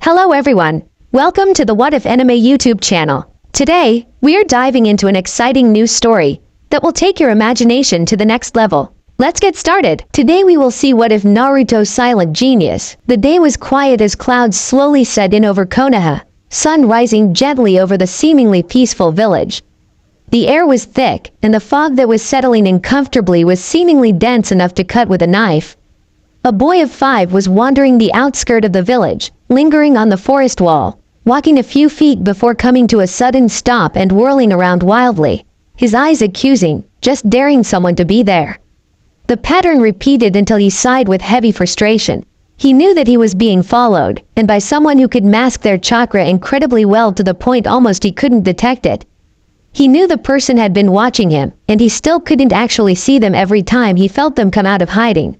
Hello everyone, welcome to the What If Anime YouTube channel. Today, we are diving into an exciting new story that will take your imagination to the next level. Let's get started. Today we will see what if Naruto's silent genius. The day was quiet as clouds slowly set in over Konoha, sun rising gently over the seemingly peaceful village. The air was thick, and the fog that was settling in comfortably was seemingly dense enough to cut with a knife. A boy of 5 was wandering the outskirt of the village, lingering on the forest wall, walking a few feet before coming to a sudden stop and whirling around wildly, his eyes accusing, just daring someone to be there. The pattern repeated until he sighed with heavy frustration. He knew that he was being followed, and by someone who could mask their chakra incredibly well to the point almost he couldn't detect it. He knew the person had been watching him, and he still couldn't actually see them every time he felt them come out of hiding.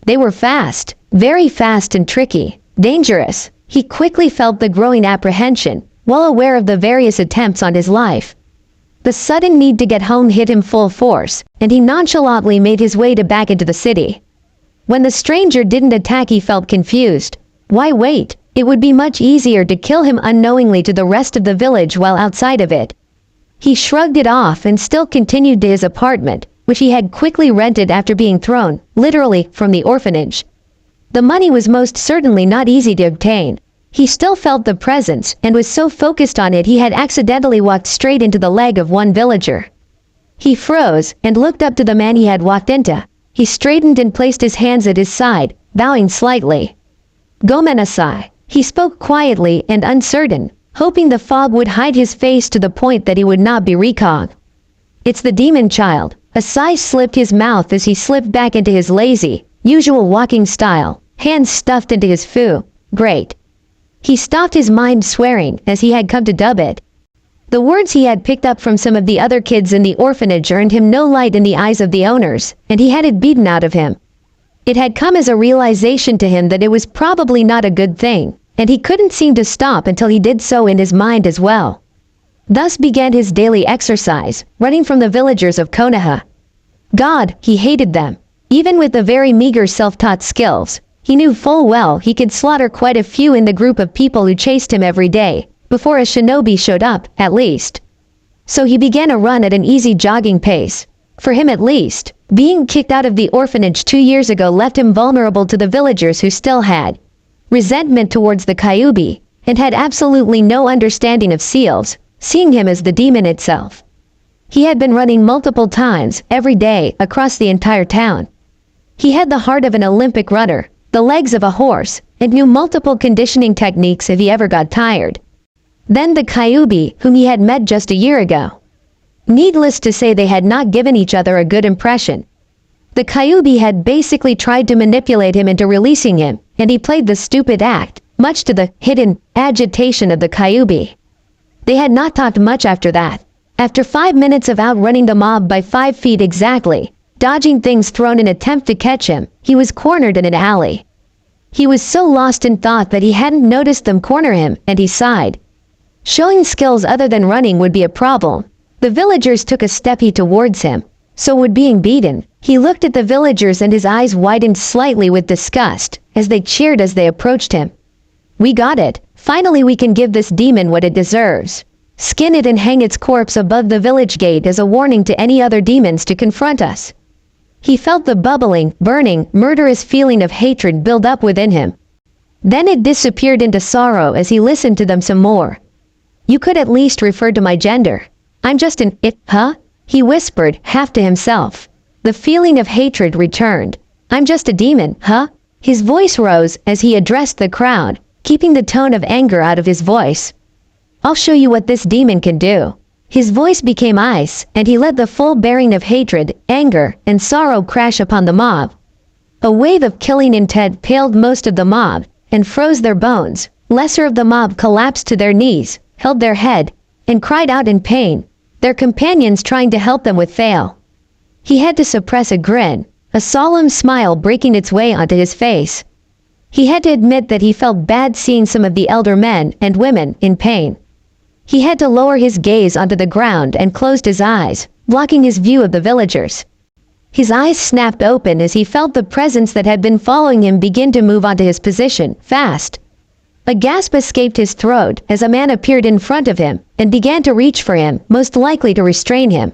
They were fast, very fast and tricky, dangerous. He quickly felt the growing apprehension, well aware of the various attempts on his life. The sudden need to get home hit him full force, and he nonchalantly made his way back into the city. When the stranger didn't attack, he felt confused. Why wait? It would be much easier to kill him unknowingly to the rest of the village while outside of it. He shrugged it off and still continued to his apartment, which he had quickly rented after being thrown, literally, from the orphanage. The money was most certainly not easy to obtain. He still felt the presence, and was so focused on it he had accidentally walked straight into the leg of one villager. He froze, and looked up to the man he had walked into. He straightened and placed his hands at his side, bowing slightly. "Gomenasai," he spoke quietly and uncertain, hoping the fog would hide his face to the point that he would not be recognized. "It's the demon child." A sigh slipped his mouth as he slipped back into his lazy, usual walking style, hands stuffed into his foo. Great. He stopped his mind swearing, as he had come to dub it. The words he had picked up from some of the other kids in the orphanage earned him no light in the eyes of the owners, and he had it beaten out of him. It had come as a realization to him that it was probably not a good thing, and he couldn't seem to stop until he did so in his mind as well. Thus began his daily exercise, running from the villagers of Konoha. God, he hated them. Even with the very meager self-taught skills, he knew full well he could slaughter quite a few in the group of people who chased him every day, before a shinobi showed up, at least. So he began a run at an easy jogging pace. For him at least, being kicked out of the orphanage 2 years ago left him vulnerable to the villagers who still had resentment towards the Kyuubi, and had absolutely no understanding of seals, seeing him as the demon itself. He had been running multiple times, every day, across the entire town. He had the heart of an Olympic runner, the legs of a horse, and knew multiple conditioning techniques if he ever got tired. Then the Kyuubi, whom he had met just a year ago. Needless to say, they had not given each other a good impression. The Kyuubi had basically tried to manipulate him into releasing him, and he played the stupid act, much to the hidden agitation of the Kyuubi. They had not talked much after that. After 5 minutes of outrunning the mob by 5 feet exactly, dodging things thrown in an attempt to catch him, he was cornered in an alley. He was so lost in thought that he hadn't noticed them corner him, and he sighed. Showing skills other than running would be a problem. The villagers took a step towards him. So would being beaten. He looked at the villagers and his eyes widened slightly with disgust, as they cheered as they approached him. "We got it. Finally we can give this demon what it deserves. Skin it and hang its corpse above the village gate as a warning to any other demons to confront us." He felt the bubbling, burning, murderous feeling of hatred build up within him. Then it disappeared into sorrow as he listened to them some more. "You could at least refer to my gender. I'm just an it, huh?" He whispered, half to himself. The feeling of hatred returned. "I'm just a demon, huh?" His voice rose as he addressed the crowd, keeping the tone of anger out of his voice. "I'll show you what this demon can do." His voice became ice, and he let the full bearing of hatred, anger, and sorrow crash upon the mob. A wave of killing intent paled most of the mob, and froze their bones. Lesser of the mob collapsed to their knees, held their head, and cried out in pain, their companions trying to help them with fail. He had to suppress a grin, a solemn smile breaking its way onto his face. He had to admit that he felt bad seeing some of the elder men and women in pain. He had to lower his gaze onto the ground and closed his eyes, blocking his view of the villagers. His eyes snapped open as he felt the presence that had been following him begin to move onto his position, fast. A gasp escaped his throat as a man appeared in front of him and began to reach for him, most likely to restrain him.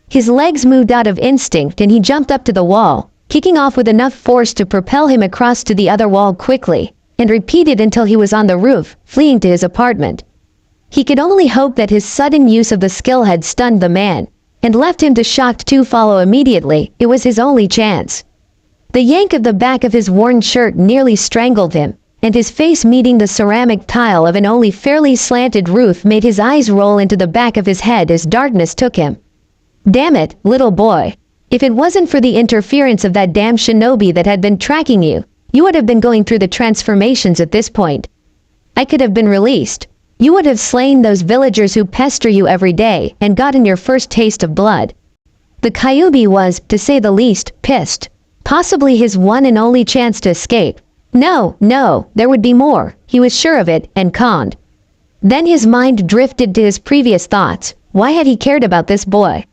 His legs moved out of instinct and he jumped up to the wall, kicking off with enough force to propel him across to the other wall quickly, and repeated until he was on the roof, fleeing to his apartment. He could only hope that his sudden use of the skill had stunned the man, and left him to shocked to follow immediately. It was his only chance. The yank of the back of his worn shirt nearly strangled him, and his face meeting the ceramic tile of an only fairly slanted roof made his eyes roll into the back of his head as darkness took him. Damn it, little boy. If it wasn't for the interference of that damn shinobi that had been tracking you, you would have been going through the transformations at this point. I could have been released. You would have slain those villagers who pester you every day and gotten your first taste of blood. The Kyuubi was, to say the least, pissed. Possibly his one and only chance to escape. No, there would be more. He was sure of it, and conned. Then his mind drifted to his previous thoughts. Why had he cared about this boy?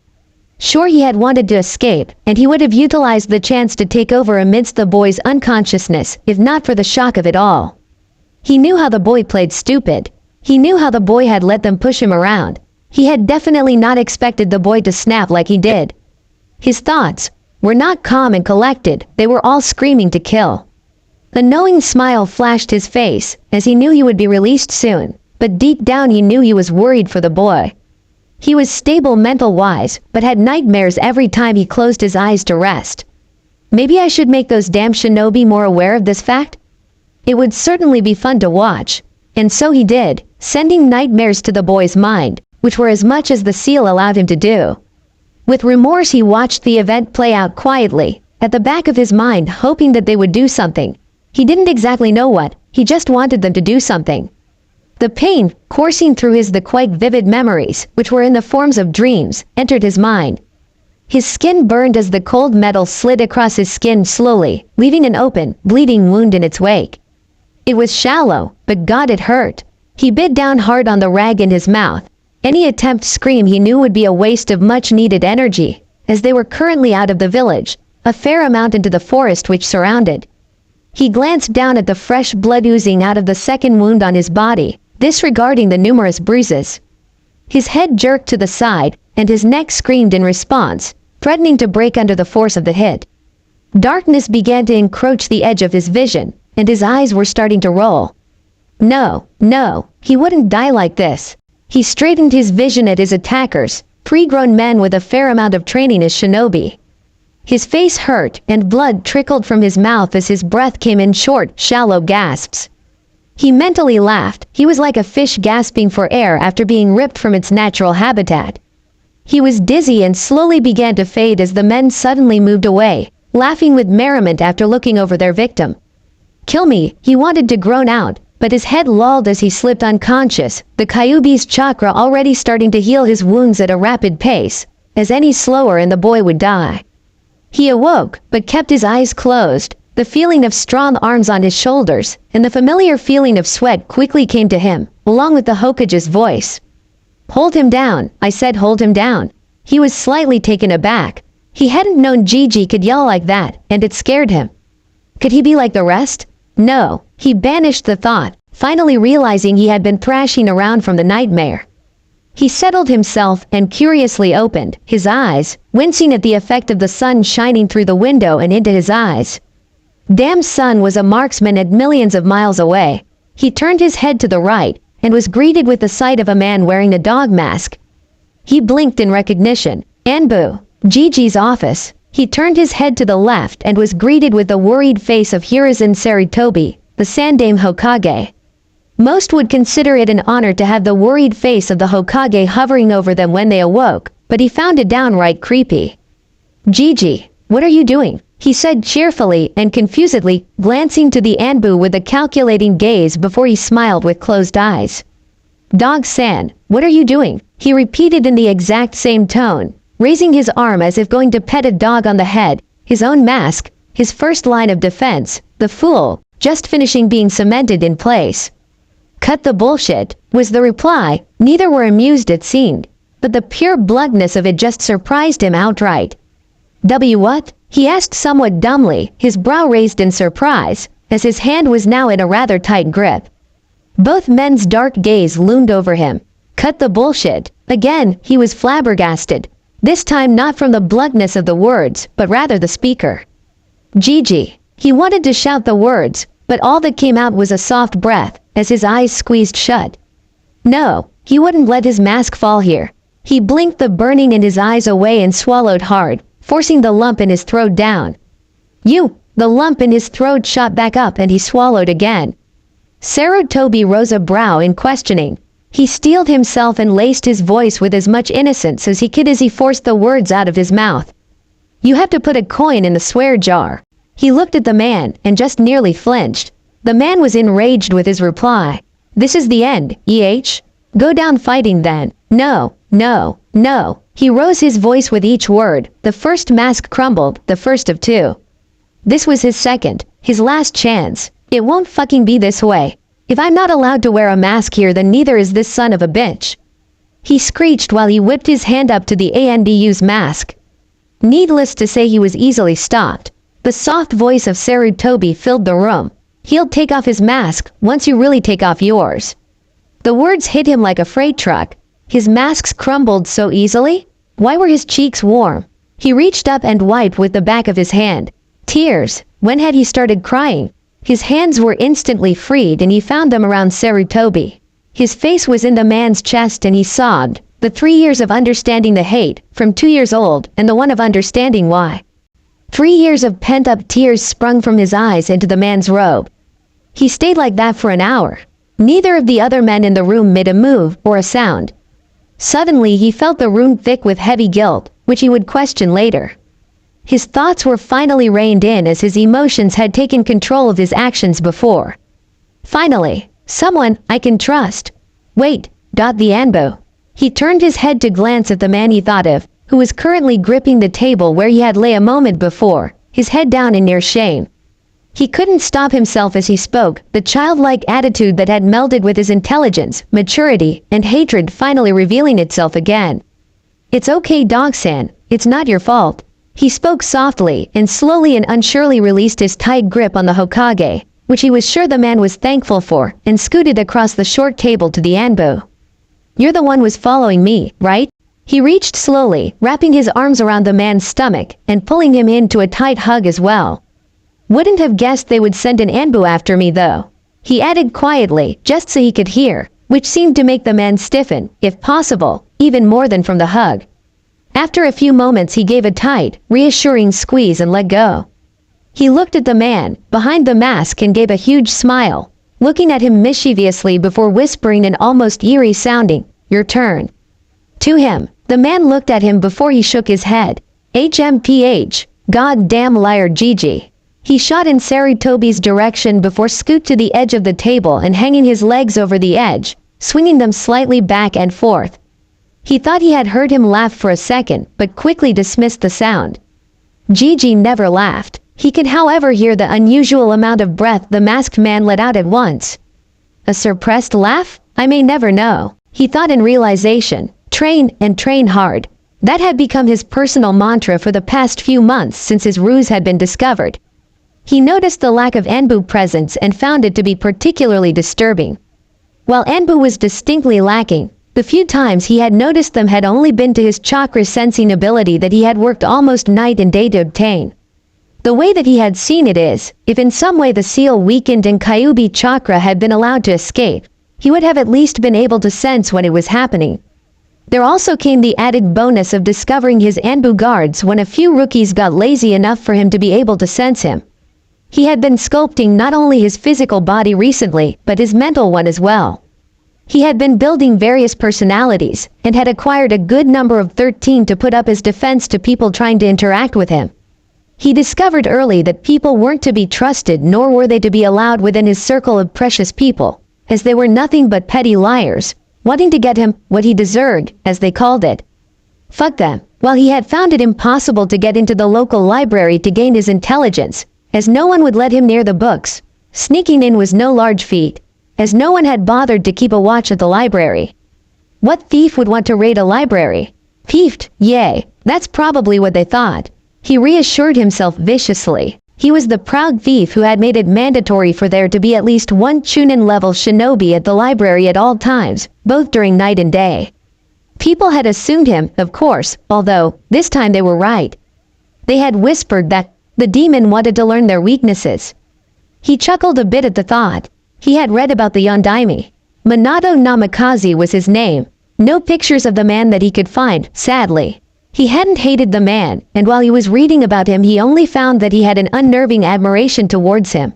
Sure, he had wanted to escape, and he would have utilized the chance to take over amidst the boy's unconsciousness, if not for the shock of it all. He knew how the boy played stupid. He knew how the boy had let them push him around. He had definitely not expected the boy to snap like he did. His thoughts were not calm and collected, they were all screaming to kill. A knowing smile flashed his face, as he knew he would be released soon, but deep down he knew he was worried for the boy. He was stable mental-wise, but had nightmares every time he closed his eyes to rest. Maybe I should make those damn shinobi more aware of this fact? It would certainly be fun to watch. And so he did, sending nightmares to the boy's mind, which were as much as the seal allowed him to do. With remorse he watched the event play out quietly, at the back of his mind hoping that they would do something. He didn't exactly know what, he just wanted them to do something. The pain, coursing through the quite vivid memories, which were in the forms of dreams, entered his mind. His skin burned as the cold metal slid across his skin slowly, leaving an open, bleeding wound in its wake. It was shallow, but God, it hurt. He bit down hard on the rag in his mouth. Any attempt to scream he knew would be a waste of much-needed energy, as they were currently out of the village, a fair amount into the forest which surrounded. He glanced down at the fresh blood oozing out of the second wound on his body, disregarding the numerous bruises. His head jerked to the side, and his neck screamed in response, threatening to break under the force of the hit. Darkness began to encroach the edge of his vision, and his eyes were starting to roll. No, he wouldn't die like this. He straightened his vision at his attackers, pre-grown men with a fair amount of training as shinobi. His face hurt, and blood trickled from his mouth as his breath came in short, shallow gasps. He mentally laughed. He was like a fish gasping for air after being ripped from its natural habitat. He was dizzy and slowly began to fade as the men suddenly moved away, laughing with merriment after looking over their victim. Kill me, he wanted to groan out, but his head lolled as he slipped unconscious, the Kyuubi's chakra already starting to heal his wounds at a rapid pace, as any slower and the boy would die. He awoke, but kept his eyes closed. The feeling of strong arms on his shoulders, and the familiar feeling of sweat quickly came to him, along with the Hokage's voice. Hold him down, I said, hold him down. He was slightly taken aback. He hadn't known Gigi could yell like that, and it scared him. Could he be like the rest? No, he banished the thought, finally realizing he had been thrashing around from the nightmare. He settled himself and curiously opened his eyes, wincing at the effect of the sun shining through the window and into his eyes. Damn sun was a marksman at millions of miles away. He turned his head to the right, and was greeted with the sight of a man wearing a dog mask. He blinked in recognition. Anbu, Gigi's office. He turned his head to the left and was greeted with the worried face of Hiruzen Saritobi, the Sandame Hokage. Most would consider it an honor to have the worried face of the Hokage hovering over them when they awoke, but he found it downright creepy. Gigi, what are you doing? He said cheerfully and confusedly, glancing to the Anbu with a calculating gaze before he smiled with closed eyes. Dog-san, what are you doing? He repeated in the exact same tone, raising his arm as if going to pet a dog on the head, his own mask, his first line of defense, the fool, just finishing being cemented in place. Cut the bullshit, was the reply. Neither were amused it seemed, but the pure bluntness of it just surprised him outright. What? He asked somewhat dumbly, his brow raised in surprise, as his hand was now in a rather tight grip. Both men's dark gaze loomed over him. Cut the bullshit. Again, he was flabbergasted. This time not from the bluntness of the words, but rather the speaker. Gigi. He wanted to shout the words, but all that came out was a soft breath, as his eyes squeezed shut. No, he wouldn't let his mask fall here. He blinked the burning in his eyes away and swallowed hard, forcing the lump in his throat down. The lump in his throat shot back up and he swallowed again. Sarutobi rose a brow in questioning. He steeled himself and laced his voice with as much innocence as he could as he forced the words out of his mouth. You have to put a coin in the swear jar. He looked at the man and just nearly flinched. The man was enraged with his reply. This is the end, Go down fighting then. No, no, no. He rose his voice with each word. The first mask crumbled, the first of two. This was his second, his last chance. It won't fucking be this way. If I'm not allowed to wear a mask here, then neither is this son of a bitch. He screeched while he whipped his hand up to the ANDU's mask. Needless to say, he was easily stopped. The soft voice of Sarutobi filled the room. He'll take off his mask once you really take off yours. The words hit him like a freight truck. His masks crumbled so easily? Why were his cheeks warm? He reached up and wiped with the back of his hand. Tears. When had he started crying? His hands were instantly freed and he found them around Sarutobi. His face was in the man's chest and he sobbed. The 3 years of understanding the hate, from 2 years old, and the one of understanding why. 3 years of pent-up tears sprung from his eyes into the man's robe. He stayed like that for an hour. Neither of the other men in the room made a move or a sound. Suddenly he felt the room thick with heavy guilt, which he would question later. His thoughts were finally reined in as his emotions had taken control of his actions before. Finally, someone I can trust. Wait, the Anbu. He turned his head to glance at the man he thought of, who was currently gripping the table where he had lay a moment before, his head down in near shame. He couldn't stop himself as he spoke, the childlike attitude that had melded with his intelligence, maturity, and hatred finally revealing itself again. It's okay, Dog-san, it's not your fault. He spoke softly and slowly and unsurely released his tight grip on the Hokage, which he was sure the man was thankful for, and scooted across the short table to the Anbu. You're the one who was following me, right? He reached slowly, wrapping his arms around the man's stomach and pulling him into a tight hug as well. Wouldn't have guessed they would send an Anbu after me though. He added quietly, just so he could hear, which seemed to make the man stiffen, if possible, even more than from the hug. After a few moments he gave a tight, reassuring squeeze and let go. He looked at the man, behind the mask and gave a huge smile, looking at him mischievously before whispering an almost eerie sounding, your turn. To him, the man looked at him before he shook his head. HMPH, goddamn liar Gigi. He shot in Sarutobi's direction before scoot to the edge of the table and hanging his legs over the edge, swinging them slightly back and forth. He thought he had heard him laugh for a second, but quickly dismissed the sound. Gigi never laughed. He could however hear the unusual amount of breath the masked man let out at once. A suppressed laugh? I may never know. He thought in realization. Train and train hard. That had become his personal mantra for the past few months since his ruse had been discovered. He noticed the lack of Anbu presence and found it to be particularly disturbing. While Anbu was distinctly lacking, the few times he had noticed them had only been to his chakra sensing ability that he had worked almost night and day to obtain. The way that he had seen it is, if in some way the seal weakened and Kyuubi chakra had been allowed to escape, he would have at least been able to sense when it was happening. There also came the added bonus of discovering his Anbu guards when a few rookies got lazy enough for him to be able to sense him. He had been sculpting not only his physical body recently, but his mental one as well. He had been building various personalities, and had acquired a good number of 13 to put up as defense to people trying to interact with him. He discovered early that people weren't to be trusted nor were they to be allowed within his circle of precious people, as they were nothing but petty liars, wanting to get him what he deserved, as they called it. Fuck them. While he had found it impossible to get into the local library to gain his intelligence, as no one would let him near the books, sneaking in was no large feat, as no one had bothered to keep a watch at the library. What thief would want to raid a library? Peeved, yay, that's probably what they thought. He reassured himself viciously. He was the proud thief who had made it mandatory for there to be at least one Chunin-level shinobi at the library at all times, both during night and day. People had assumed him, of course, although, this time they were right. They had whispered that the demon wanted to learn their weaknesses. He chuckled a bit at the thought. He had read about the Yondaime. Minato Namikaze was his name. No pictures of the man that he could find, sadly. He hadn't hated the man, and while he was reading about him he only found that he had an unnerving admiration towards him.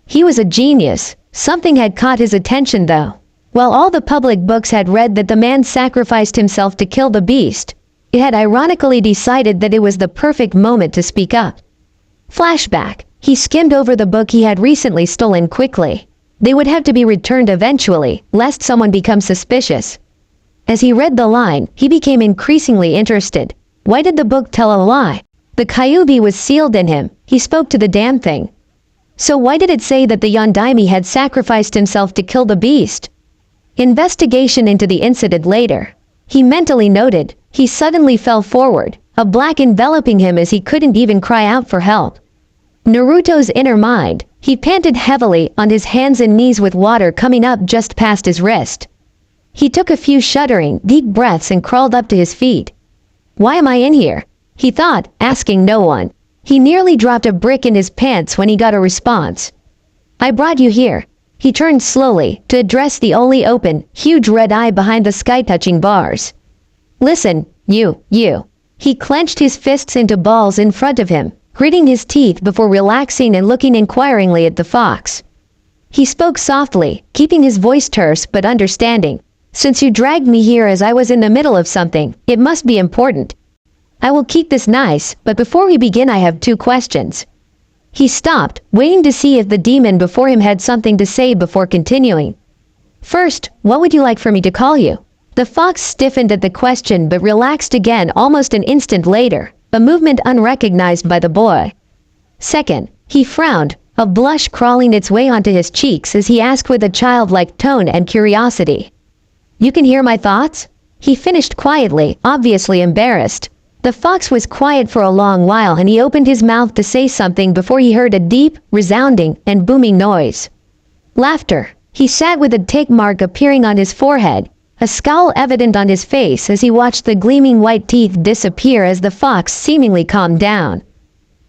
He was a genius. Something had caught his attention though. While all the public books had read that the man sacrificed himself to kill the beast, it had ironically decided that it was the perfect moment to speak up. Flashback. He skimmed over the book he had recently stolen quickly. They would have to be returned eventually, lest someone become suspicious. As he read the line, he became increasingly interested. Why did the book tell a lie? The Kyuubi was sealed in him. He spoke to the damn thing. So why did it say that the Yondaime had sacrificed himself to kill the beast? Investigation into the incident later. He mentally noted. He suddenly fell forward, a black enveloping him as he couldn't even cry out for help. Naruto's inner mind. He panted heavily on his hands and knees with water coming up just past his wrist. He took a few shuddering, deep breaths and crawled up to his feet. Why am I in here? He thought, asking no one. He nearly dropped a brick in his pants when he got a response. I brought you here. He turned slowly to address the only open, huge red eye behind the sky-touching bars. Listen, you. He clenched his fists into balls in front of him, gritting his teeth before relaxing and looking inquiringly at the fox. He spoke softly, keeping his voice terse but understanding. Since you dragged me here as I was in the middle of something, it must be important. I will keep this nice, but before we begin I have 2 questions. He stopped, waiting to see if the demon before him had something to say before continuing. First, what would you like for me to call you? The fox stiffened at the question but relaxed again almost an instant later, a movement unrecognized by the boy. Second, he frowned, a blush crawling its way onto his cheeks as he asked with a childlike tone and curiosity. You can hear my thoughts? He finished quietly, obviously embarrassed. The fox was quiet for a long while and he opened his mouth to say something before he heard a deep, resounding, and booming noise. Laughter. He sat with a tick mark appearing on his forehead, a scowl evident on his face as he watched the gleaming white teeth disappear as the fox seemingly calmed down.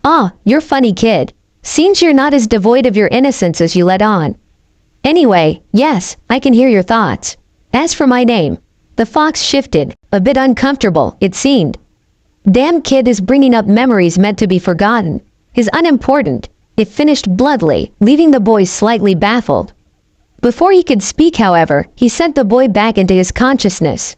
Ah, you're funny kid. Seems you're not as devoid of your innocence as you let on. Anyway, yes, I can hear your thoughts. As for my name, the fox shifted, a bit uncomfortable, it seemed. Damn kid is bringing up memories meant to be forgotten. Is unimportant. It finished bluntly, leaving the boy slightly baffled. Before he could speak, however, he sent the boy back into his consciousness.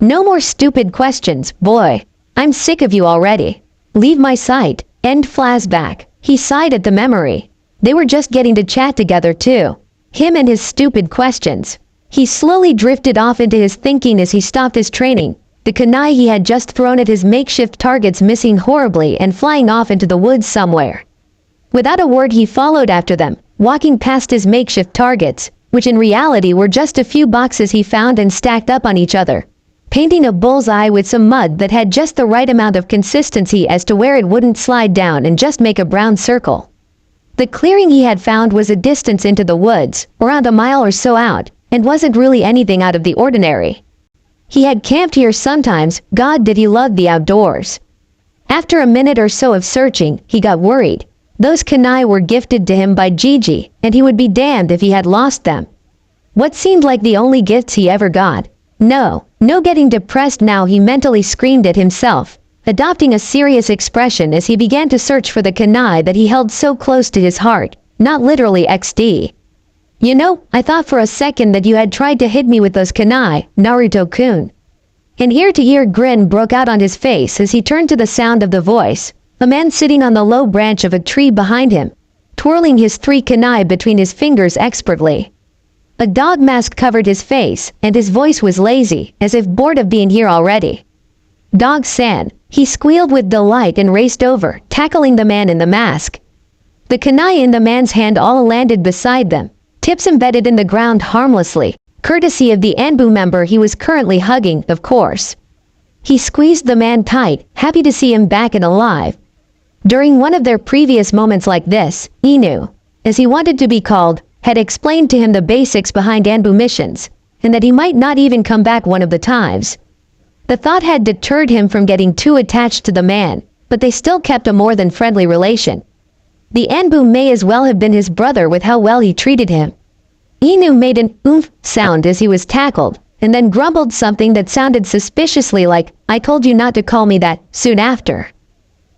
No more stupid questions, boy. I'm sick of you already. Leave my sight. End flashback. He sighed at the memory. They were just getting to chat together too. Him and his stupid questions. He slowly drifted off into his thinking as he stopped his training, the kunai he had just thrown at his makeshift targets missing horribly and flying off into the woods somewhere. Without a word he followed after them, walking past his makeshift targets, which in reality were just a few boxes he found and stacked up on each other, painting a bullseye with some mud that had just the right amount of consistency as to where it wouldn't slide down and just make a brown circle. The clearing he had found was a distance into the woods, around a mile or so out, and wasn't really anything out of the ordinary. He had camped here sometimes, God did he love the outdoors. After a minute or so of searching, he got worried. Those kunai were gifted to him by Gigi, and he would be damned if he had lost them. What seemed like the only gifts he ever got. No getting depressed now, he mentally screamed at himself, adopting a serious expression as he began to search for the kunai that he held so close to his heart, not literally XD. You know, I thought for a second that you had tried to hit me with those kunai, Naruto-kun. An ear-to-ear grin broke out on his face as he turned to the sound of the voice, a man sitting on the low branch of a tree behind him, twirling his 3 kunai between his fingers expertly. A dog mask covered his face, and his voice was lazy, as if bored of being here already. Dog-san, he squealed with delight and raced over, tackling the man in the mask. The kunai in the man's hand all landed beside them, tips embedded in the ground harmlessly, courtesy of the Anbu member he was currently hugging, of course. He squeezed the man tight, happy to see him back and alive. During one of their previous moments like this, Inu, as he wanted to be called, had explained to him the basics behind Anbu missions, and that he might not even come back one of the times. The thought had deterred him from getting too attached to the man, but they still kept a more than friendly relation. The Anbu may as well have been his brother with how well he treated him. Inu made an oomph sound as he was tackled, and then grumbled something that sounded suspiciously like, "I told you not to call me that," soon after.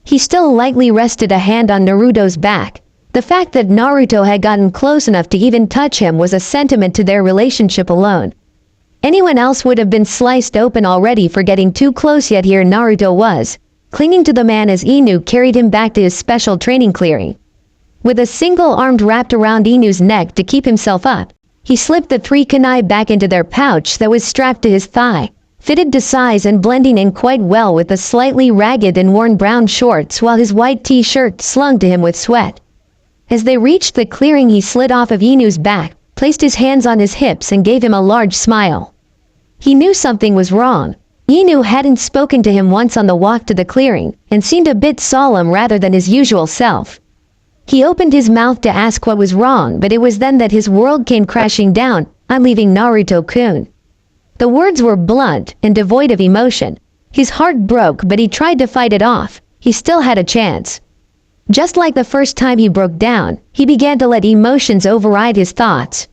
He still lightly rested a hand on Naruto's back. The fact that Naruto had gotten close enough to even touch him was a sentiment to their relationship alone. Anyone else would have been sliced open already for getting too close, yet here Naruto was, clinging to the man as Inu carried him back to his special training clearing. With a single arm wrapped around Inu's neck to keep himself up, he slipped the 3 kunai back into their pouch that was strapped to his thigh, fitted to size and blending in quite well with the slightly ragged and worn brown shorts while his white t-shirt slung to him with sweat. As they reached the clearing, he slid off of Inu's back, placed his hands on his hips and gave him a large smile. He knew something was wrong. Inu hadn't spoken to him once on the walk to the clearing, and seemed a bit solemn rather than his usual self. He opened his mouth to ask what was wrong, but it was then that his world came crashing down. "I'm leaving Naruto-kun." The words were blunt and devoid of emotion. His heart broke, but he tried to fight it off. He still had a chance. Just like the first time he broke down, he began to let emotions override his thoughts.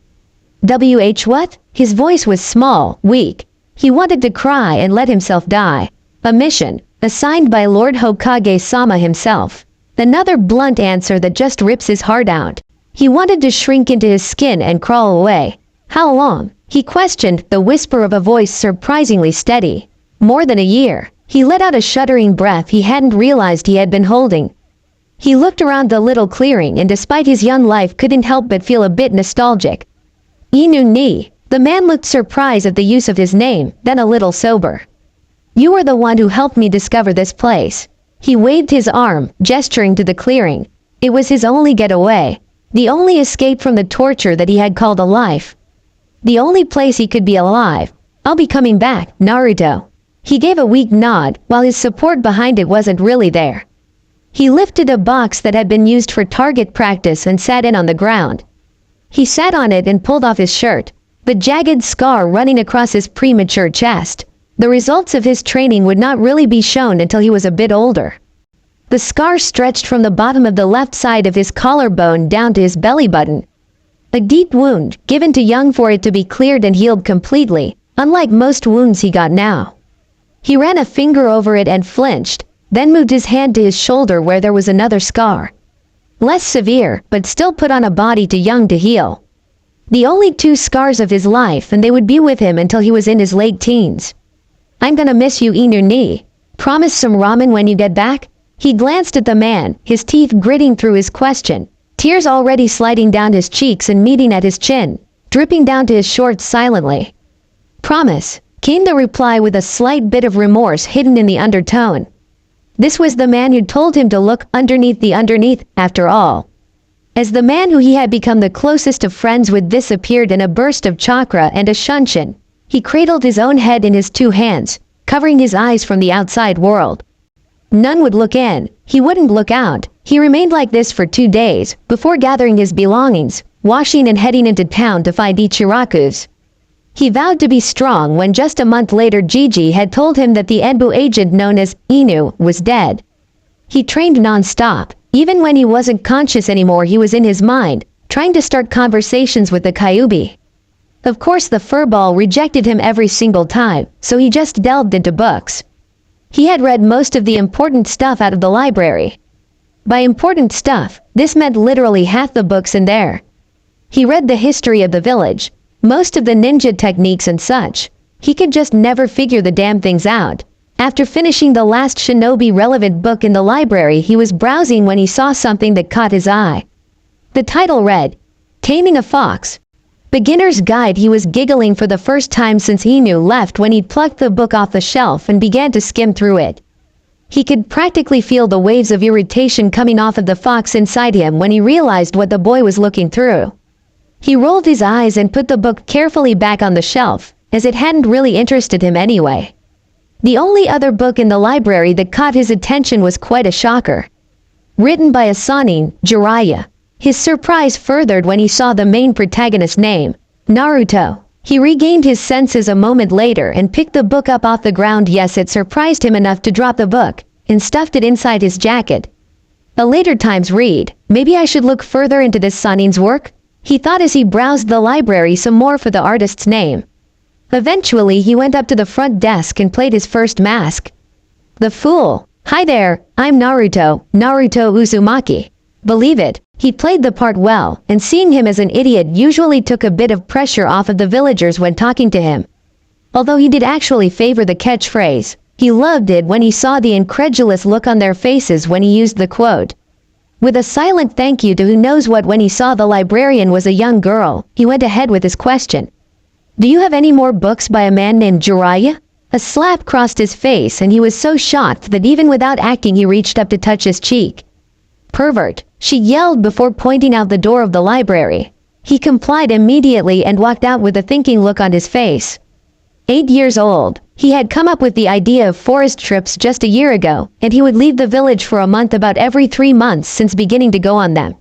What? His voice was small, weak. He wanted to cry and let himself die. A mission, assigned by Lord Hokage-sama himself. Another blunt answer that just rips his heart out. He wanted to shrink into his skin and crawl away. How long? He questioned, the whisper of a voice surprisingly steady. More than a year. He let out a shuddering breath he hadn't realized he had been holding. He looked around the little clearing and despite his young life couldn't help but feel a bit nostalgic. Inu ni. The man looked surprised at the use of his name, then a little sober. "You were the one who helped me discover this place." He waved his arm, gesturing to the clearing. It was his only getaway. The only escape from the torture that he had called a life. The only place he could be alive. "I'll be coming back, Naruto." He gave a weak nod, while his support behind it wasn't really there. He lifted a box that had been used for target practice and sat in on the ground. He sat on it and pulled off his shirt, the jagged scar running across his premature chest. The results of his training would not really be shown until he was a bit older. The scar stretched from the bottom of the left side of his collarbone down to his belly button. A deep wound, given too young for it to be cleared and healed completely, unlike most wounds he got now. He ran a finger over it and flinched, then moved his hand to his shoulder where there was another scar. Less severe, but still put on a body too young to heal. The only 2 scars of his life, and they would be with him until he was in his late teens. "I'm gonna miss you, Inu ni. Promise some ramen when you get back?" He glanced at the man, his teeth gritting through his question, tears already sliding down his cheeks and meeting at his chin, dripping down to his shorts silently. "Promise," came the reply with a slight bit of remorse hidden in the undertone. This was the man who told him to look underneath the underneath, after all. As the man who he had become the closest of friends with disappeared in a burst of chakra and a shunshin, he cradled his own head in his 2 hands, covering his eyes from the outside world. None would look in, he wouldn't look out. He remained like this for 2 days, before gathering his belongings, washing and heading into town to find Ichiraku's. He vowed to be strong when just a month later Gigi had told him that the Enbu agent known as Inu was dead. He trained non-stop. Even when he wasn't conscious anymore, he was in his mind, trying to start conversations with the Kyuubi. Of course the furball rejected him every single time, so he just delved into books. He had read most of the important stuff out of the library. By important stuff, this meant literally half the books in there. He read the history of the village, most of the ninja techniques and such. He could just never figure the damn things out. After finishing the last shinobi-relevant book in the library, he was browsing when he saw something that caught his eye. The title read, "Taming a Fox." Beginner's Guide. He was giggling for the first time since Inu left when he plucked the book off the shelf and began to skim through it. He could practically feel the waves of irritation coming off of the fox inside him when he realized what the boy was looking through. He rolled his eyes and put the book carefully back on the shelf, as it hadn't really interested him anyway. The only other book in the library that caught his attention was quite a shocker. written by Asani Jiraiya. His surprise furthered when he saw the main protagonist's name, Naruto. He regained his senses a moment later and picked the book up off the ground. Yes, it surprised him enough to drop the book and stuffed it inside his jacket. A later times read, maybe I should look further into this Sanin's work, he thought as he browsed the library some more for the artist's name. Eventually he went up to the front desk and played his first mask. The fool. Hi there, I'm Naruto Uzumaki. Believe it, he played the part well, and seeing him as an idiot usually took a bit of pressure off of the villagers when talking to him. Although he did actually favor the catchphrase, he loved it when he saw the incredulous look on their faces when he used the quote. With a silent thank you to who knows what when he saw the librarian was a young girl, he went ahead with his question. Do you have any more books by a man named Jiraiya? A slap crossed his face and he was so shocked that even without acting he reached up to touch his cheek. Pervert, she yelled before pointing out the door of the library. He complied immediately and walked out with a thinking look on his face. 8 years old, he had come up with the idea of forest trips just a year ago, and he would leave the village for a month about every 3 months since beginning to go on them.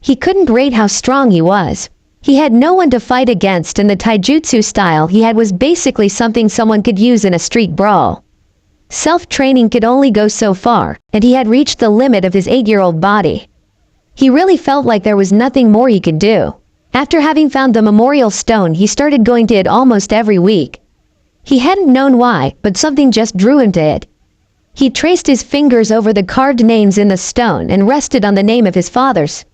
He couldn't rate how strong he was. He had no one to fight against, and the taijutsu style he had was basically something someone could use in a street brawl. Self-training could only go so far, and he had reached the limit of his 8-year-old body. He really felt like there was nothing more he could do. After having found the memorial stone, he started going to it almost every week. He hadn't known why, but something just drew him to it. He traced his fingers over the carved names in the stone and rested on the name of his fathers.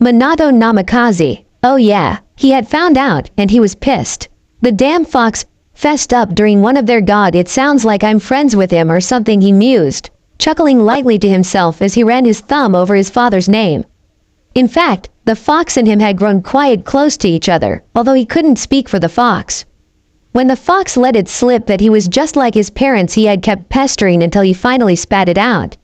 Minato Namikaze. Oh yeah, he had found out, and he was pissed. The damn fox fessed up during one of their God, it sounds like I'm friends with him or something, he mused, chuckling lightly to himself as he ran his thumb over his father's name. In fact, the fox and him had grown quite close to each other, although he couldn't speak for the fox. When the fox let it slip that he was just like his parents, he had kept pestering until he finally spat it out.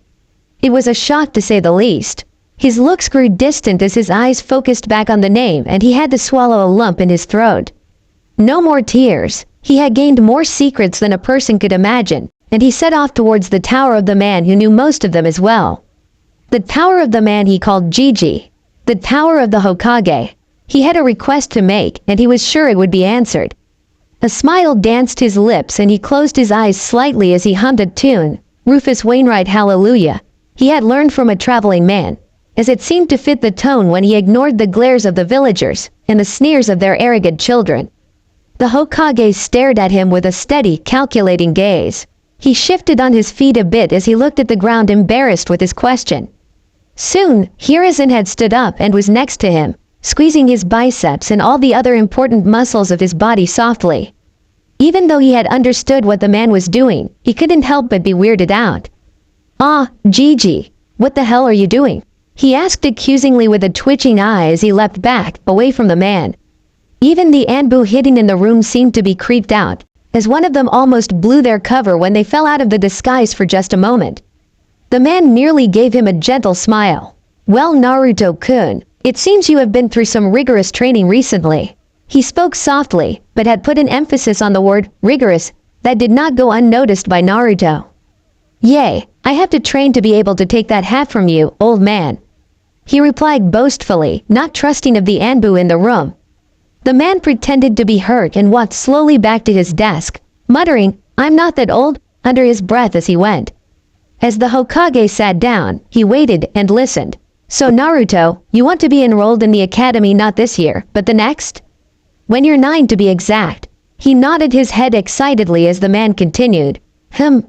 It was a shock to say the least. His looks grew distant as his eyes focused back on the name, and he had to swallow a lump in his throat. No more tears. He had gained more secrets than a person could imagine, and he set off towards the tower of the man who knew most of them as well. The tower of the man he called Gigi. The tower of the Hokage. He had a request to make, and he was sure it would be answered. A smile danced his lips and he closed his eyes slightly as he hummed a tune, Rufus Wainwright Hallelujah. He had learned from a traveling man, as it seemed to fit the tone when he ignored the glares of the villagers and the sneers of their arrogant children. The Hokage stared at him with a steady, calculating gaze. He shifted on his feet a bit as he looked at the ground, embarrassed with his question. Soon, Hiruzen had stood up and was next to him, squeezing his biceps and all the other important muscles of his body softly. Even though he had understood what the man was doing, he couldn't help but be weirded out. Ah, Gigi, what the hell are you doing? He asked accusingly with a twitching eye as he leapt back, away from the man. Even the Anbu hidden in the room seemed to be creeped out, as one of them almost blew their cover when they fell out of the disguise for just a moment. The man merely gave him a gentle smile. Well, Naruto-kun, it seems you have been through some rigorous training recently. He spoke softly, but had put an emphasis on the word rigorous that did not go unnoticed by Naruto. Yay, I have to train to be able to take that hat from you, old man. He replied boastfully, not trusting of the Anbu in the room. The man pretended to be hurt and walked slowly back to his desk, muttering, I'm not that old, under his breath as he went. As the Hokage sat down, he waited and listened. So Naruto, you want to be enrolled in the academy not this year, but the next? When you're 9 to be exact. He nodded his head excitedly as the man continued.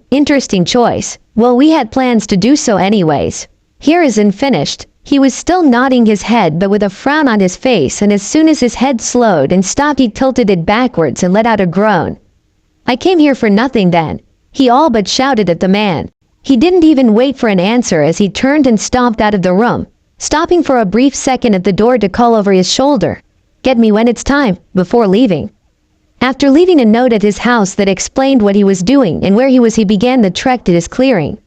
Interesting choice. Well, we had plans to do so anyways. Hiruzen finished. He was still nodding his head but with a frown on his face, and as soon as his head slowed and stopped he tilted it backwards and let out a groan. I came here for nothing then. He all but shouted at the man. He didn't even wait for an answer as he turned and stomped out of the room, stopping for a brief second at the door to call over his shoulder. Get me when it's time, before leaving. After leaving a note at his house that explained what he was doing and where he began the trek to his clearing.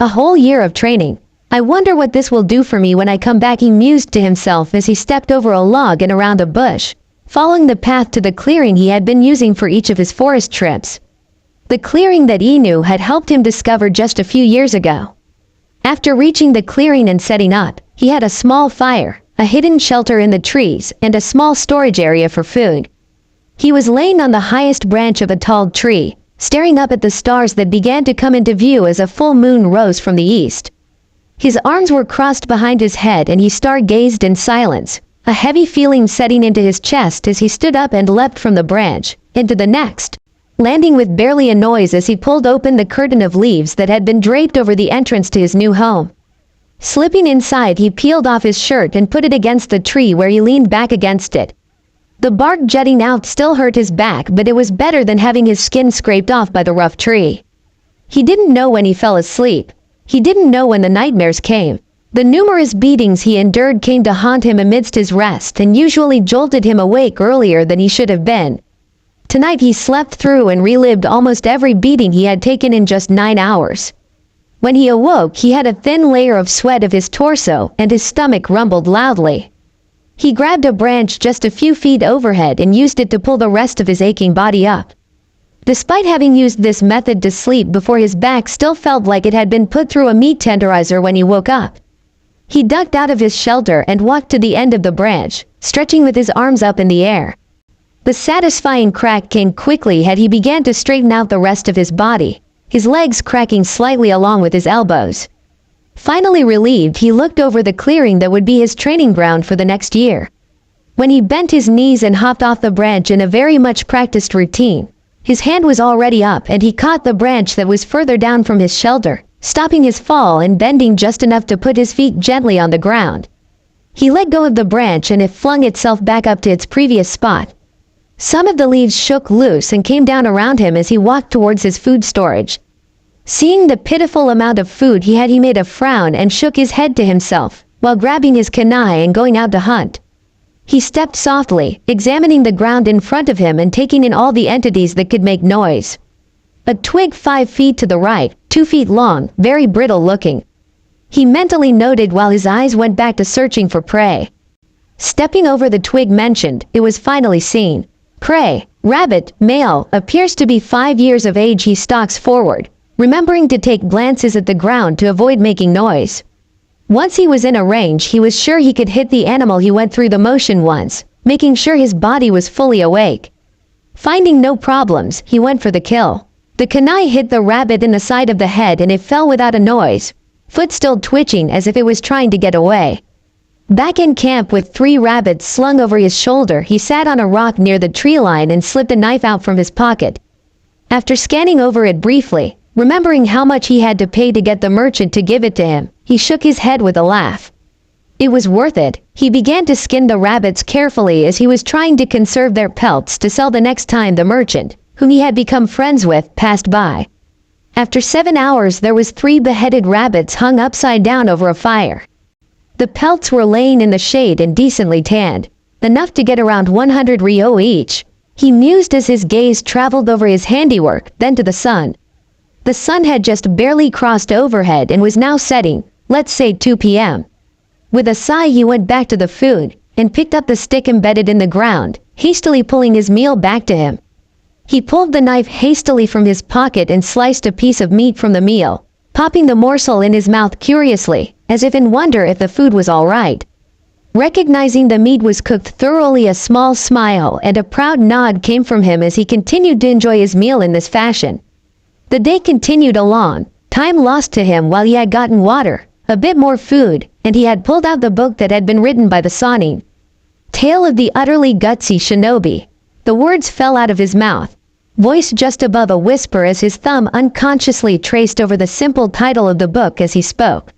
A whole year of training. I wonder what this will do for me when I come back, he mused to himself as he stepped over a log and around a bush, following the path to the clearing he had been using for each of his forest trips. The clearing that Inu had helped him discover just a few years ago. After reaching the clearing and setting up, he had a small fire, a hidden shelter in the trees, and a small storage area for food. He was laying on the highest branch of a tall tree, staring up at the stars that began to come into view as a full moon rose from the east. His arms were crossed behind his head and he stargazed in silence, a heavy feeling setting into his chest as he stood up and leapt from the branch into the next, landing with barely a noise as he pulled open the curtain of leaves that had been draped over the entrance to his new home. Slipping inside, he peeled off his shirt and put it against the tree where he leaned back against it. The bark jutting out still hurt his back, but it was better than having his skin scraped off by the rough tree. He didn't know when he fell asleep. He didn't know when the nightmares came. The numerous beatings he endured came to haunt him amidst his rest and usually jolted him awake earlier than he should have been. Tonight he slept through and relived almost every beating he had taken in just 9 hours. When he awoke, he had a thin layer of sweat of his torso and his stomach rumbled loudly. He grabbed a branch just a few feet overhead and used it to pull the rest of his aching body up. Despite having used this method to sleep before, his back still felt like it had been put through a meat tenderizer when he woke up. He ducked out of his shelter and walked to the end of the branch, stretching with his arms up in the air. The satisfying crack came quickly as he began to straighten out the rest of his body, his legs cracking slightly along with his elbows. Finally relieved, he looked over the clearing that would be his training ground for the next year. When he bent his knees and hopped off the branch in a very much practiced routine, his hand was already up and he caught the branch that was further down from his shelter, stopping his fall and bending just enough to put his feet gently on the ground. He let go of the branch and it flung itself back up to its previous spot. Some of the leaves shook loose and came down around him as he walked towards his food storage. Seeing the pitiful amount of food he made a frown and shook his head to himself, while grabbing his kunai and going out to hunt. He stepped softly, examining the ground in front of him and taking in all the entities that could make noise. A twig 5 feet to the right, 2 feet long, very brittle looking. He mentally noted while his eyes went back to searching for prey. Stepping over the twig mentioned, it was finally seen. Prey, rabbit, male, appears to be 5 years of age. He stalks forward, remembering to take glances at the ground to avoid making noise. Once he was in a range, he was sure he could hit the animal. He went through the motion once, making sure his body was fully awake. Finding no problems, he went for the kill. The kunai hit the rabbit in the side of the head and it fell without a noise, foot still twitching as if it was trying to get away. Back in camp with 3 rabbits slung over his shoulder, he sat on a rock near the tree line and slipped a knife out from his pocket. After scanning over it briefly, remembering how much he had to pay to get the merchant to give it to him, he shook his head with a laugh. It was worth it. He began to skin the rabbits carefully as he was trying to conserve their pelts to sell the next time the merchant, whom he had become friends with, passed by. After 7 hours, there was 3 beheaded rabbits hung upside down over a fire. The pelts were laying in the shade and decently tanned, enough to get around 100 ryo each. He mused as his gaze traveled over his handiwork, then to the sun. The sun had just barely crossed overhead and was now setting, let's say 2 p.m. With a sigh, he went back to the food and picked up the stick embedded in the ground, hastily pulling his meal back to him. He pulled the knife hastily from his pocket and sliced a piece of meat from the meal, popping the morsel in his mouth curiously, as if in wonder if the food was all right. Recognizing the meat was cooked thoroughly, a small smile and a proud nod came from him as he continued to enjoy his meal in this fashion. The day continued along, time lost to him while he had gotten water, a bit more food, and he had pulled out the book that had been written by the Sanin. Tale of the Utterly Gutsy Shinobi. The words fell out of his mouth, voice just above a whisper as his thumb unconsciously traced over the simple title of the book as he spoke.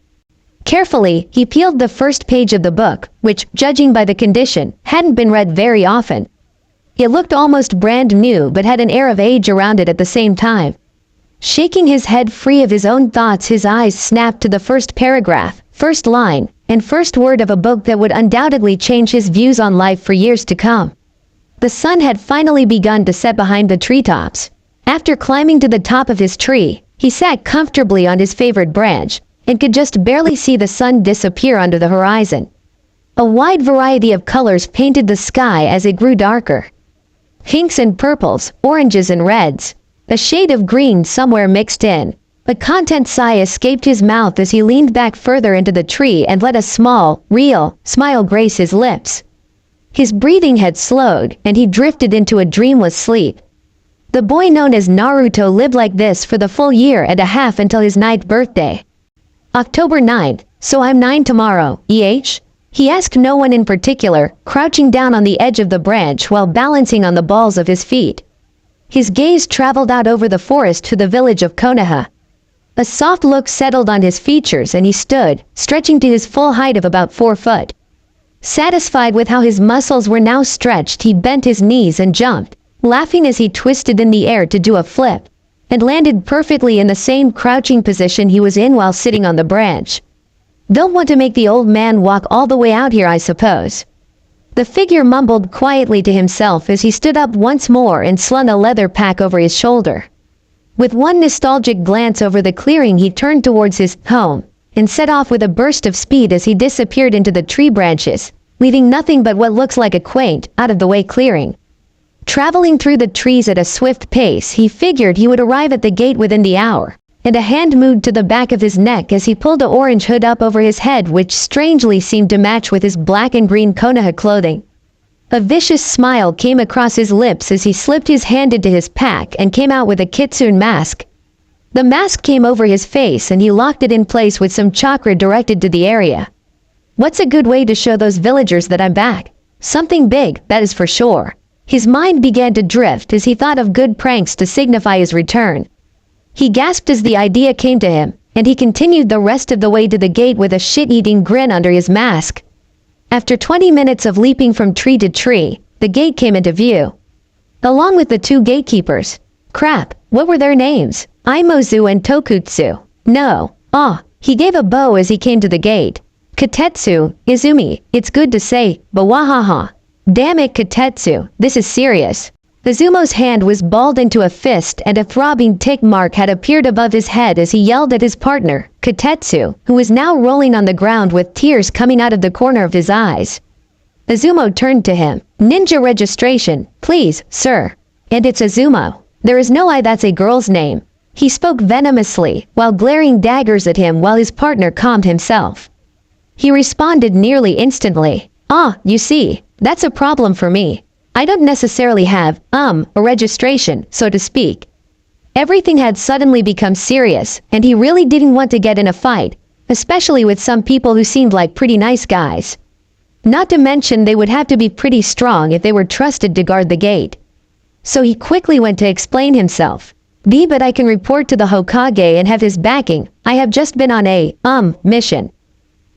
Carefully, he peeled the first page of the book, which, judging by the condition, hadn't been read very often. It looked almost brand new but had an air of age around it at the same time. Shaking his head free of his own thoughts, his eyes snapped to the first paragraph, first line, and first word of a book that would undoubtedly change his views on life for years to come. The sun had finally begun to set behind the treetops. After climbing to the top of his tree, he sat comfortably on his favorite branch, and could just barely see the sun disappear under the horizon. A wide variety of colors painted the sky as it grew darker. Pinks and purples, oranges and reds, a shade of green somewhere mixed in. A content sigh escaped his mouth as he leaned back further into the tree and let a small, real, smile grace his lips. His breathing had slowed, and he drifted into a dreamless sleep. The boy known as Naruto lived like this for the full year and a half until his 9th birthday. October 9th, so I'm 9 tomorrow, He asked no one in particular, crouching down on the edge of the branch while balancing on the balls of his feet. His gaze traveled out over the forest to the village of Konoha. A soft look settled on his features and he stood, stretching to his full height of about 4 foot. Satisfied with how his muscles were now stretched, he bent his knees and jumped, laughing as he twisted in the air to do a flip, and landed perfectly in the same crouching position he was in while sitting on the branch. Don't want to make the old man walk all the way out here, I suppose. The figure mumbled quietly to himself as he stood up once more and slung a leather pack over his shoulder. With one nostalgic glance over the clearing, he turned towards his home and set off with a burst of speed as he disappeared into the tree branches, leaving nothing but what looks like a quaint, out-of-the-way clearing. Traveling through the trees at a swift pace, he figured he would arrive at the gate within the hour, and a hand moved to the back of his neck as he pulled an orange hood up over his head, which strangely seemed to match with his black and green Konoha clothing. A vicious smile came across his lips as he slipped his hand into his pack and came out with a kitsune mask. The mask came over his face and he locked it in place with some chakra directed to the area. What's a good way to show those villagers that I'm back? Something big, that is for sure. His mind began to drift as he thought of good pranks to signify his return. He gasped as the idea came to him, and he continued the rest of the way to the gate with a shit-eating grin under his mask. After 20 minutes of leaping from tree to tree, the gate came into view. Along with the 2 gatekeepers. Crap, what were their names? Imozu and Tokutsu. No. He gave a bow as he came to the gate. Katetsu, Izumi, it's good to say, but wahaha. Damn it, Katetsu, this is serious. Izumo's hand was balled into a fist and a throbbing tick mark had appeared above his head as he yelled at his partner, Katetsu, who was now rolling on the ground with tears coming out of the corner of his eyes. Izumo turned to him. Ninja registration, please, sir. And it's Izumo. There is no I, that's a girl's name. He spoke venomously, while glaring daggers at him while his partner calmed himself. He responded nearly instantly. You see, that's a problem for me. I don't necessarily have, a registration, so to speak. Everything had suddenly become serious, and he really didn't want to get in a fight, especially with some people who seemed like pretty nice guys. Not to mention they would have to be pretty strong if they were trusted to guard the gate. So he quickly went to explain himself. But I can report to the Hokage and have his backing. I have just been on a, mission.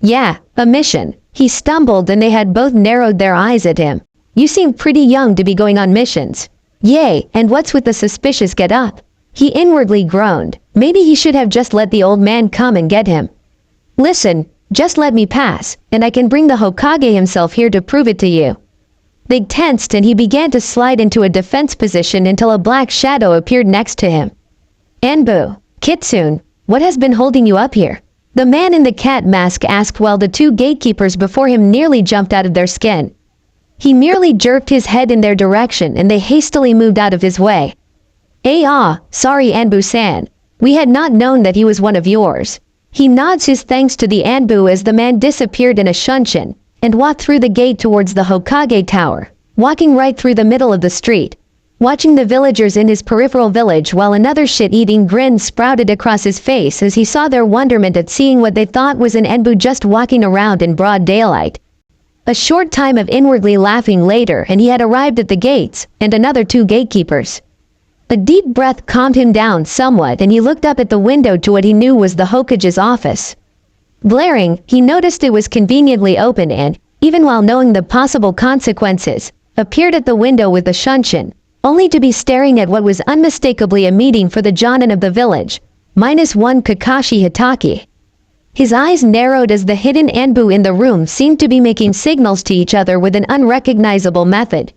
Yeah, a mission. He stumbled and they had both narrowed their eyes at him. You seem pretty young to be going on missions. Yay, and what's with the suspicious get-up? He inwardly groaned. Maybe he should have just let the old man come and get him. Listen, just let me pass, and I can bring the Hokage himself here to prove it to you. They tensed and he began to slide into a defense position until a black shadow appeared next to him. Anbu, Kitsune, what has been holding you up here? The man in the cat mask asked while the 2 gatekeepers before him nearly jumped out of their skin. He merely jerked his head in their direction and they hastily moved out of his way. Sorry Anbu-san. We had not known that he was one of yours. He nods his thanks to the Anbu as the man disappeared in a shunshin and walked through the gate towards the Hokage tower, walking right through the middle of the street, watching the villagers in his peripheral village while another shit-eating grin sprouted across his face as he saw their wonderment at seeing what they thought was an Anbu just walking around in broad daylight. A short time of inwardly laughing later and he had arrived at the gates, and another 2 gatekeepers. A deep breath calmed him down somewhat and he looked up at the window to what he knew was the Hokage's office. Glaring, he noticed it was conveniently open and, even while knowing the possible consequences, appeared at the window with the shunshin, only to be staring at what was unmistakably a meeting for the Jonin of the village, -1 Kakashi Hitaki. His eyes narrowed as the hidden Anbu in the room seemed to be making signals to each other with an unrecognizable method.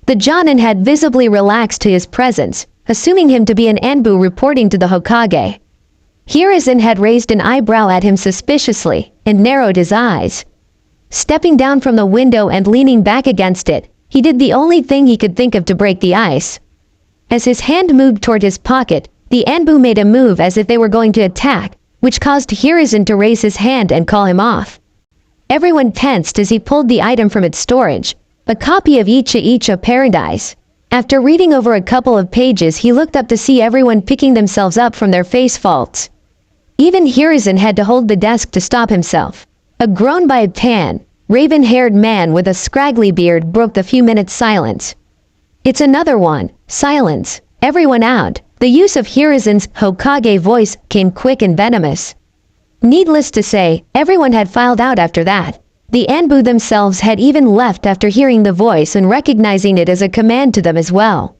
The Jonin had visibly relaxed to his presence, assuming him to be an Anbu reporting to the Hokage. Hiruzen had raised an eyebrow at him suspiciously, and narrowed his eyes. Stepping down from the window and leaning back against it, he did the only thing he could think of to break the ice. As his hand moved toward his pocket, The Anbu made a move as if they were going to attack, which caused Hiruzen to raise his hand and call him off. Everyone tensed as he pulled the item from its storage, a copy of Icha Icha Paradise. After reading over a couple of pages, he looked up to see everyone picking themselves up from their face faults. Even Hiruzen had to hold the desk to stop himself. A groan by a tan, raven-haired man with a scraggly beard broke the few minutes' silence. It's another one. Silence. Everyone out. The use of Hiruzen's Hokage voice came quick and venomous. Needless to say, everyone had filed out after that. The Anbu themselves had even left after hearing the voice and recognizing it as a command to them as well.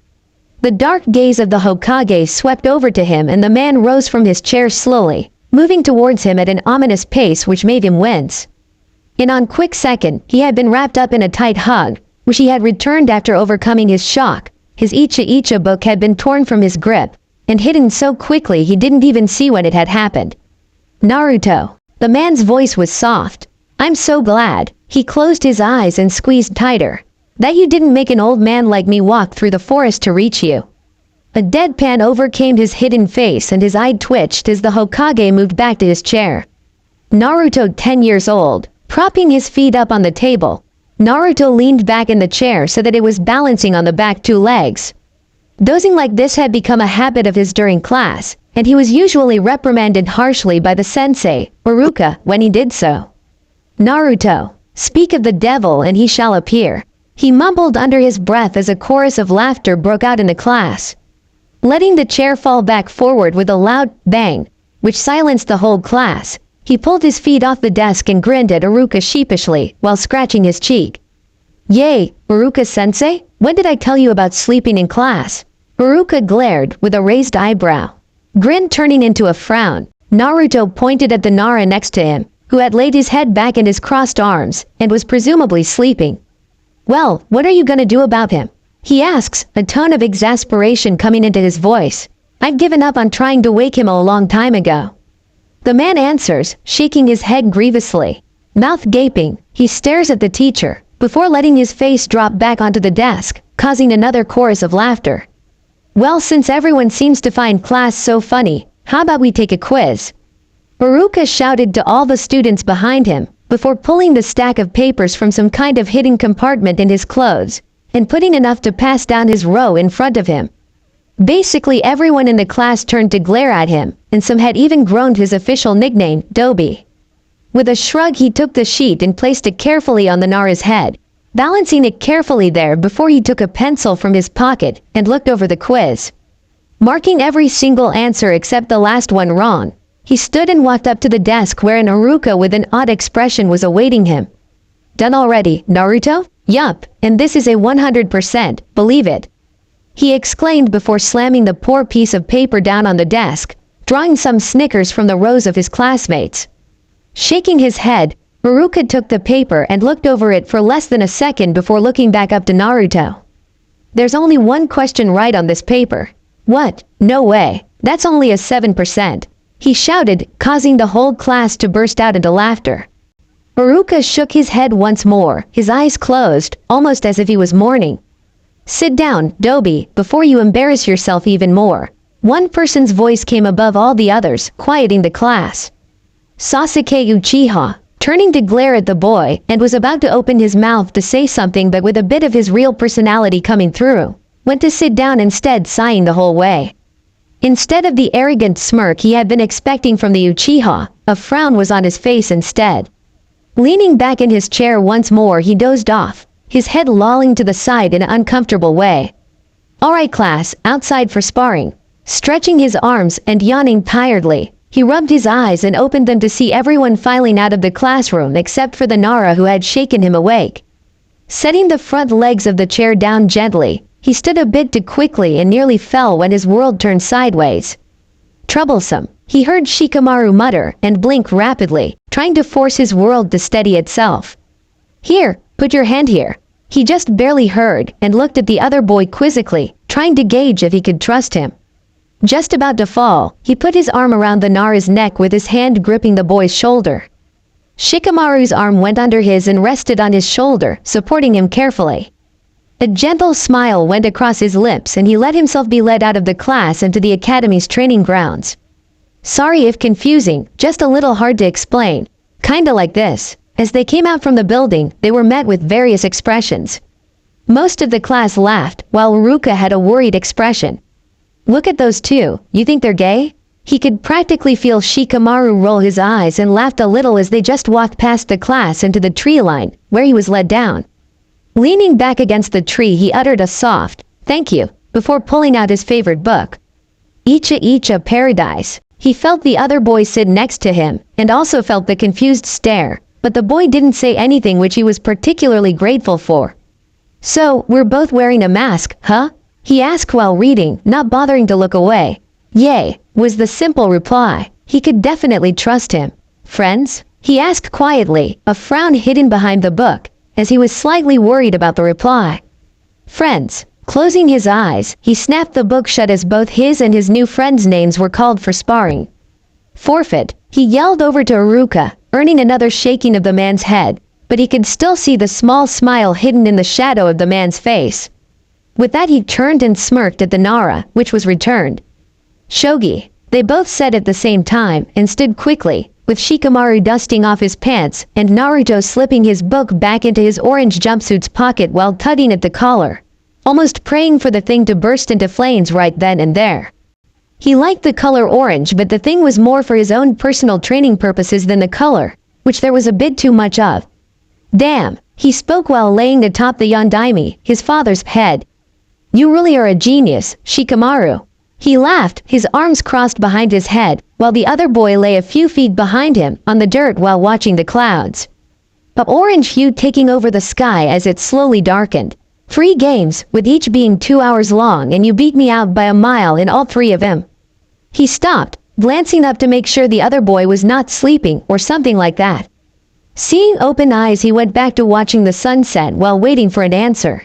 The dark gaze of the Hokage swept over to him, and the man rose from his chair slowly, moving towards him at an ominous pace which made him wince. In a quick second, he had been wrapped up in a tight hug, which he had returned after overcoming his shock. His Icha Icha book had been torn from his grip, and hidden so quickly he didn't even see when it had happened. Naruto. The man's voice was soft. I'm so glad. He closed his eyes and squeezed tighter. That you didn't make an old man like me walk through the forest to reach you. A deadpan overcame his hidden face and his eye twitched as the Hokage moved back to his chair. Naruto, 10 years old, propping his feet up on the table. Naruto leaned back in the chair so that it was balancing on the back 2 legs. Dozing like this had become a habit of his during class, and he was usually reprimanded harshly by the sensei, Iruka, when he did so. Naruto, speak of the devil and he shall appear. He mumbled under his breath as a chorus of laughter broke out in the class. Letting the chair fall back forward with a loud bang, which silenced the whole class, he pulled his feet off the desk and grinned at Iruka sheepishly while scratching his cheek. Yay, Iruka-sensei, when did I tell you about sleeping in class? Iruka glared with a raised eyebrow. Grin turning into a frown, Naruto pointed at the Nara next to him, who had laid his head back in his crossed arms and was presumably sleeping. Well, what are you gonna do about him? He asks, a tone of exasperation coming into his voice. I've given up on trying to wake him a long time ago. The man answers, shaking his head grievously. Mouth gaping, he stares at the teacher, before letting his face drop back onto the desk, causing another chorus of laughter. Well, since everyone seems to find class so funny, how about we take a quiz? Iruka shouted to all the students behind him, before pulling the stack of papers from some kind of hidden compartment in his clothes, and putting enough to pass down his row in front of him. Basically everyone in the class turned to glare at him, and some had even groaned his official nickname, Dobi. With a shrug he took the sheet and placed it carefully on the Nara's head, balancing it carefully there before he took a pencil from his pocket and looked over the quiz. Marking every single answer except the last one wrong, he stood and walked up to the desk where an Iruka with an odd expression was awaiting him. Done already, Naruto? Yup, and this is a 100%, believe it. He exclaimed before slamming the poor piece of paper down on the desk, drawing some snickers from the rows of his classmates. Shaking his head, Iruka took the paper and looked over it for less than a second before looking back up to Naruto. There's only one question right on this paper. What? No way. That's only a 7%. He shouted, causing the whole class to burst out into laughter. Iruka shook his head once more, his eyes closed, almost as if he was mourning. Sit down, Dobi, before you embarrass yourself even more. One person's voice came above all the others, quieting the class. Sasuke Uchiha, turning to glare at the boy, and was about to open his mouth to say something but with a bit of his real personality coming through, went to sit down instead, sighing the whole way. Instead of the arrogant smirk he had been expecting from the Uchiha, a frown was on his face instead. Leaning back in his chair once more he dozed off, his head lolling to the side in an uncomfortable way. Alright class, outside for sparring. Stretching his arms and yawning tiredly, he rubbed his eyes and opened them to see everyone filing out of the classroom except for the Nara who had shaken him awake. Setting the front legs of the chair down gently, he stood a bit too quickly and nearly fell when his world turned sideways. Troublesome, he heard Shikamaru mutter and blink rapidly, trying to force his world to steady itself. Here, put your hand here. He just barely heard and looked at the other boy quizzically, trying to gauge if he could trust him. Just about to fall, he put his arm around the Nara's neck with his hand gripping the boy's shoulder. Shikamaru's arm went under his and rested on his shoulder, supporting him carefully. A gentle smile went across his lips and he let himself be led out of the class into the academy's training grounds. Sorry if confusing, just a little hard to explain. Kinda like this. As they came out from the building, they were met with various expressions. Most of the class laughed, while Ruka had a worried expression. Look at those two, you think they're gay? He could practically feel Shikamaru roll his eyes and laughed a little as they just walked past the class into the tree line, where he was led down. Leaning back against the tree, he uttered a soft, "Thank you," before pulling out his favorite book. Icha Icha Paradise. He felt the other boy sit next to him, and also felt the confused stare, but the boy didn't say anything, which he was particularly grateful for. "So, we're both wearing a mask, huh?" he asked while reading, not bothering to look away. "Yay," was the simple reply. He could definitely trust him. "Friends?" he asked quietly, a frown hidden behind the book, as he was slightly worried about the reply. "Friends." Closing his eyes, he snapped the book shut as both his and his new friend's names were called for sparring. "Forfeit," he yelled over to Aruka, earning another shaking of the man's head, but he could still see the small smile hidden in the shadow of the man's face. With that, he turned and smirked at the Nara, which was returned. "Shogi," they both said at the same time, and stood quickly, with Shikamaru dusting off his pants and Naruto slipping his book back into his orange jumpsuit's pocket while tugging at the collar, almost praying for the thing to burst into flames right then and there. He liked the color orange, but the thing was more for his own personal training purposes than the color, which there was a bit too much of. "Damn," he spoke while laying atop the Yondaime, his father's head. "You really are a genius, Shikamaru." He laughed, his arms crossed behind his head, while the other boy lay a few feet behind him, on the dirt while watching the clouds. The orange hue taking over the sky as it slowly darkened. "Free games, with each being 2 hours long, and you beat me out by a mile in all 3 of them." He stopped, glancing up to make sure the other boy was not sleeping or something like that. Seeing open eyes, he went back to watching the sunset while waiting for an answer.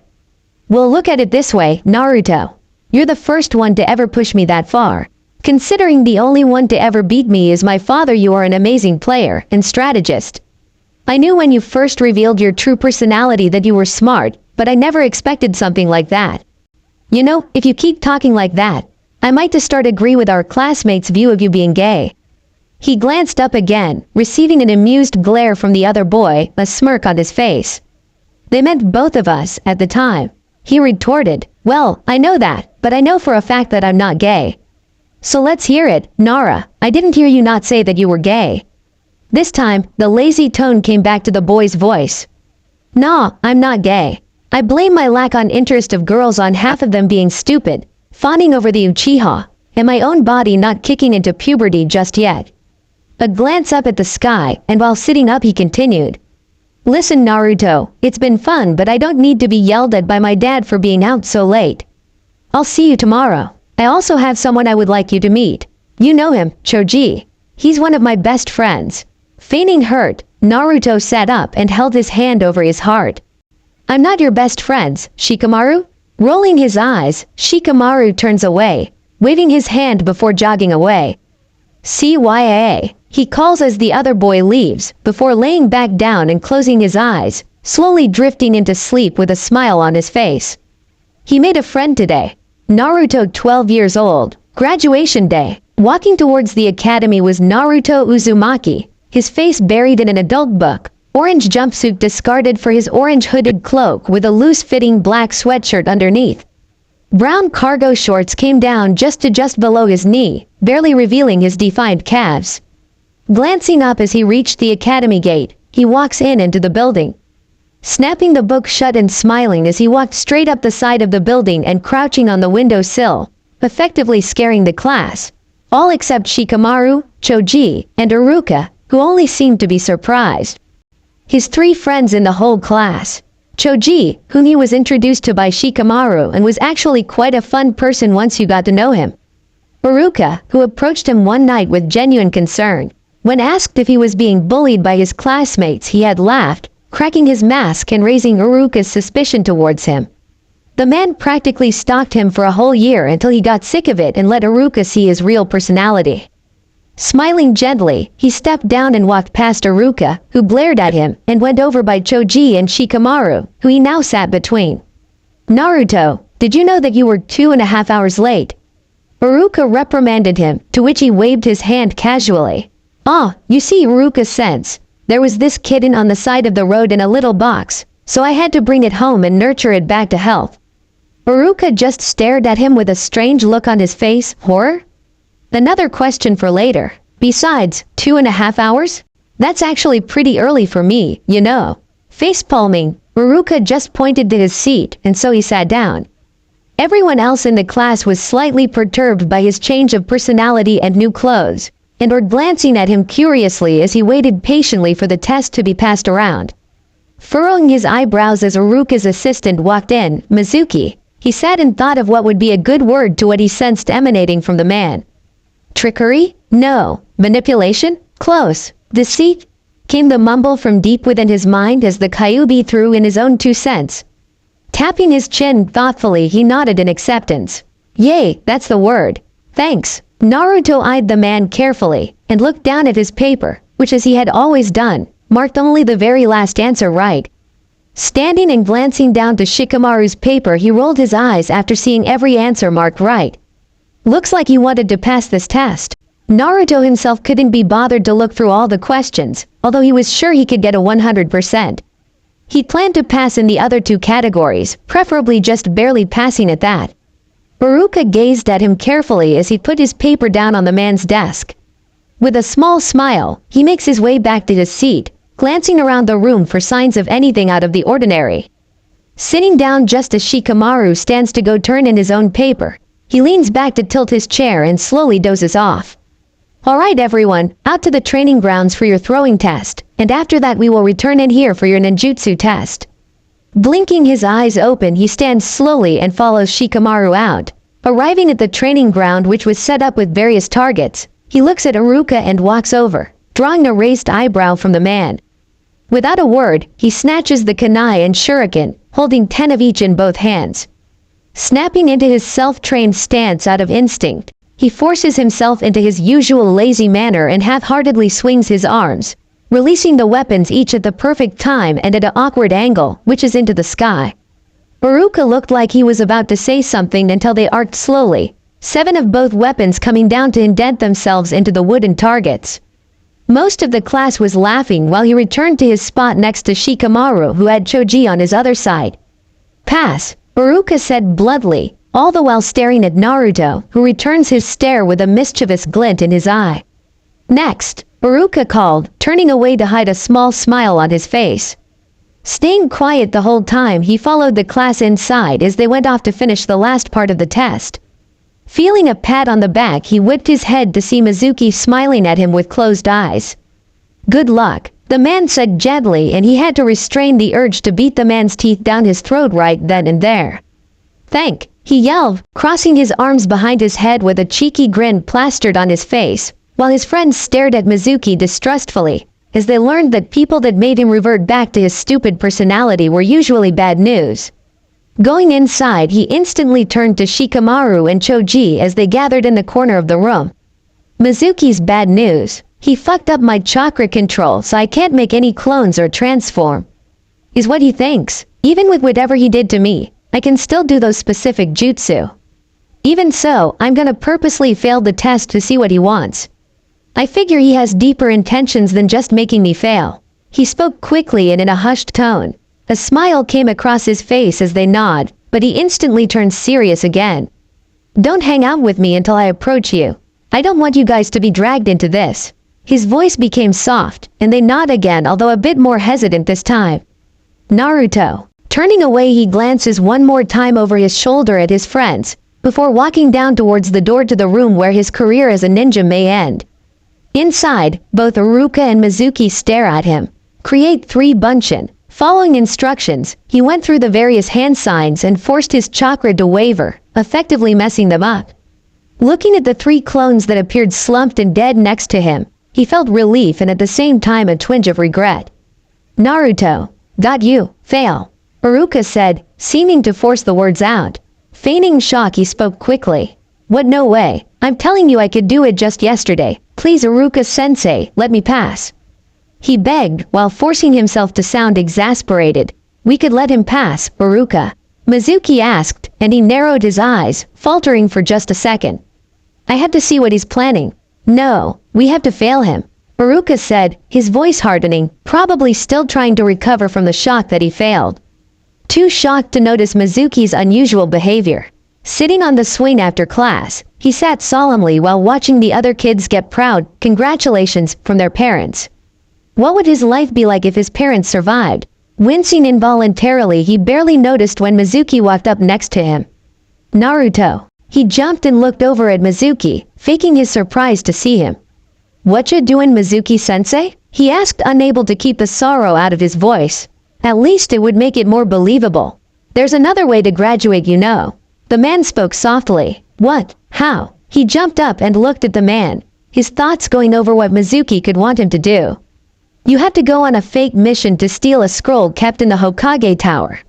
"Well, look at it this way, Naruto. You're the first one to ever push me that far. Considering the only one to ever beat me is my father, you are an amazing player and strategist. I knew when you first revealed your true personality that you were smart, but I never expected something like that. You know, if you keep talking like that, I might just start agree with our classmates' view of you being gay." He glanced up again, receiving an amused glare from the other boy, a smirk on his face. "They meant both of us, at the time." He retorted, "Well, I know that, but I know for a fact that I'm not gay." "So let's hear it, Nara. I didn't hear you not say that you were gay." This time, the lazy tone came back to the boy's voice. "Nah, I'm not gay. I blame my lack on interest of girls on half of them being stupid, fawning over the Uchiha, and my own body not kicking into puberty just yet." A glance up at the sky, and while sitting up he continued, "Listen, Naruto, it's been fun, but I don't need to be yelled at by my dad for being out so late. I'll see you tomorrow. I also have someone I would like you to meet. You know him, Choji. He's one of my best friends." Feigning hurt, Naruto sat up and held his hand over his heart. "I'm not your best friends, Shikamaru?" Rolling his eyes, Shikamaru turns away, waving his hand before jogging away. "CYA," he calls as the other boy leaves, before laying back down and closing his eyes, slowly drifting into sleep with a smile on his face. He made a friend today. Naruto, 12 years old, graduation day. Walking towards the academy was Naruto Uzumaki, his face buried in an adult book, orange jumpsuit discarded for his orange hooded cloak with a loose-fitting black sweatshirt underneath. Brown cargo shorts came down just below his knee, barely revealing his defined calves. Glancing up as he reached the academy gate, he walks into the building. Snapping the book shut and smiling as he walked straight up the side of the building and crouching on the windowsill, effectively scaring the class, all except Shikamaru, Choji, and Aruka, who only seemed to be surprised. His 3 friends in the whole class. Choji, whom he was introduced to by Shikamaru and was actually quite a fun person once you got to know him. Aruka, who approached him one night with genuine concern. When asked if he was being bullied by his classmates, he had laughed, cracking his mask and raising Aruka's suspicion towards him. The man practically stalked him for a whole year until he got sick of it and let Aruka see his real personality. Smiling gently, he stepped down and walked past Aruka, who glared at him, and went over by Choji and Shikamaru, who he now sat between. Naruto, did you know that you were 2.5 hours late? Iruka reprimanded him, to which he waved his hand casually. Ah, you see Iruka's sense. There was this kitten on the side of the road in a little box, so I had to bring it home and nurture it back to health. Iruka just stared at him with a strange look on his face. Horror? Another question for later. Besides, 2.5 hours? That's actually pretty early for me, you know. Facepalming, Iruka just pointed to his seat, and so he sat down. Everyone else in the class was slightly perturbed by his change of personality and new clothes, and were glancing at him curiously as he waited patiently for the test to be passed around. Furrowing his eyebrows as Iruka's assistant walked in, Mizuki, he sat and thought of what would be a good word to what he sensed emanating from the man. Trickery? No. Manipulation? Close. Deceit? Came the mumble from deep within his mind as the Kyuubi threw in his own 2 cents. Tapping his chin thoughtfully, he nodded in acceptance. Yay, that's the word. Thanks. Naruto eyed the man carefully, and looked down at his paper, which as he had always done, marked only the very last answer right. Standing and glancing down to Shikamaru's paper, he rolled his eyes after seeing every answer marked right. Looks like he wanted to pass this test. Naruto himself couldn't be bothered to look through all the questions, although he was sure he could get a 100%. He planned to pass in the other 2 categories, preferably just barely passing at that. Iruka gazed at him carefully as he put his paper down on the man's desk. With a small smile, he makes his way back to his seat, glancing around the room for signs of anything out of the ordinary. Sitting down just as Shikamaru stands to go turn in his own paper, he leans back to tilt his chair and slowly dozes off. Alright everyone, out to the training grounds for your throwing test, and after that we will return in here for your ninjutsu test. Blinking his eyes open, he stands slowly and follows Shikamaru out. Arriving at the training ground, which was set up with various targets, he looks at Iruka and walks over, drawing a raised eyebrow from the man. Without a word, he snatches the kunai and shuriken, holding 10 of each in both hands. Snapping into his self-trained stance out of instinct, he forces himself into his usual lazy manner and half-heartedly swings his arms, releasing the weapons each at the perfect time and at an awkward angle, which is into the sky. Iruka looked like he was about to say something until they arced slowly, 7 of both weapons coming down to indent themselves into the wooden targets. Most of the class was laughing while he returned to his spot next to Shikamaru, who had Choji on his other side. Pass, Iruka said bluntly, all the while staring at Naruto, who returns his stare with a mischievous glint in his eye. Next, Iruka called, turning away to hide a small smile on his face. Staying quiet the whole time, he followed the class inside as they went off to finish the last part of the test. Feeling a pat on the back, he whipped his head to see Mizuki smiling at him with closed eyes. Good luck, the man said gently, and he had to restrain the urge to beat the man's teeth down his throat right then and there. Thank, he yelled, crossing his arms behind his head with a cheeky grin plastered on his face, while his friends stared at Mizuki distrustfully, as they learned that people that made him revert back to his stupid personality were usually bad news. Going inside, he instantly turned to Shikamaru and Choji as they gathered in the corner of the room. Mizuki's bad news. He fucked up my chakra control, so I can't make any clones or transform. Is what he thinks. Even with whatever he did to me, I can still do those specific jutsu. Even so, I'm gonna purposely fail the test to see what he wants. I figure he has deeper intentions than just making me fail. He spoke quickly and in a hushed tone. A smile came across his face as they nod, but he instantly turned serious again. Don't hang out with me until I approach you. I don't want you guys to be dragged into this. His voice became soft, and they nod again, although a bit more hesitant this time. Naruto. Turning away, he glances one more time over his shoulder at his friends, before walking down towards the door to the room where his career as a ninja may end. Inside, both Iruka and Mizuki stare at him. Create 3 Bunshin. Following instructions, he went through the various hand signs and forced his chakra to waver, effectively messing them up. Looking at the 3 clones that appeared slumped and dead next to him, he felt relief and at the same time a twinge of regret. Naruto. Got you. Fail. Iruka said, seeming to force the words out. Feigning shock, he spoke quickly. What, no way. I'm telling you I could do it just yesterday. Please Iruka-sensei, let me pass. He begged, while forcing himself to sound exasperated. We could let him pass, Iruka. Mizuki asked, and he narrowed his eyes, faltering for just a second. I have to see what he's planning. No, we have to fail him, Iruka said, his voice hardening, probably still trying to recover from the shock that he failed. Too shocked to notice Mizuki's unusual behavior. Sitting on the swing after class, he sat solemnly while watching the other kids get proud congratulations from their parents. What would his life be like if his parents survived? Wincing involuntarily, he barely noticed when Mizuki walked up next to him. Naruto. He jumped and looked over at Mizuki, faking his surprise to see him. What you doing, Mizuki-sensei? He asked, unable to keep the sorrow out of his voice. At least it would make it more believable. There's another way to graduate, you know. The man spoke softly. What? How? He jumped up and looked at the man, his thoughts going over what Mizuki could want him to do. You have to go on a fake mission to steal a scroll kept in the Hokage Tower.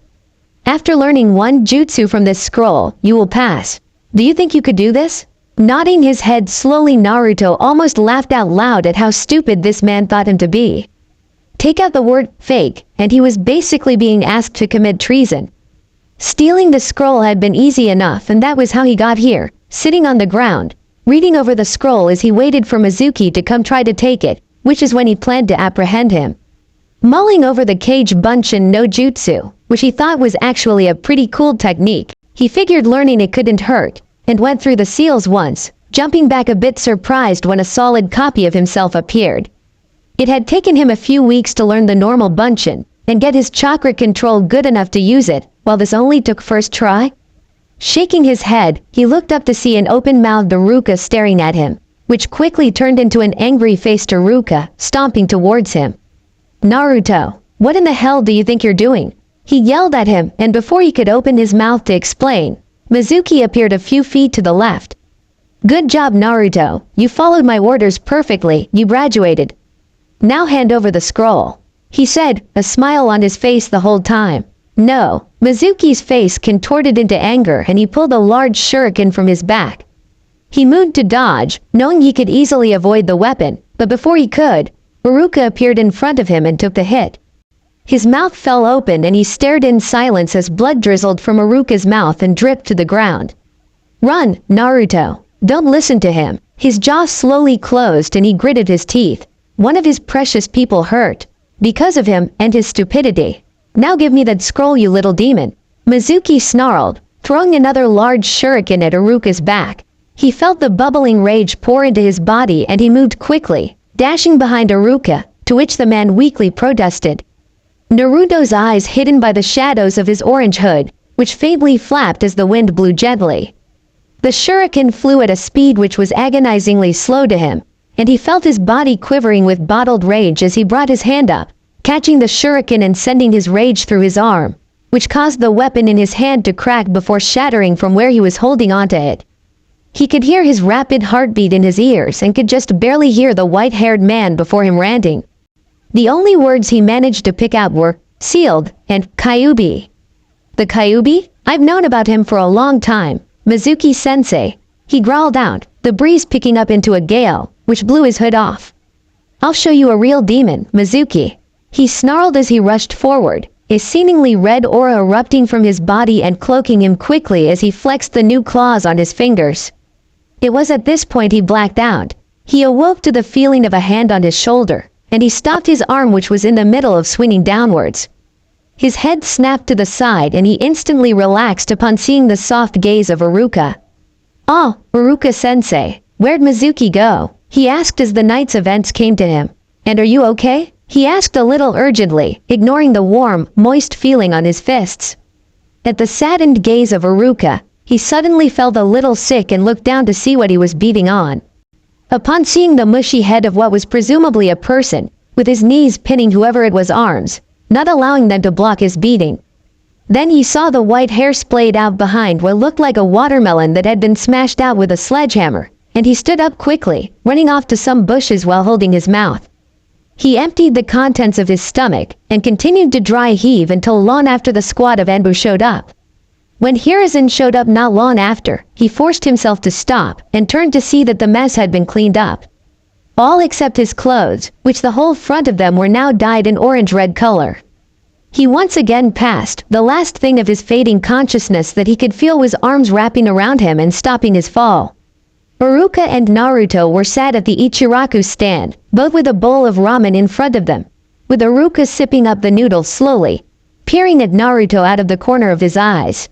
After learning one jutsu from this scroll, you will pass. Do you think you could do this? Nodding his head slowly, Naruto almost laughed out loud at how stupid this man thought him to be. Take out the word fake, and he was basically being asked to commit treason. Stealing the scroll had been easy enough, and that was how he got here, sitting on the ground, reading over the scroll as he waited for Mizuki to come try to take it, which is when he planned to apprehend him. Mulling over the Kage Bunshin no Jutsu, which he thought was actually a pretty cool technique, he figured learning it couldn't hurt, and went through the seals once, jumping back a bit surprised when a solid copy of himself appeared. It had taken him a few weeks to learn the normal Bunshin, and get his chakra control good enough to use it, while this only took first try. Shaking his head, he looked up to see an open-mouthed Iruka staring at him, which quickly turned into an angry-faced Iruka, stomping towards him. Naruto, what in the hell do you think you're doing? He yelled at him, and before he could open his mouth to explain, Mizuki appeared a few feet to the left. Good job, Naruto, you followed my orders perfectly, you graduated. Now hand over the scroll, he said, a smile on his face the whole time. No, Mizuki's face contorted into anger and he pulled a large shuriken from his back. He moved to dodge, knowing he could easily avoid the weapon, but before he could, Iruka appeared in front of him and took the hit. His mouth fell open and he stared in silence as blood drizzled from Iruka's mouth and dripped to the ground. Run, Naruto. Don't listen to him. His jaw slowly closed and he gritted his teeth. One of his precious people hurt. Because of him and his stupidity. Now give me that scroll, you little demon. Mizuki snarled, throwing another large shuriken at Iruka's back. He felt the bubbling rage pour into his body and he moved quickly, dashing behind Iruka, to which the man weakly protested. Naruto's eyes hidden by the shadows of his orange hood, which faintly flapped as the wind blew gently. The shuriken flew at a speed which was agonizingly slow to him, and he felt his body quivering with bottled rage as he brought his hand up, catching the shuriken and sending his rage through his arm, which caused the weapon in his hand to crack before shattering from where he was holding onto it. He could hear his rapid heartbeat in his ears and could just barely hear the white-haired man before him ranting. The only words he managed to pick out were, sealed, and Kyuubi. The Kyuubi? I've known about him for a long time, Mizuki-sensei. He growled out, the breeze picking up into a gale, which blew his hood off. I'll show you a real demon, Mizuki. He snarled as he rushed forward, a seemingly red aura erupting from his body and cloaking him quickly as he flexed the new claws on his fingers. It was at this point he blacked out. He awoke to the feeling of a hand on his shoulder, and he stopped his arm which was in the middle of swinging downwards. His head snapped to the side and he instantly relaxed upon seeing the soft gaze of Iruka. Oh, Iruka-sensei, where'd Mizuki go? He asked as the night's events came to him. And are you okay? He asked a little urgently, ignoring the warm, moist feeling on his fists. At the saddened gaze of Iruka, he suddenly felt a little sick and looked down to see what he was beating on. Upon seeing the mushy head of what was presumably a person, with his knees pinning whoever it was arms, not allowing them to block his beating. Then he saw the white hair splayed out behind what looked like a watermelon that had been smashed out with a sledgehammer, and he stood up quickly, running off to some bushes while holding his mouth. He emptied the contents of his stomach, and continued to dry heave until long after the squad of Enbu showed up. When Hiruzen showed up not long after, he forced himself to stop, and turned to see that the mess had been cleaned up. All except his clothes, which the whole front of them were now dyed an orange-red color. He once again passed. The last thing of his fading consciousness that he could feel was arms wrapping around him and stopping his fall. Iruka and Naruto were sat at the Ichiraku stand, both with a bowl of ramen in front of them, with Iruka sipping up the noodles slowly, peering at Naruto out of the corner of his eyes.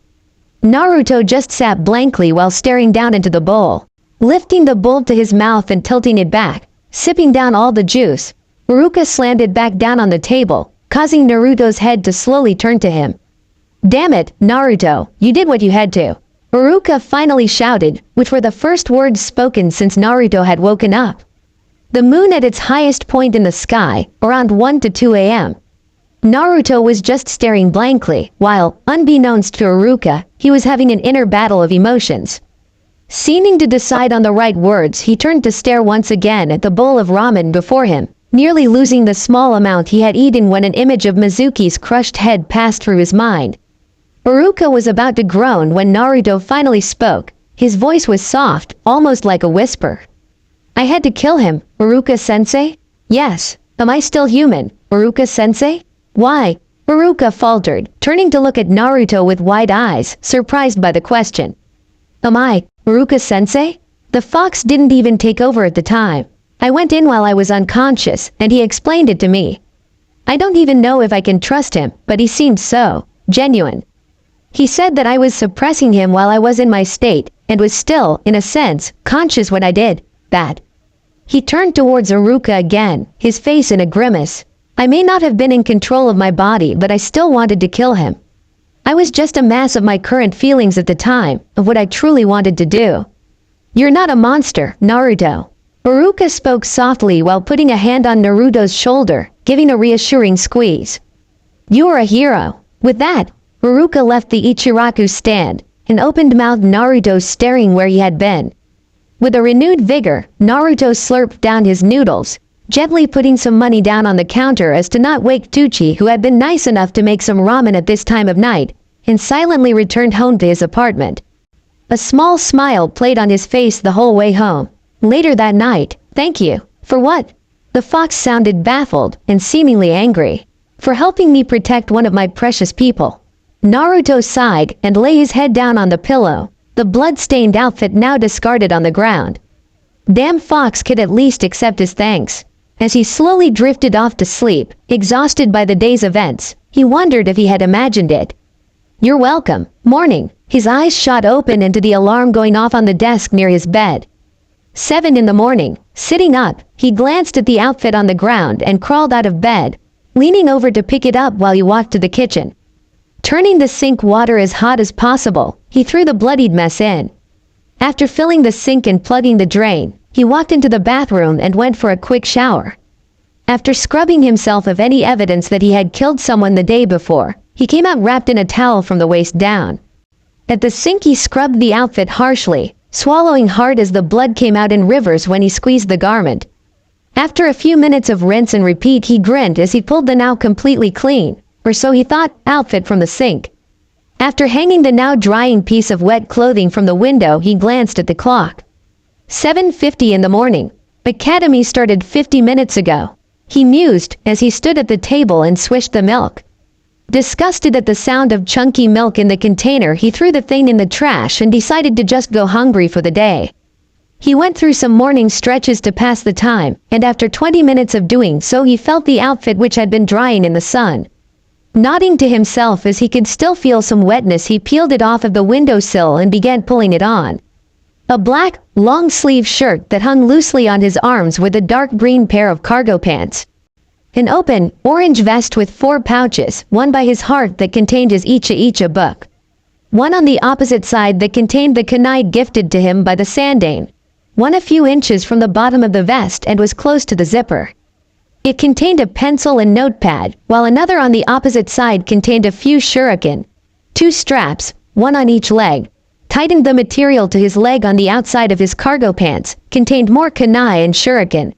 Naruto just sat blankly while staring down into the bowl. Lifting the bowl to his mouth and tilting it back, sipping down all the juice, Iruka slammed it back down on the table, causing Naruto's head to slowly turn to him. "Damn it, Naruto, you did what you had to," Iruka finally shouted, which were the first words spoken since Naruto had woken up. The moon at its highest point in the sky, around 1 to 2 a.m. Naruto was just staring blankly, while, unbeknownst to Iruka, he was having an inner battle of emotions. Seeming to decide on the right words, he turned to stare once again at the bowl of ramen before him, nearly losing the small amount he had eaten when an image of Mizuki's crushed head passed through his mind. Iruka was about to groan when Naruto finally spoke. His voice was soft, almost like a whisper. "I had to kill him, Iruka-sensei?" "Yes. Am I still human, Iruka-sensei?" "Why?" Iruka faltered, turning to look at Naruto with wide eyes, surprised by the question. "Am I, Iruka-sensei?" The fox didn't even take over at the time. I went in while I was unconscious, and he explained it to me. I don't even know if I can trust him, but he seemed so genuine. He said that I was suppressing him while I was in my state, and was still, in a sense, conscious when I did that. He turned towards Iruka again, his face in a grimace. I may not have been in control of my body, but I still wanted to kill him. I was just a mass of my current feelings at the time, of what I truly wanted to do. "You're not a monster, Naruto." Iruka spoke softly while putting a hand on Naruto's shoulder, giving a reassuring squeeze. "You are a hero." With that, Iruka left the Ichiraku stand, an opened-mouthed Naruto staring where he had been. With a renewed vigor, Naruto slurped down his noodles, gently putting some money down on the counter as to not wake Tucci, who had been nice enough to make some ramen at this time of night, and silently returned home to his apartment. A small smile played on his face the whole way home. Later that night, "Thank you." "For what?" The fox sounded baffled and seemingly angry. "For helping me protect one of my precious people." Naruto sighed and lay his head down on the pillow, the blood-stained outfit now discarded on the ground. Damn fox could at least accept his thanks. As he slowly drifted off to sleep, exhausted by the day's events, he wondered if he had imagined it. "You're welcome." Morning. His eyes shot open into the alarm going off on the desk near his bed. 7 in the morning. Sitting up, he glanced at the outfit on the ground and crawled out of bed, leaning over to pick it up while he walked to the kitchen. Turning the sink water as hot as possible, he threw the bloodied mess in. After filling the sink and plugging the drain, he walked into the bathroom and went for a quick shower. After scrubbing himself of any evidence that he had killed someone the day before, he came out wrapped in a towel from the waist down. At the sink he scrubbed the outfit harshly, swallowing hard as the blood came out in rivers when he squeezed the garment. After a few minutes of rinse and repeat, he grinned as he pulled the now completely clean, or so he thought, outfit from the sink. After hanging the now drying piece of wet clothing from the window, he glanced at the clock. 7:50 in the morning. Academy started 50 minutes ago. He mused as he stood at the table and swished the milk. Disgusted at the sound of chunky milk in the container, he threw the thing in the trash and decided to just go hungry for the day. He went through some morning stretches to pass the time, and after 20 minutes of doing so, he felt the outfit which had been drying in the sun. Nodding to himself as he could still feel some wetness, he peeled it off of the windowsill and began pulling it on. A black, long-sleeve shirt that hung loosely on his arms with a dark green pair of cargo pants. An open, orange vest with 4 pouches, one by his heart that contained his Icha book. One on the opposite side that contained the kunai gifted to him by the Sandane. One a few inches from the bottom of the vest and was close to the zipper. It contained a pencil and notepad, while another on the opposite side contained a few shuriken. 2 straps, one on each leg. Tightened the material to his leg on the outside of his cargo pants, contained more kunai and shuriken.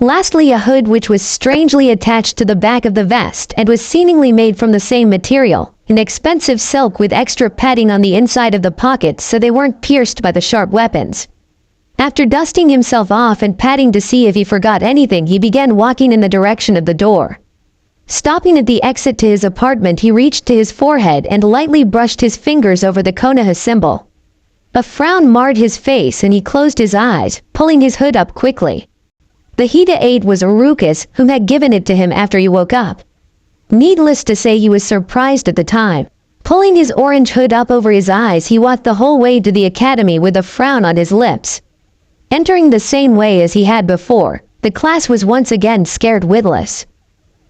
Lastly, a hood which was strangely attached to the back of the vest and was seemingly made from the same material, an expensive silk with extra padding on the inside of the pockets so they weren't pierced by the sharp weapons. After dusting himself off and patting to see if he forgot anything, he began walking in the direction of the door. Stopping at the exit to his apartment, he reached to his forehead and lightly brushed his fingers over the Konoha symbol. A frown marred his face and he closed his eyes, pulling his hood up quickly. The Hida 8 was Arukas, whom had given it to him after he woke up. Needless to say, he was surprised at the time. Pulling his orange hood up over his eyes, he walked the whole way to the academy with a frown on his lips. Entering the same way as he had before, the class was once again scared witless.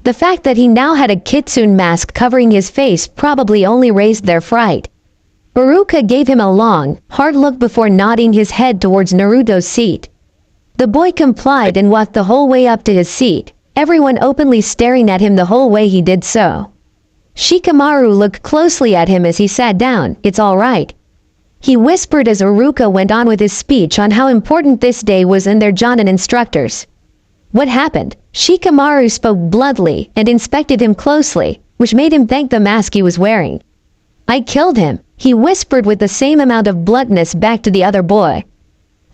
The fact that he now had a kitsune mask covering his face probably only raised their fright. Uruka gave him a long, hard look before nodding his head towards Naruto's seat. The boy complied and walked the whole way up to his seat, everyone openly staring at him the whole way he did so. Shikamaru looked closely at him as he sat down. "It's all right," he whispered as Uruka went on with his speech on how important this day was in their Jonin instructors. "What happened?" Shikamaru spoke bluntly and inspected him closely, which made him thank the mask he was wearing. "I killed him," he whispered with the same amount of bluntness back to the other boy.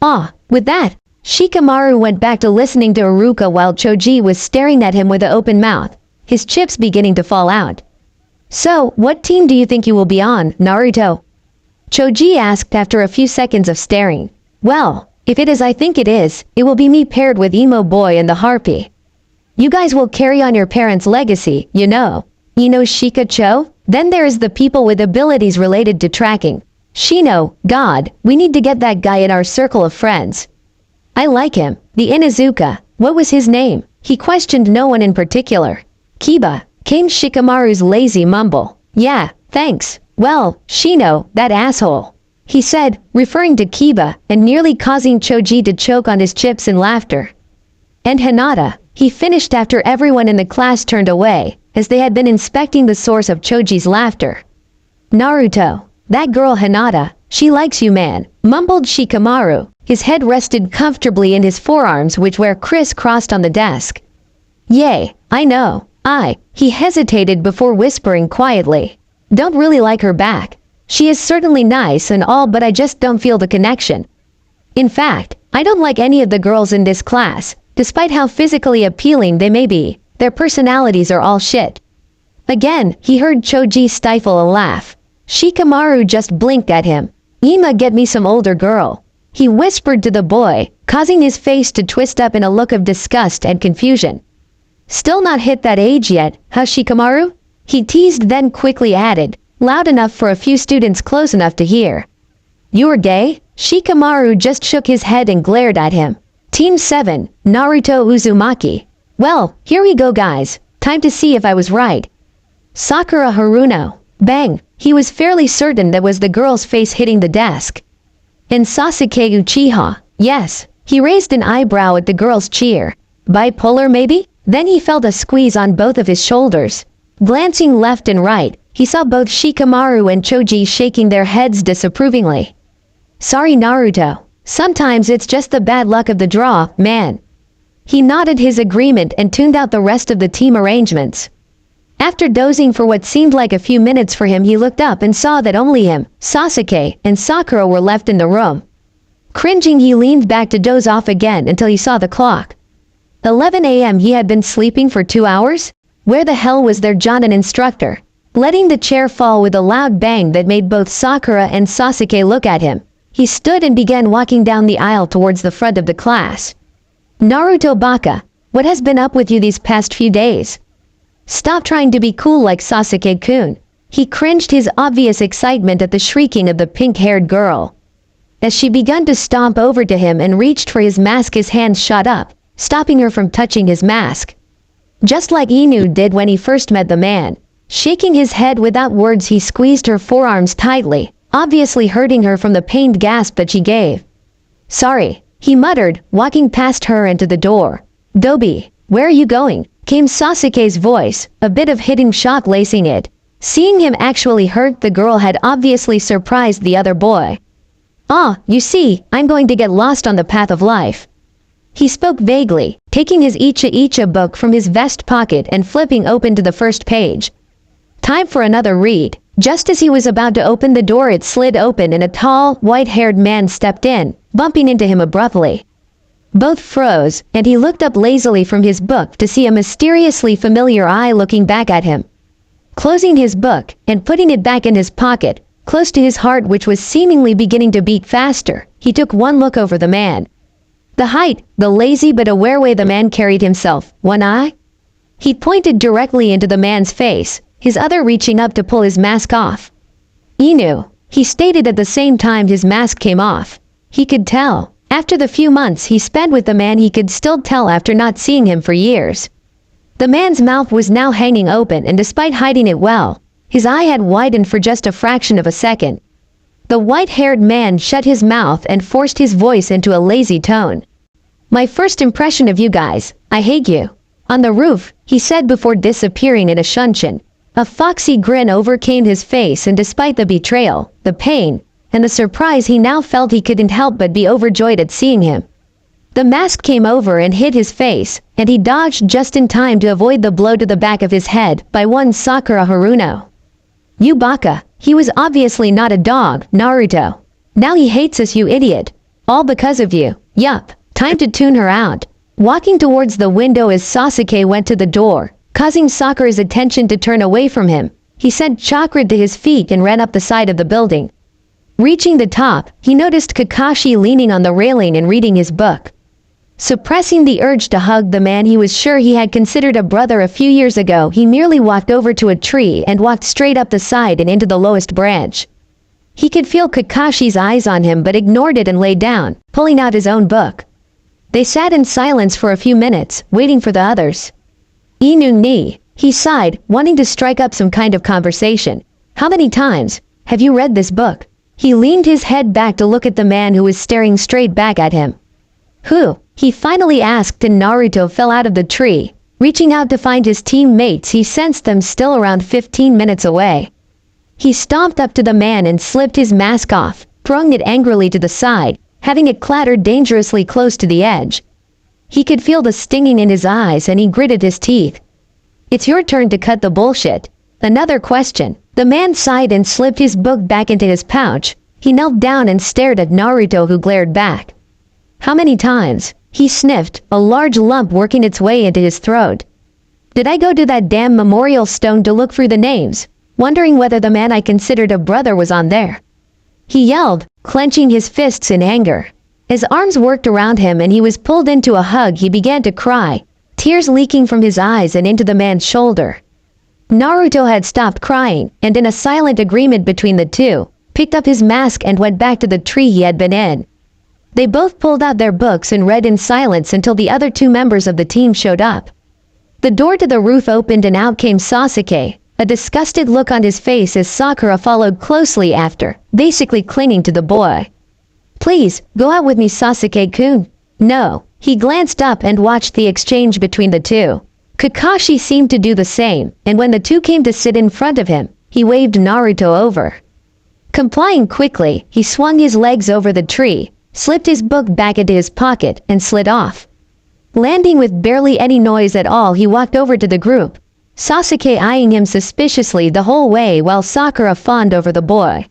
"Ah," with that, Shikamaru went back to listening to Uruka while Choji was staring at him with an open mouth, his chips beginning to fall out. "So, what team do you think you will be on, Naruto?" Choji asked after a few seconds of staring. "Well, if it is I think it is, it will be me paired with Emo Boy and the Harpy. You guys will carry on your parents' legacy, you know. Ino Shikacho? Then there is the people with abilities related to tracking. Shino, God, we need to get that guy in our circle of friends. I like him, the Inuzuka. What was his name?" He questioned no one in particular. "Kiba," came Shikamaru's lazy mumble. "Yeah, thanks. Well, Shino, that asshole," he said, referring to Kiba, and nearly causing Choji to choke on his chips in laughter. "And Hinata," he finished after everyone in the class turned away, as they had been inspecting the source of Choji's laughter. "Naruto, that girl Hinata, she likes you, man," mumbled Shikamaru. His head rested comfortably in his forearms, which were crisscrossed on the desk. "Yay, I know. He hesitated before whispering quietly. "Don't really like her back. She is certainly nice and all, but I just don't feel the connection. In fact, I don't like any of the girls in this class, despite how physically appealing they may be. Their personalities are all shit." Again, he heard Choji stifle a laugh. Shikamaru just blinked at him. "Ima, get me some older girl," he whispered to the boy, causing his face to twist up in a look of disgust and confusion. "Still not hit that age yet, huh, Shikamaru?" he teased, then quickly added, loud enough for a few students close enough to hear. "You are gay?" Shikamaru just shook his head and glared at him. Team 7, Naruto Uzumaki. "Well, here we go guys, time to see if I was right." Sakura Haruno. Bang, he was fairly certain that was the girl's face hitting the desk. And Sasuke Uchiha. Yes, he raised an eyebrow at the girl's cheer. Bipolar maybe? Then he felt a squeeze on both of his shoulders. Glancing left and right, he saw both Shikamaru and Choji shaking their heads disapprovingly. "Sorry Naruto, sometimes it's just the bad luck of the draw, man." He nodded his agreement and tuned out the rest of the team arrangements. After dozing for what seemed like a few minutes for him, he looked up and saw that only him, Sasuke, and Sakura were left in the room. Cringing, he leaned back to doze off again until he saw the clock. 11 a.m. He had been sleeping for 2 hours? Where the hell was their Jonin instructor? Letting the chair fall with a loud bang that made both Sakura and Sasuke look at him, he stood and began walking down the aisle towards the front of the class. "Naruto Baka, what has been up with you these past few days? Stop trying to be cool like Sasuke-kun." He cringed his obvious excitement at the shrieking of the pink-haired girl. As she began to stomp over to him and reached for his mask, his hands shot up, stopping her from touching his mask. Just like Inu did when he first met the man. Shaking his head without words, he squeezed her forearms tightly, obviously hurting her from the pained gasp that she gave. "Sorry," he muttered, walking past her and to the door. "Dobi, where are you going?" came Sasuke's voice, a bit of hitting shock lacing it. Seeing him actually hurt, the girl had obviously surprised the other boy. "Ah, you see, I'm going to get lost on the path of life." He spoke vaguely, taking his Icha book from his vest pocket and flipping open to the first page. Time for another read. Just as he was about to open the door, it slid open and a tall, white-haired man stepped in, bumping into him abruptly. Both froze, and he looked up lazily from his book to see a mysteriously familiar eye looking back at him. Closing his book and putting it back in his pocket, close to his heart which was seemingly beginning to beat faster, he took one look over the man. The height, the lazy but aware way the man carried himself, one eye? He pointed directly into the man's face, his other reaching up to pull his mask off. Inu, he stated at the same time his mask came off. He could tell. After the few months he spent with the man, he could still tell after not seeing him for years. The man's mouth was now hanging open, and despite hiding it well, his eye had widened for just a fraction of a second. The white-haired man shut his mouth and forced his voice into a lazy tone. "My first impression of you guys, I hate you." On the roof, he said before disappearing in a shunshin. A foxy grin overcame his face, and despite the betrayal, the pain, and the surprise, he now felt he couldn't help but be overjoyed at seeing him. The mask came over and hid his face, and he dodged just in time to avoid the blow to the back of his head by one Sakura Haruno. "You baka, he was obviously not a dog, Naruto. Now he hates us, you idiot. All because of you. Yup, time to tune her out." Walking towards the window as Sasuke went to the door, causing Sakura's attention to turn away from him, he sent chakra to his feet and ran up the side of the building. Reaching the top, he noticed Kakashi leaning on the railing and reading his book. Suppressing the urge to hug the man he was sure he had considered a brother a few years ago, he merely walked over to a tree and walked straight up the side and into the lowest branch. He could feel Kakashi's eyes on him but ignored it and lay down, pulling out his own book. They sat in silence for a few minutes, waiting for the others. "Inu ni," he sighed, wanting to strike up some kind of conversation. "How many times have you read this book?" He leaned his head back to look at the man who was staring straight back at him. "Who?" he finally asked, and Naruto fell out of the tree. Reaching out to find his teammates, he sensed them still around 15 minutes away. He stomped up to the man and slipped his mask off, throwing it angrily to the side, having it clatter dangerously close to the edge. He could feel the stinging in his eyes, and he gritted his teeth. "It's your turn to cut the bullshit." "Another question." The man sighed and slipped his book back into his pouch. He knelt down and stared at Naruto, who glared back. "How many times?" He sniffed, a large lump working its way into his throat. "Did I go to that damn memorial stone to look through the names, wondering whether the man I considered a brother was on there?" He yelled, clenching his fists in anger. His arms worked around him and he was pulled into a hug. He began to cry, tears leaking from his eyes and into the man's shoulder. Naruto had stopped crying, and in a silent agreement between the two, picked up his mask and went back to the tree he had been in. They both pulled out their books and read in silence until the other two members of the team showed up. The door to the roof opened and out came Sasuke, a disgusted look on his face as Sakura followed closely after, basically clinging to the boy. "Please, go out with me, Sasuke-kun." "No." He glanced up and watched the exchange between the two. Kakashi seemed to do the same, and when the two came to sit in front of him, he waved Naruto over. Complying quickly, he swung his legs over the tree, slipped his book back into his pocket, and slid off. Landing with barely any noise at all, he walked over to the group, Sasuke eyeing him suspiciously the whole way while Sakura fawned over the boy.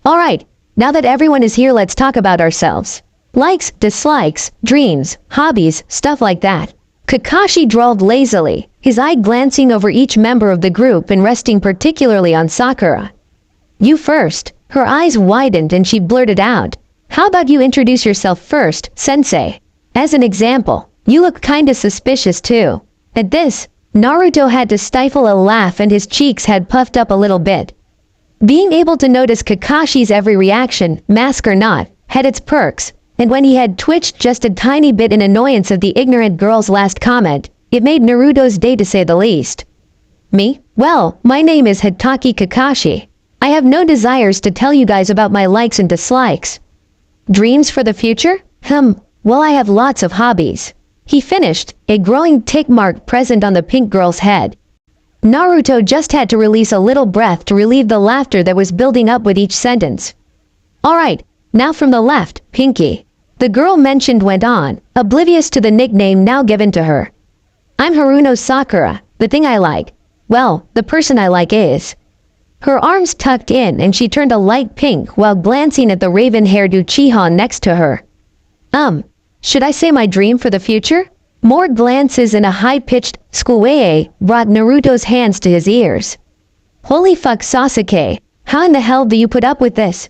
"Alright, now that everyone is here, let's talk about ourselves. Likes, dislikes, dreams, hobbies, stuff like that." Kakashi drawled lazily, his eye glancing over each member of the group and resting particularly on Sakura. "You first." Her eyes widened and she blurted out, "How about you introduce yourself first, sensei? As an example, you look kinda suspicious too." At this, Naruto had to stifle a laugh and his cheeks had puffed up a little bit. Being able to notice Kakashi's every reaction, mask or not, had its perks. And when he had twitched just a tiny bit in annoyance of the ignorant girl's last comment, it made Naruto's day to say the least. "Me? Well, my name is Hitaki Kakashi. I have no desires to tell you guys about my likes and dislikes. Dreams for the future? Well, I have lots of hobbies." He finished, a growing tick mark present on the pink girl's head. Naruto just had to release a little breath to relieve the laughter that was building up with each sentence. "Alright, now from the left, Pinky." The girl mentioned went on, oblivious to the nickname now given to her. "I'm Haruno Sakura. The thing I like, well, the person I like is." Her arms tucked in and she turned a light pink while glancing at the raven-haired Uchiha next to her. Should I say my dream for the future? More glances and a high-pitched squaway brought Naruto's hands to his ears. Holy fuck, Sasuke, how in the hell do you put up with this?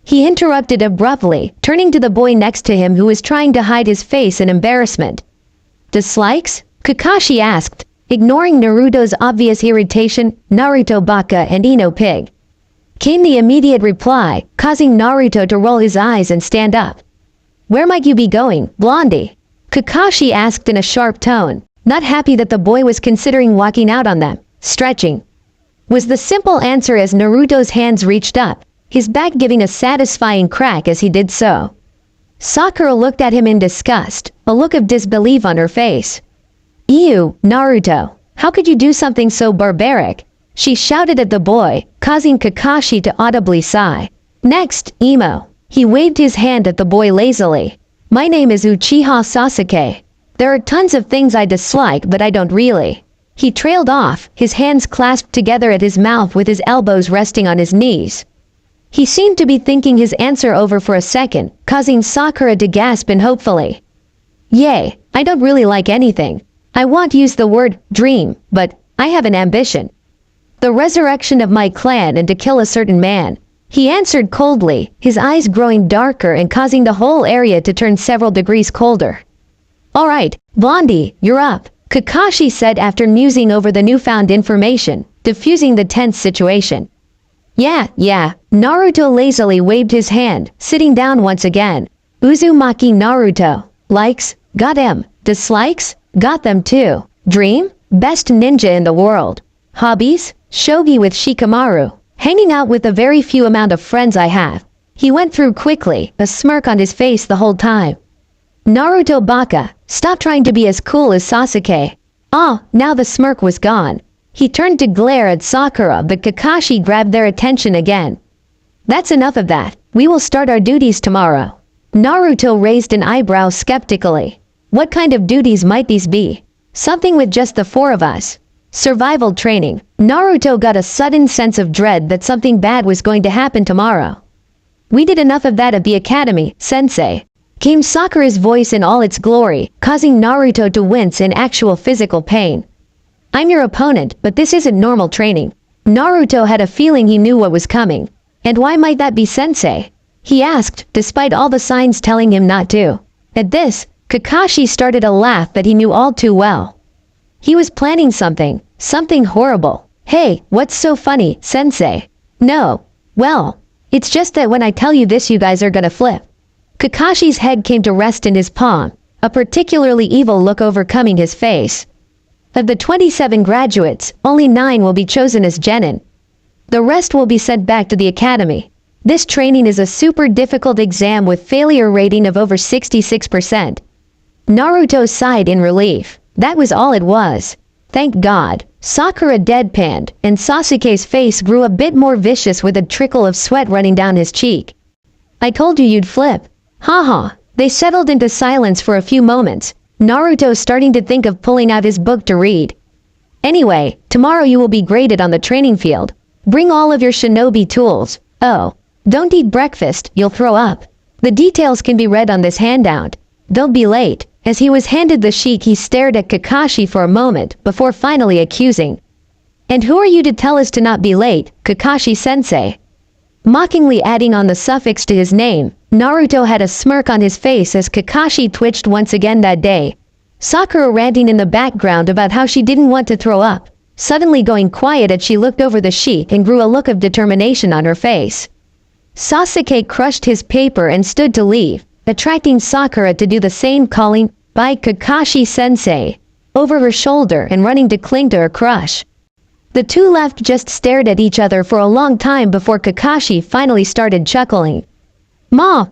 He interrupted abruptly, turning to the boy next to him who was trying to hide his face in embarrassment. Dislikes? Kakashi asked, ignoring Naruto's obvious irritation. Naruto baka and Ino pig. Came the immediate reply, causing Naruto to roll his eyes and stand up. Where might you be going, Blondie? Kakashi asked in a sharp tone, not happy that the boy was considering walking out on them. Stretching was the simple answer as Naruto's hands reached up, his back giving a satisfying crack as he did so. Sakura looked at him in disgust, a look of disbelief on her face. Ew, Naruto, how could you do something so barbaric? She shouted at the boy, causing Kakashi to audibly sigh. Next, Emo. He waved his hand at the boy lazily. My name is Uchiha Sasuke. There are tons of things I dislike, but I don't really. He trailed off, his hands clasped together at his mouth with his elbows resting on his knees. He seemed to be thinking his answer over for a second, causing Sakura to gasp in hopefully. Yay, I don't really like anything. I won't use the word dream, but I have an ambition. The resurrection of my clan and to kill a certain man. He answered coldly, his eyes growing darker and causing the whole area to turn several degrees colder. Alright, Blondie, you're up, Kakashi said after musing over the newfound information, diffusing the tense situation. Yeah, Naruto lazily waved his hand, sitting down once again. Uzumaki Naruto. Likes? Got him. Dislikes? Got them too. Dream? Best ninja in the world. Hobbies? Shogi with Shikamaru. Hanging out with the very few amount of friends I have. He went through quickly, a smirk on his face the whole time. Naruto baka, stop trying to be as cool as Sasuke. Now the smirk was gone. He turned to glare at Sakura, but Kakashi grabbed their attention again. That's enough of that. We will start our duties tomorrow. Naruto raised an eyebrow skeptically. What kind of duties might these be? Something with just the four of us. Survival training. Naruto got a sudden sense of dread that something bad was going to happen tomorrow. We did enough of that at the academy, sensei. Came Sakura's voice in all its glory, causing Naruto to wince in actual physical pain. I'm your opponent, but this isn't normal training. Naruto had a feeling he knew what was coming. And why might that be, sensei? He asked, despite all the signs telling him not to. At this, Kakashi started a laugh that he knew all too well. He was planning something horrible. Hey, what's so funny, sensei? No. Well, it's just that when I tell you this you guys are gonna flip. Kakashi's head came to rest in his palm, a particularly evil look overcoming his face. Of the 27 graduates, only 9 will be chosen as genin. The rest will be sent back to the academy. This training is a super difficult exam with failure rating of over 66%. Naruto sighed in relief. That was all it was. Thank God. Sakura deadpanned, and Sasuke's face grew a bit more vicious with a trickle of sweat running down his cheek. I told you you'd flip. Haha. They settled into silence for a few moments, Naruto starting to think of pulling out his book to read. Anyway, tomorrow you will be graded on the training field. Bring all of your shinobi tools. Oh, don't eat breakfast, you'll throw up. The details can be read on this handout. Don't be late. As he was handed the sheet, he stared at Kakashi for a moment before finally accusing. And who are you to tell us to not be late, Kakashi-sensei? Mockingly adding on the suffix to his name, Naruto had a smirk on his face as Kakashi twitched once again that day. Sakura ranting in the background about how she didn't want to throw up, suddenly going quiet as she looked over the sheet and grew a look of determination on her face. Sasuke crushed his paper and stood to leave, attracting Sakura to do the same, calling, "Bye Kakashi-sensei," over her shoulder and running to cling to her crush. The two left just stared at each other for a long time before Kakashi finally started chuckling. Ma,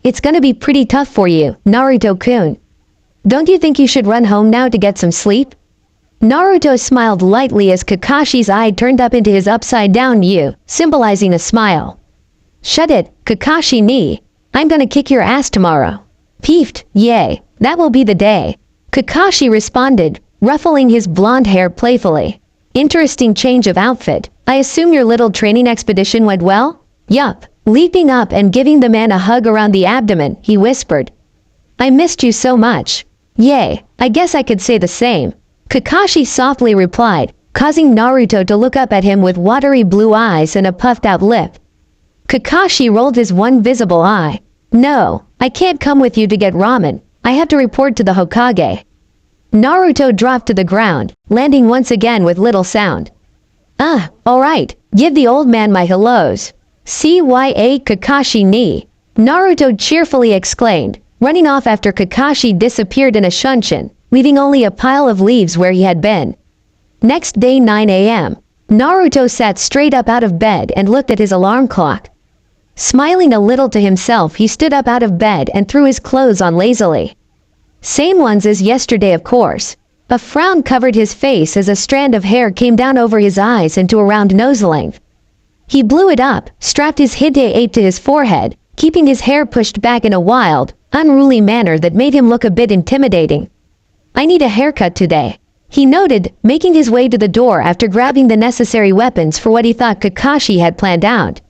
it's gonna be pretty tough for you, Naruto-kun. Don't you think you should run home now to get some sleep? Naruto smiled lightly as Kakashi's eye turned up into his upside-down U, symbolizing a smile. Shut it, Kakashi-ni. I'm gonna kick your ass tomorrow. Peeved, yay, that will be the day. Kakashi responded, ruffling his blonde hair playfully. Interesting change of outfit. I assume your little training expedition went well? Yup. Leaping up and giving the man a hug around the abdomen, he whispered. I missed you so much. Yay, I guess I could say the same. Kakashi softly replied, causing Naruto to look up at him with watery blue eyes and a puffed-out lip. Kakashi rolled his one visible eye. No, I can't come with you to get ramen. I have to report to the Hokage. Naruto dropped to the ground, landing once again with little sound. Alright, give the old man my hellos. CYA Kakashi ni. Naruto cheerfully exclaimed, running off after Kakashi disappeared in a shunshin, leaving only a pile of leaves where he had been. Next day 9 a.m. Naruto sat straight up out of bed and looked at his alarm clock. Smiling a little to himself, he stood up out of bed and threw his clothes on lazily. Same ones as yesterday, of course. A frown covered his face as a strand of hair came down over his eyes into around nose length. He blew it up, strapped his hide to his forehead, keeping his hair pushed back in a wild, unruly manner that made him look a bit intimidating. I need a haircut today, he noted, making his way to the door after grabbing the necessary weapons for what he thought Kakashi had planned out.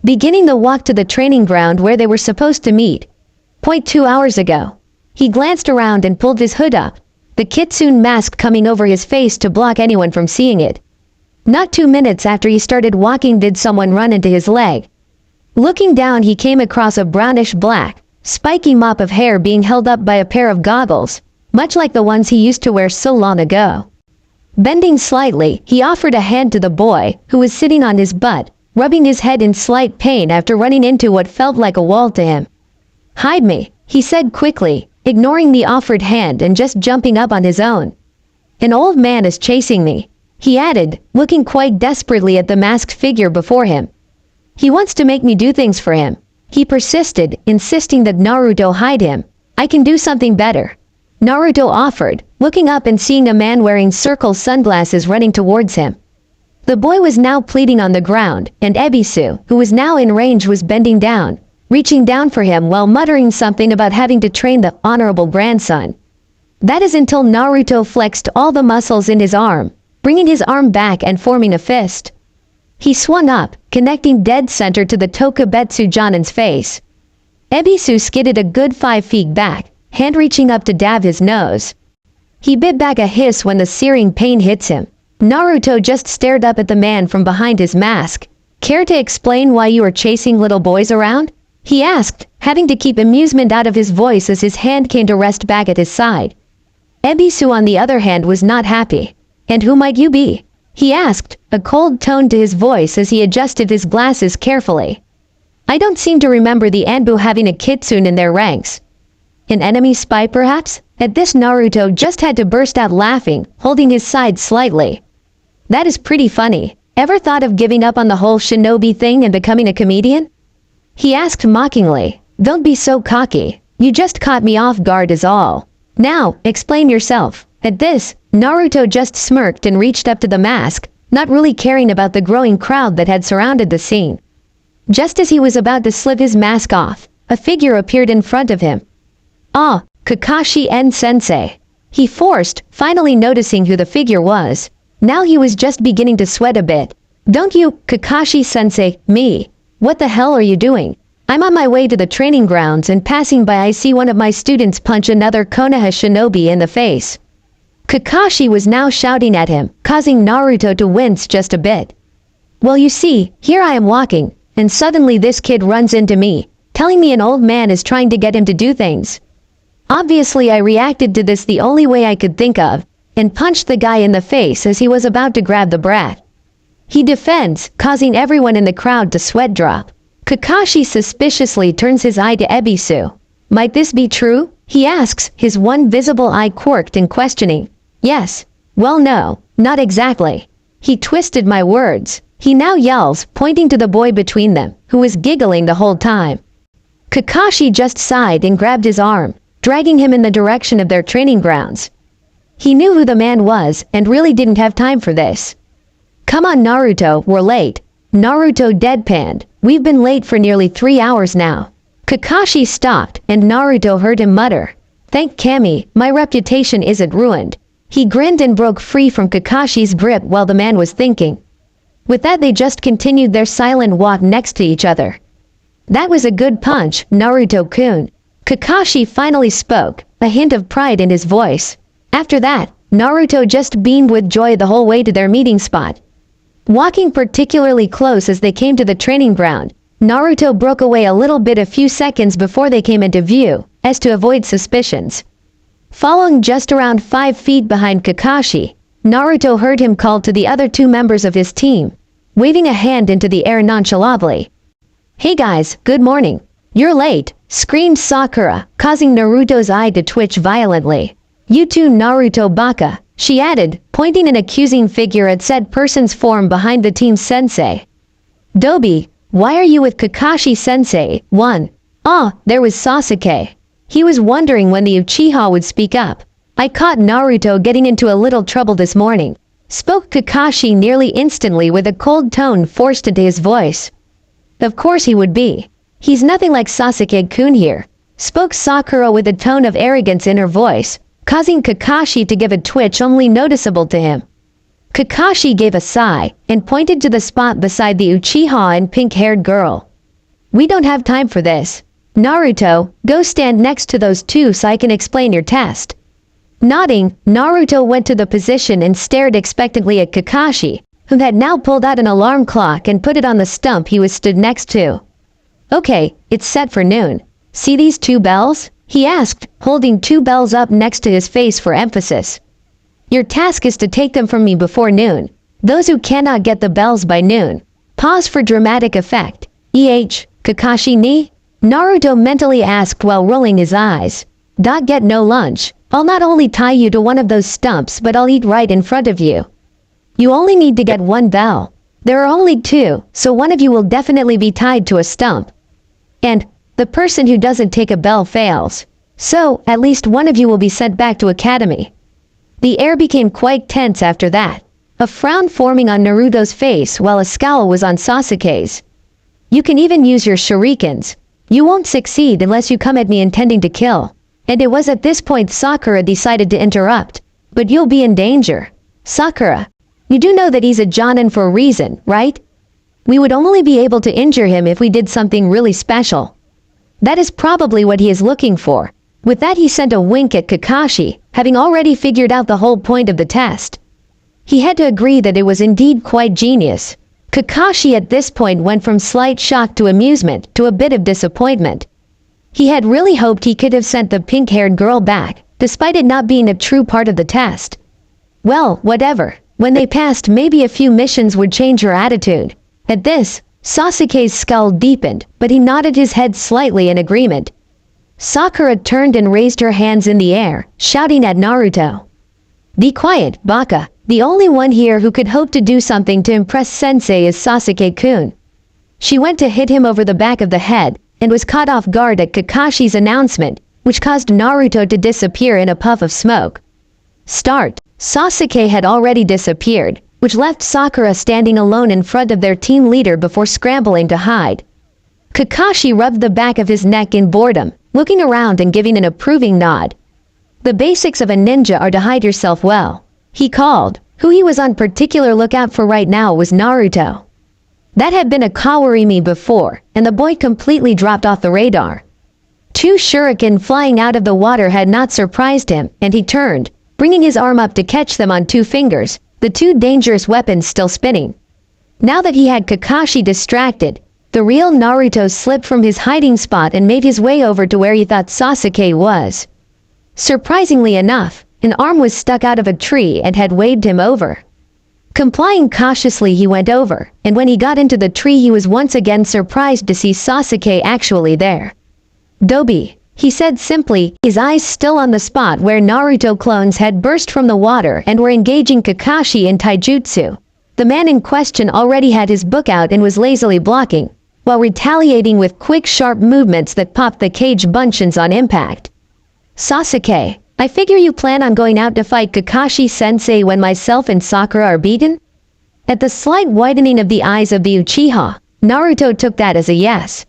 Beginning the walk to the training ground where they were supposed to meet. 2 hours ago. He glanced around and pulled his hood up, the kitsune mask coming over his face to block anyone from seeing it. Not 2 minutes after he started walking did someone run into his leg. Looking down, he came across a brownish-black, spiky mop of hair being held up by a pair of goggles, much like the ones he used to wear so long ago. Bending slightly, he offered a hand to the boy, who was sitting on his butt, rubbing his head in slight pain after running into what felt like a wall to him. Hide me, he said quickly, ignoring the offered hand and just jumping up on his own. An old man is chasing me, he added, looking quite desperately at the masked figure before him. He wants to make me do things for him. He persisted, insisting that Naruto hide him. I can do something better. Naruto offered, looking up and seeing a man wearing circle sunglasses running towards him. The boy was now pleading on the ground, and Ebisu, who was now in range, was bending down, reaching down for him while muttering something about having to train the honorable grandson. That is until Naruto flexed all the muscles in his arm, bringing his arm back and forming a fist. He swung up, connecting dead center to the Tokubetsu Jonin's face. Ebisu skidded a good 5 feet back, hand reaching up to dab his nose. He bit back a hiss when the searing pain hits him. Naruto just stared up at the man from behind his mask. Care to explain why you are chasing little boys around? He asked, having to keep amusement out of his voice as his hand came to rest back at his side. Ebisu, on the other hand, was not happy. And who might you be? He asked, a cold tone to his voice as he adjusted his glasses carefully. I don't seem to remember the Anbu having a kitsune in their ranks. An enemy spy, perhaps? At this, Naruto just had to burst out laughing, holding his side slightly. That is pretty funny. Ever thought of giving up on the whole shinobi thing and becoming a comedian? He asked mockingly. Don't be so cocky. You just caught me off guard is all. Now, explain yourself. At this, Naruto just smirked and reached up to the mask, not really caring about the growing crowd that had surrounded the scene. Just as he was about to slip his mask off, a figure appeared in front of him. Ah, Kakashi Sensei. He forced, finally noticing who the figure was. Now he was just beginning to sweat a bit. Don't you, Kakashi Sensei, me? What the hell are you doing? I'm on my way to the training grounds and passing by I see one of my students punch another Konoha shinobi in the face. Kakashi was now shouting at him, causing Naruto to wince just a bit. Well, you see, here I am walking, and suddenly this kid runs into me, telling me an old man is trying to get him to do things. Obviously, I reacted to this the only way I could think of, and punched the guy in the face as he was about to grab the brat. He defends, causing everyone in the crowd to sweat drop. Kakashi suspiciously turns his eye to Ebisu. Might this be true? He asks, his one visible eye quirked in questioning. Yes. Well, no, not exactly. He twisted my words. He now yells, pointing to the boy between them, who was giggling the whole time. Kakashi just sighed and grabbed his arm, dragging him in the direction of their training grounds. He knew who the man was and really didn't have time for this. Come on, Naruto, we're late. Naruto deadpanned. We've been late for nearly 3 hours now. Kakashi stopped, and Naruto heard him mutter. Thank Kami, my reputation isn't ruined. He grinned and broke free from Kakashi's grip while the man was thinking. With that, they just continued their silent walk next to each other. That was a good punch, Naruto-kun. Kakashi finally spoke, a hint of pride in his voice. After that, Naruto just beamed with joy the whole way to their meeting spot. Walking particularly close as they came to the training ground, Naruto broke away a little bit a few seconds before they came into view, as to avoid suspicions. Following just around 5 feet behind Kakashi, Naruto heard him call to the other 2 members of his team, waving a hand into the air nonchalantly. "Hey guys, good morning. You're late," screamed Sakura, causing Naruto's eye to twitch violently. "You too, Naruto Baka," she added, pointing an accusing figure at said person's form behind the team's sensei. "Dobi, why are you with Kakashi-sensei?" 1. There was Sasuke. He was wondering when the Uchiha would speak up. "I caught Naruto getting into a little trouble this morning," spoke Kakashi nearly instantly with a cold tone forced into his voice. "Of course he would be. He's nothing like Sasuke-kun here," spoke Sakura with a tone of arrogance in her voice, causing Kakashi to give a twitch only noticeable to him. Kakashi gave a sigh and pointed to the spot beside the Uchiha and pink-haired girl. "We don't have time for this. Naruto, go stand next to those 2 so I can explain your test." Nodding, Naruto went to the position and stared expectantly at Kakashi, who had now pulled out an alarm clock and put it on the stump he was stood next to. "Okay, it's set for noon. See these 2 bells?" he asked, holding 2 bells up next to his face for emphasis. "Your task is to take them from me before noon. Those who cannot get the bells by noon." Pause for dramatic effect. Kakashi ni? Naruto mentally asked while rolling his eyes. "Get no lunch. I'll not only tie you to one of those stumps but I'll eat right in front of you. You only need to get 1 bell. There are only 2, so one of you will definitely be tied to a stump. And the person who doesn't take a bell fails. So, at least one of you will be sent back to academy." The air became quite tense after that, a frown forming on Naruto's face while a scowl was on Sasuke's. "You can even use your shurikens. You won't succeed unless you come at me intending to kill." And it was at this point Sakura decided to interrupt. "But you'll be in danger. Sakura, you do know that he's a Jonin for a reason, right? We would only be able to injure him if we did something really special. That is probably what he is looking for." With that he sent a wink at Kakashi, having already figured out the whole point of the test. He had to agree that it was indeed quite genius. Kakashi at this point went from slight shock to amusement to a bit of disappointment. He had really hoped he could have sent the pink-haired girl back, despite it not being a true part of the test. Well, whatever. When they passed, maybe a few missions would change her attitude. At this, Sasuke's skull deepened, but he nodded his head slightly in agreement. Sakura turned and raised her hands in the air, shouting at Naruto. "Be quiet, Baka. The only one here who could hope to do something to impress Sensei is Sasuke-kun." She went to hit him over the back of the head, and was caught off guard at Kakashi's announcement, which caused Naruto to disappear in a puff of smoke. Start. Sasuke had already disappeared, which left Sakura standing alone in front of their team leader before scrambling to hide. Kakashi rubbed the back of his neck in boredom, looking around and giving an approving nod. "The basics of a ninja are to hide yourself well," he called. Who he was on particular lookout for right now was Naruto. That had been a Kawarimi before, and the boy completely dropped off the radar. 2 shuriken flying out of the water had not surprised him, and he turned, bringing his arm up to catch them on 2 fingers, the 2 dangerous weapons still spinning. Now that he had Kakashi distracted, the real Naruto slipped from his hiding spot and made his way over to where he thought Sasuke was. Surprisingly enough, an arm was stuck out of a tree and had waved him over. Complying cautiously, he went over, and when he got into the tree he was once again surprised to see Sasuke actually there. "Dobi," he said simply, his eyes still on the spot where Naruto clones had burst from the water and were engaging Kakashi in taijutsu. The man in question already had his book out and was lazily blocking, while retaliating with quick sharp movements that popped the cage bunchins on impact. "Sasuke, I figure you plan on going out to fight Kakashi-sensei when myself and Sakura are beaten?" At the slight widening of the eyes of the Uchiha, Naruto took that as a yes.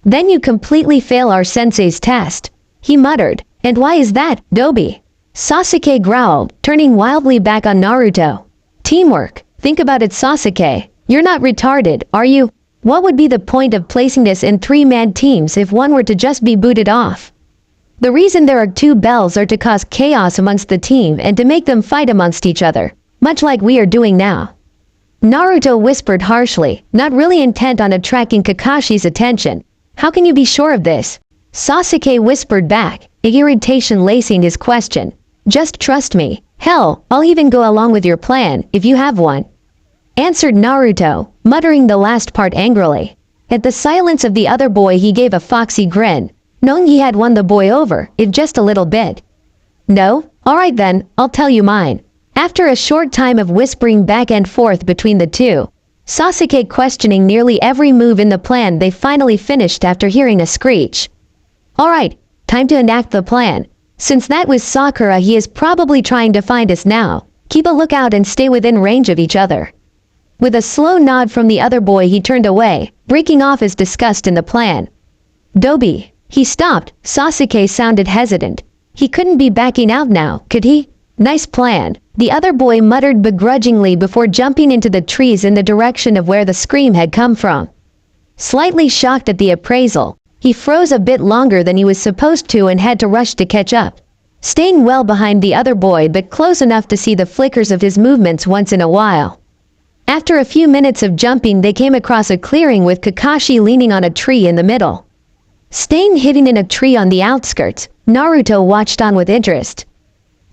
"Then you completely fail our sensei's test," he muttered. "And why is that, Dobi?" Sasuke growled, turning wildly back on Naruto. "Teamwork. Think about it, Sasuke. You're not retarded, are you? What would be the point of placing this in 3-man teams if one were to just be booted off? The reason there are two bells are to cause chaos amongst the team and to make them fight amongst each other, much like we are doing now. Naruto whispered harshly, not really intent on attracting Kakashi's attention. How can you be sure of this? Sasuke whispered back, irritation lacing his question. Just trust me. Hell, I'll even go along with your plan, if you have one. Answered Naruto, muttering the last part angrily. At the silence of the other boy he gave a foxy grin, knowing he had won the boy over, if just a little bit. No? Alright then, I'll tell you mine. After a short time of whispering back and forth between the two, Sasuke questioning nearly every move in the plan, they finally finished after hearing a screech. Alright, time to enact the plan. Since that was Sakura, he is probably trying to find us now. Keep a lookout and stay within range of each other. With a slow nod from the other boy he turned away, breaking off his disgust in the plan. Dobi. He stopped. Sasuke sounded hesitant. He couldn't be backing out now, could he? Nice plan. The other boy muttered begrudgingly before jumping into the trees in the direction of where the scream had come from. Slightly shocked at the appraisal, he froze a bit longer than he was supposed to and had to rush to catch up. Staying well behind the other boy but close enough to see the flickers of his movements once in a while. After a few minutes of jumping they came across a clearing with Kakashi leaning on a tree in the middle. Staying hidden in a tree on the outskirts, Naruto watched on with interest.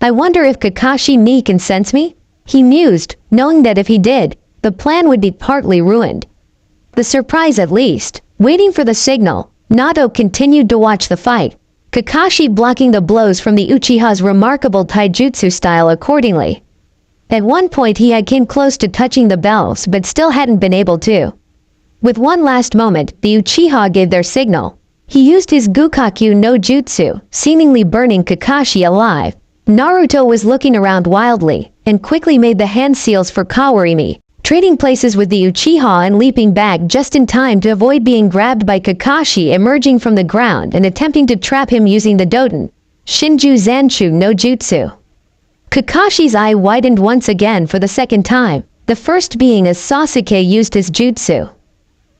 I wonder if Kakashi can sense me? He mused, knowing that if he did, the plan would be partly ruined. The surprise at least. Waiting for the signal, Naruto continued to watch the fight, Kakashi blocking the blows from the Uchiha's remarkable taijutsu style accordingly. At one point he had came close to touching the bells but still hadn't been able to. With one last moment, the Uchiha gave their signal. He used his Gukaku no Jutsu, seemingly burning Kakashi alive. Naruto was looking around wildly, and quickly made the hand seals for Kawarimi, trading places with the Uchiha and leaping back just in time to avoid being grabbed by Kakashi emerging from the ground and attempting to trap him using the Doten, Shinju Zanchu no Jutsu. Kakashi's eye widened once again for the second time, the first being as Sasuke used his jutsu.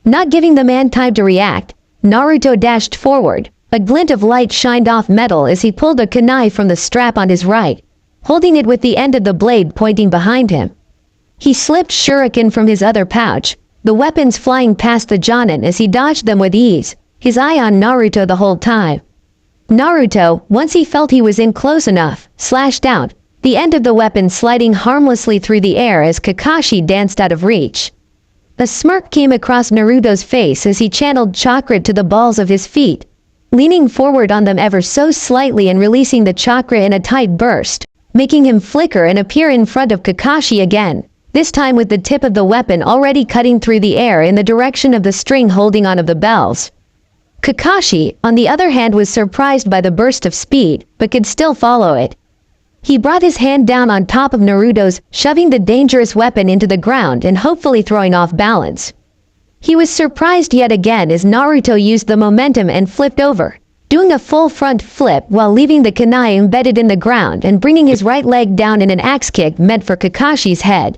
Not giving the man time to react, Naruto dashed forward. A glint of light shined off metal as he pulled a kunai from the strap on his right, holding it with the end of the blade pointing behind him. He slipped shuriken from his other pouch, the weapons flying past the Jonin as he dodged them with ease, his eye on Naruto the whole time. Naruto, once he felt he was in close enough, slashed out, the end of the weapon sliding harmlessly through the air as Kakashi danced out of reach. A smirk came across Naruto's face as he channeled chakra to the balls of his feet, leaning forward on them ever so slightly and releasing the chakra in a tight burst, making him flicker and appear in front of Kakashi again, this time with the tip of the weapon already cutting through the air in the direction of the string holding on of the bells. Kakashi, on the other hand, was surprised by the burst of speed, but could still follow it. He brought his hand down on top of Naruto's, shoving the dangerous weapon into the ground and hopefully throwing off balance. He was surprised yet again as Naruto used the momentum and flipped over, doing a full front flip while leaving the kunai embedded in the ground and bringing his right leg down in an axe kick meant for Kakashi's head.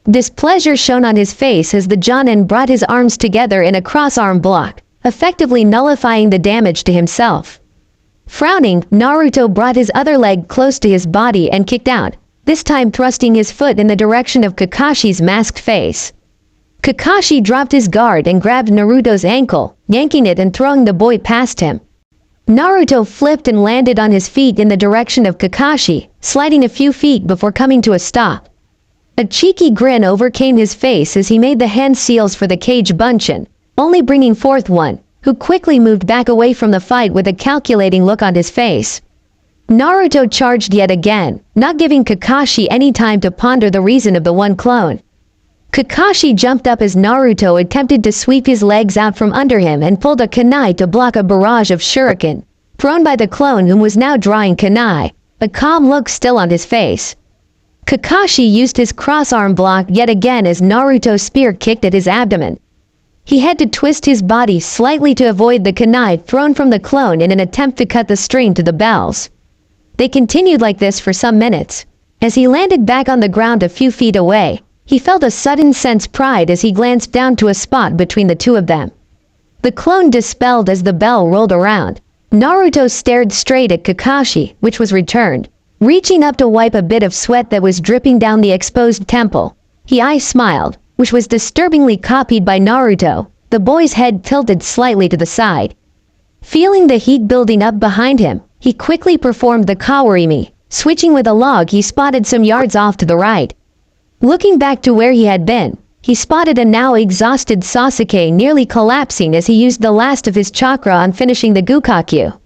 Displeasure shone on his face as the Jonin brought his arms together in a cross-arm block, effectively nullifying the damage to himself. Frowning, Naruto brought his other leg close to his body and kicked out, this time thrusting his foot in the direction of Kakashi's masked face. Kakashi dropped his guard and grabbed Naruto's ankle, yanking it and throwing the boy past him. Naruto flipped and landed on his feet in the direction of Kakashi, sliding a few feet before coming to a stop. A cheeky grin overcame his face as he made the hand seals for the cage bunshin, only bringing forth one, who quickly moved back away from the fight with a calculating look on his face. Naruto charged yet again, not giving Kakashi any time to ponder the reason of the one clone. Kakashi jumped up as Naruto attempted to sweep his legs out from under him and pulled a kunai to block a barrage of shuriken, thrown by the clone whom was now drawing kunai, a calm look still on his face. Kakashi used his cross-arm block yet again as Naruto's spear kicked at his abdomen. He had to twist his body slightly to avoid the kunai thrown from the clone in an attempt to cut the string to the bells. They continued like this for some minutes. As he landed back on the ground a few feet away, he felt a sudden sense of pride as he glanced down to a spot between the two of them. The clone dispelled as the bell rolled around. Naruto stared straight at Kakashi, which was returned. Reaching up to wipe a bit of sweat that was dripping down the exposed temple, he smiled, which was disturbingly copied by Naruto. The boy's head tilted slightly to the side. Feeling the heat building up behind him, he quickly performed the Kawarimi. Switching with a log, he spotted some yards off to the right. Looking back to where he had been, he spotted a now exhausted Sasuke nearly collapsing as he used the last of his chakra on finishing the Gukakyu.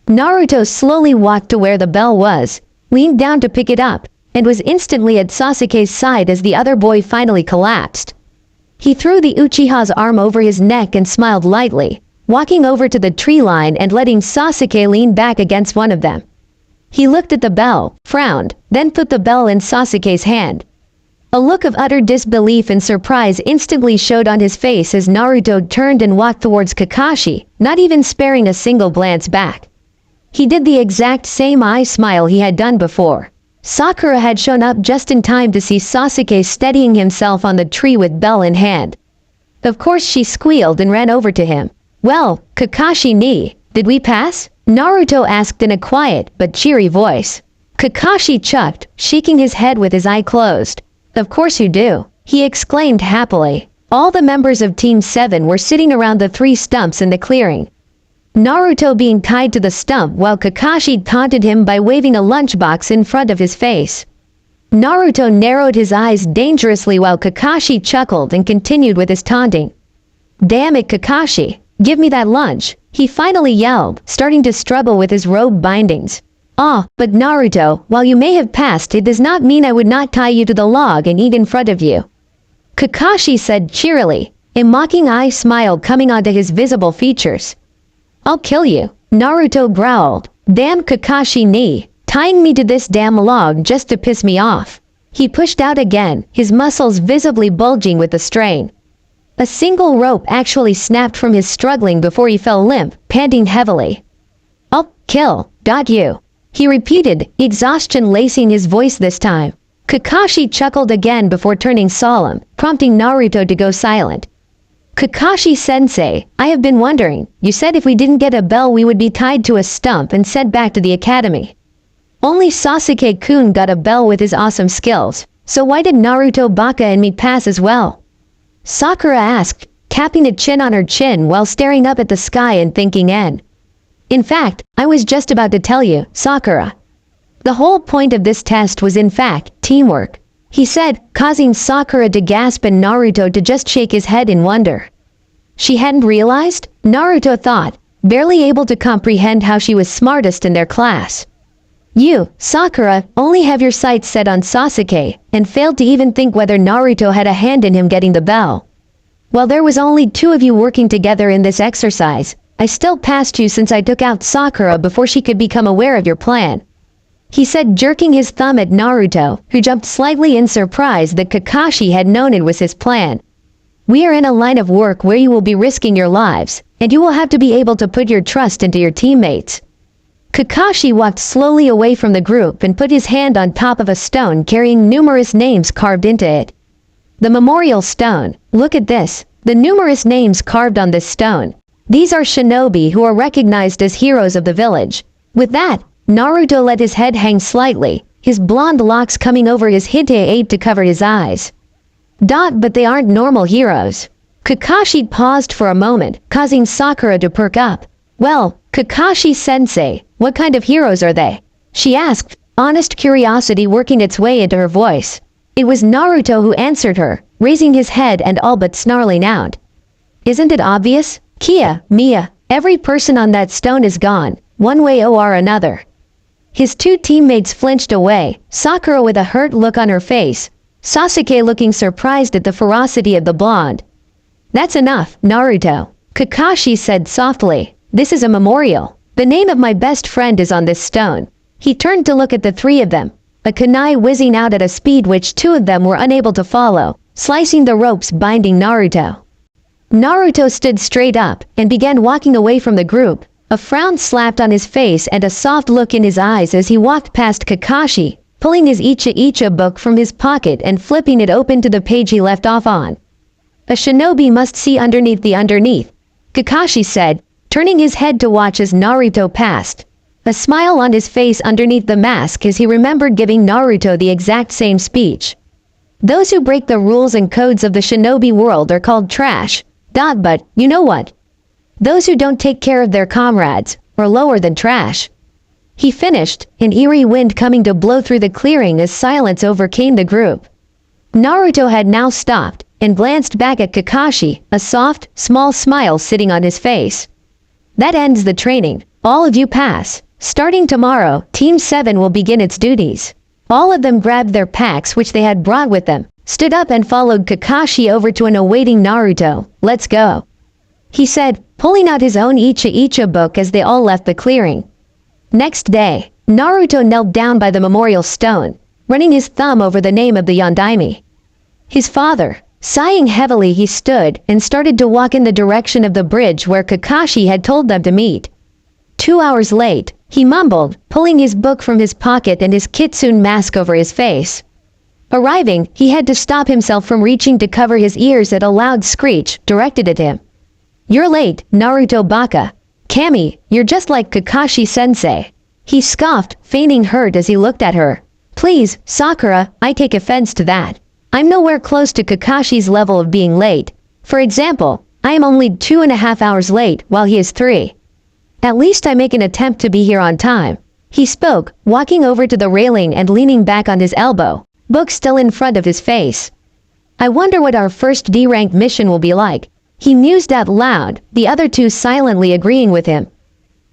Naruto slowly walked to where the bell was, leaned down to pick it up, and was instantly at Sasuke's side as the other boy finally collapsed. He threw the Uchiha's arm over his neck and smiled lightly, walking over to the tree line and letting Sasuke lean back against one of them. He looked at the bell, frowned, then put the bell in Sasuke's hand. A look of utter disbelief and surprise instantly showed on his face as Naruto turned and walked towards Kakashi, not even sparing a single glance back. He did the exact same eye smile he had done before. Sakura had shown up just in time to see Sasuke steadying himself on the tree with bell in hand. Of course she squealed and ran over to him. "Well, Kakashi ni, did we pass?" Naruto asked in a quiet but cheery voice. Kakashi chucked, shaking his head with his eye closed. "Of course you do," he exclaimed happily. All the members of Team 7 were sitting around the 3 stumps in the clearing. Naruto being tied to the stump while Kakashi taunted him by waving a lunchbox in front of his face. Naruto narrowed his eyes dangerously while Kakashi chuckled and continued with his taunting. "Damn it, Kakashi, give me that lunch," he finally yelled, starting to struggle with his robe bindings. "Ah, but Naruto, while you may have passed, it does not mean I would not tie you to the log and eat in front of you," Kakashi said cheerily, a mocking eye smile coming onto his visible features. "I'll kill you," Naruto growled. "Damn Kakashi ni, tying me to this damn log just to piss me off." He pushed out again, his muscles visibly bulging with the strain. A single rope actually snapped from his struggling before he fell limp, panting heavily. "I'll kill, you," he repeated, exhaustion lacing his voice this time. Kakashi chuckled again before turning solemn, prompting Naruto to go silent. "Kakashi-sensei, I have been wondering, you said if we didn't get a bell we would be tied to a stump and sent back to the academy. Only Sasuke-kun got a bell with his awesome skills, so why did Naruto Baka and me pass as well?" Sakura asked, tapping a chin on her chin while staring up at the sky and thinking. "In fact, I was just about to tell you, Sakura. The whole point of this test was in fact, teamwork," he said, causing Sakura to gasp and Naruto to just shake his head in wonder. She hadn't realized? Naruto thought, barely able to comprehend how she was smartest in their class. "You, Sakura, only have your sights set on Sasuke, and failed to even think whether Naruto had a hand in him getting the bell. While there was only 2 of you working together in this exercise, I still passed you since I took out Sakura before she could become aware of your plan," he said, jerking his thumb at Naruto, who jumped slightly in surprise that Kakashi had known it was his plan. "We are in a line of work where you will be risking your lives, and you will have to be able to put your trust into your teammates." Kakashi walked slowly away from the group and put his hand on top of a stone carrying numerous names carved into it. The memorial stone. Look at this. The numerous names carved on this stone. These are shinobi who are recognized as heroes of the village. With that, Naruto let his head hang slightly, his blonde locks coming over his hite to cover his eyes. But they aren't normal heroes. Kakashi paused for a moment, causing Sakura to perk up. "Well, Kakashi-sensei, what kind of heroes are they?" she asked, honest curiosity working its way into her voice. It was Naruto who answered her, raising his head and all but snarling out. "Isn't it obvious? Kia, Mia, every person on that stone is gone, one way or another." His 2 teammates flinched away, Sakura with a hurt look on her face, Sasuke looking surprised at the ferocity of the blonde. "That's enough, Naruto," Kakashi said softly. "This is a memorial. The name of my best friend is on this stone." He turned to look at the 3 of them, a kunai whizzing out at a speed which 2 of them were unable to follow, slicing the ropes binding Naruto. Naruto stood straight up and began walking away from the group, a frown slapped on his face and a soft look in his eyes as he walked past Kakashi, pulling his Icha book from his pocket and flipping it open to the page he left off on. "A shinobi must see underneath the underneath," Kakashi said, turning his head to watch as Naruto passed. A smile on his face underneath the mask as he remembered giving Naruto the exact same speech. Those who break the rules and codes of the shinobi world are called trash. But, you know what? Those who don't take care of their comrades are lower than trash. He finished, an eerie wind coming to blow through the clearing as silence overcame the group. Naruto had now stopped and glanced back at Kakashi, a soft, small smile sitting on his face. That ends the training. All of you pass. Starting tomorrow, Team 7 will begin its duties. All of them grabbed their packs which they had brought with them, stood up and followed Kakashi over to an awaiting Naruto. Let's go, he said, pulling out his own Icha book as they all left the clearing. Next day, Naruto knelt down by the memorial stone, running his thumb over the name of the Yondaime. His father, sighing heavily, he stood and started to walk in the direction of the bridge where Kakashi had told them to meet. 2 hours late, he mumbled, pulling his book from his pocket and his kitsune mask over his face. Arriving, he had to stop himself from reaching to cover his ears at a loud screech directed at him. You're late, Naruto Baka. Kami, you're just like Kakashi-sensei. He scoffed, feigning hurt as he looked at her. Please, Sakura, I take offense to that. I'm nowhere close to Kakashi's level of being late. For example, I am only 2.5 hours late while he is 3. At least I make an attempt to be here on time. He spoke, walking over to the railing and leaning back on his elbow, book still in front of his face. I wonder what our first D-rank mission will be like. He mused out loud, the other two silently agreeing with him.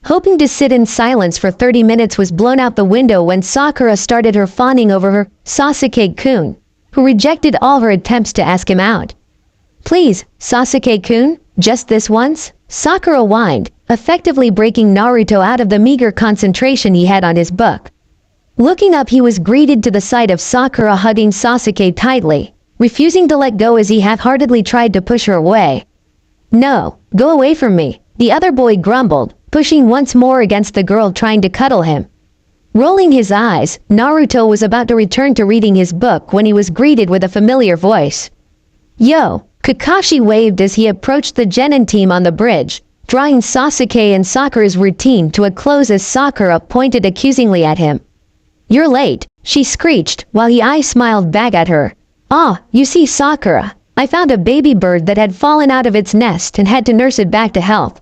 Hoping to sit in silence for 30 minutes was blown out the window when Sakura started her fawning over her Sasuke-kun, who rejected all her attempts to ask him out. Please, Sasuke-kun, just this once? Sakura whined, effectively breaking Naruto out of the meager concentration he had on his book. Looking up, he was greeted to the sight of Sakura hugging Sasuke tightly, refusing to let go as he half-heartedly tried to push her away. No, go away from me, the other boy grumbled, pushing once more against the girl trying to cuddle him. Rolling his eyes, Naruto was about to return to reading his book when he was greeted with a familiar voice. Yo! Kakashi waved as he approached the Genin team on the bridge, drawing Sasuke and Sakura's routine to a close as Sakura pointed accusingly at him. You're late, she screeched, while he smiled back at her. Ah, you see Sakura, I found a baby bird that had fallen out of its nest and had to nurse it back to health.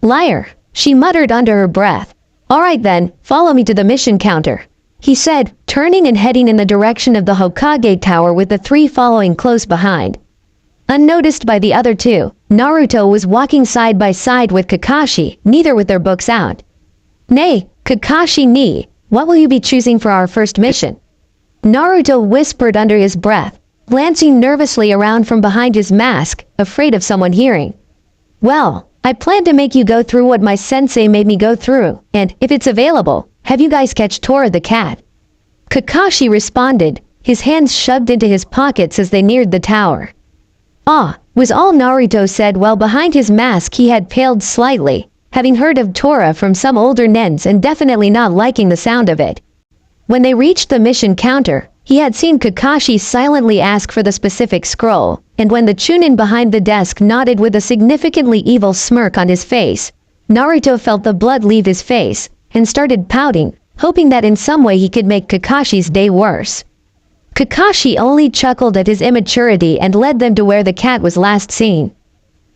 Liar, she muttered under her breath. Alright then, follow me to the mission counter, he said, turning and heading in the direction of the Hokage Tower with the three following close behind. Unnoticed by the other two, Naruto was walking side by side with Kakashi, neither with their books out. Nay, Kakashi ni, what will you be choosing for our first mission? Naruto whispered under his breath, glancing nervously around from behind his mask, afraid of someone hearing. Well, I plan to make you go through what my sensei made me go through, and, if it's available, have you guys catch Tora the cat. Kakashi responded, his hands shoved into his pockets as they neared the tower. Ah, was all Naruto said while behind his mask he had paled slightly, having heard of Tora from some older nens and definitely not liking the sound of it. When they reached the mission counter, he had seen Kakashi silently ask for the specific scroll, and when the Chunin behind the desk nodded with a significantly evil smirk on his face, Naruto felt the blood leave his face, and started pouting, hoping that in some way he could make Kakashi's day worse. Kakashi only chuckled at his immaturity and led them to where the cat was last seen.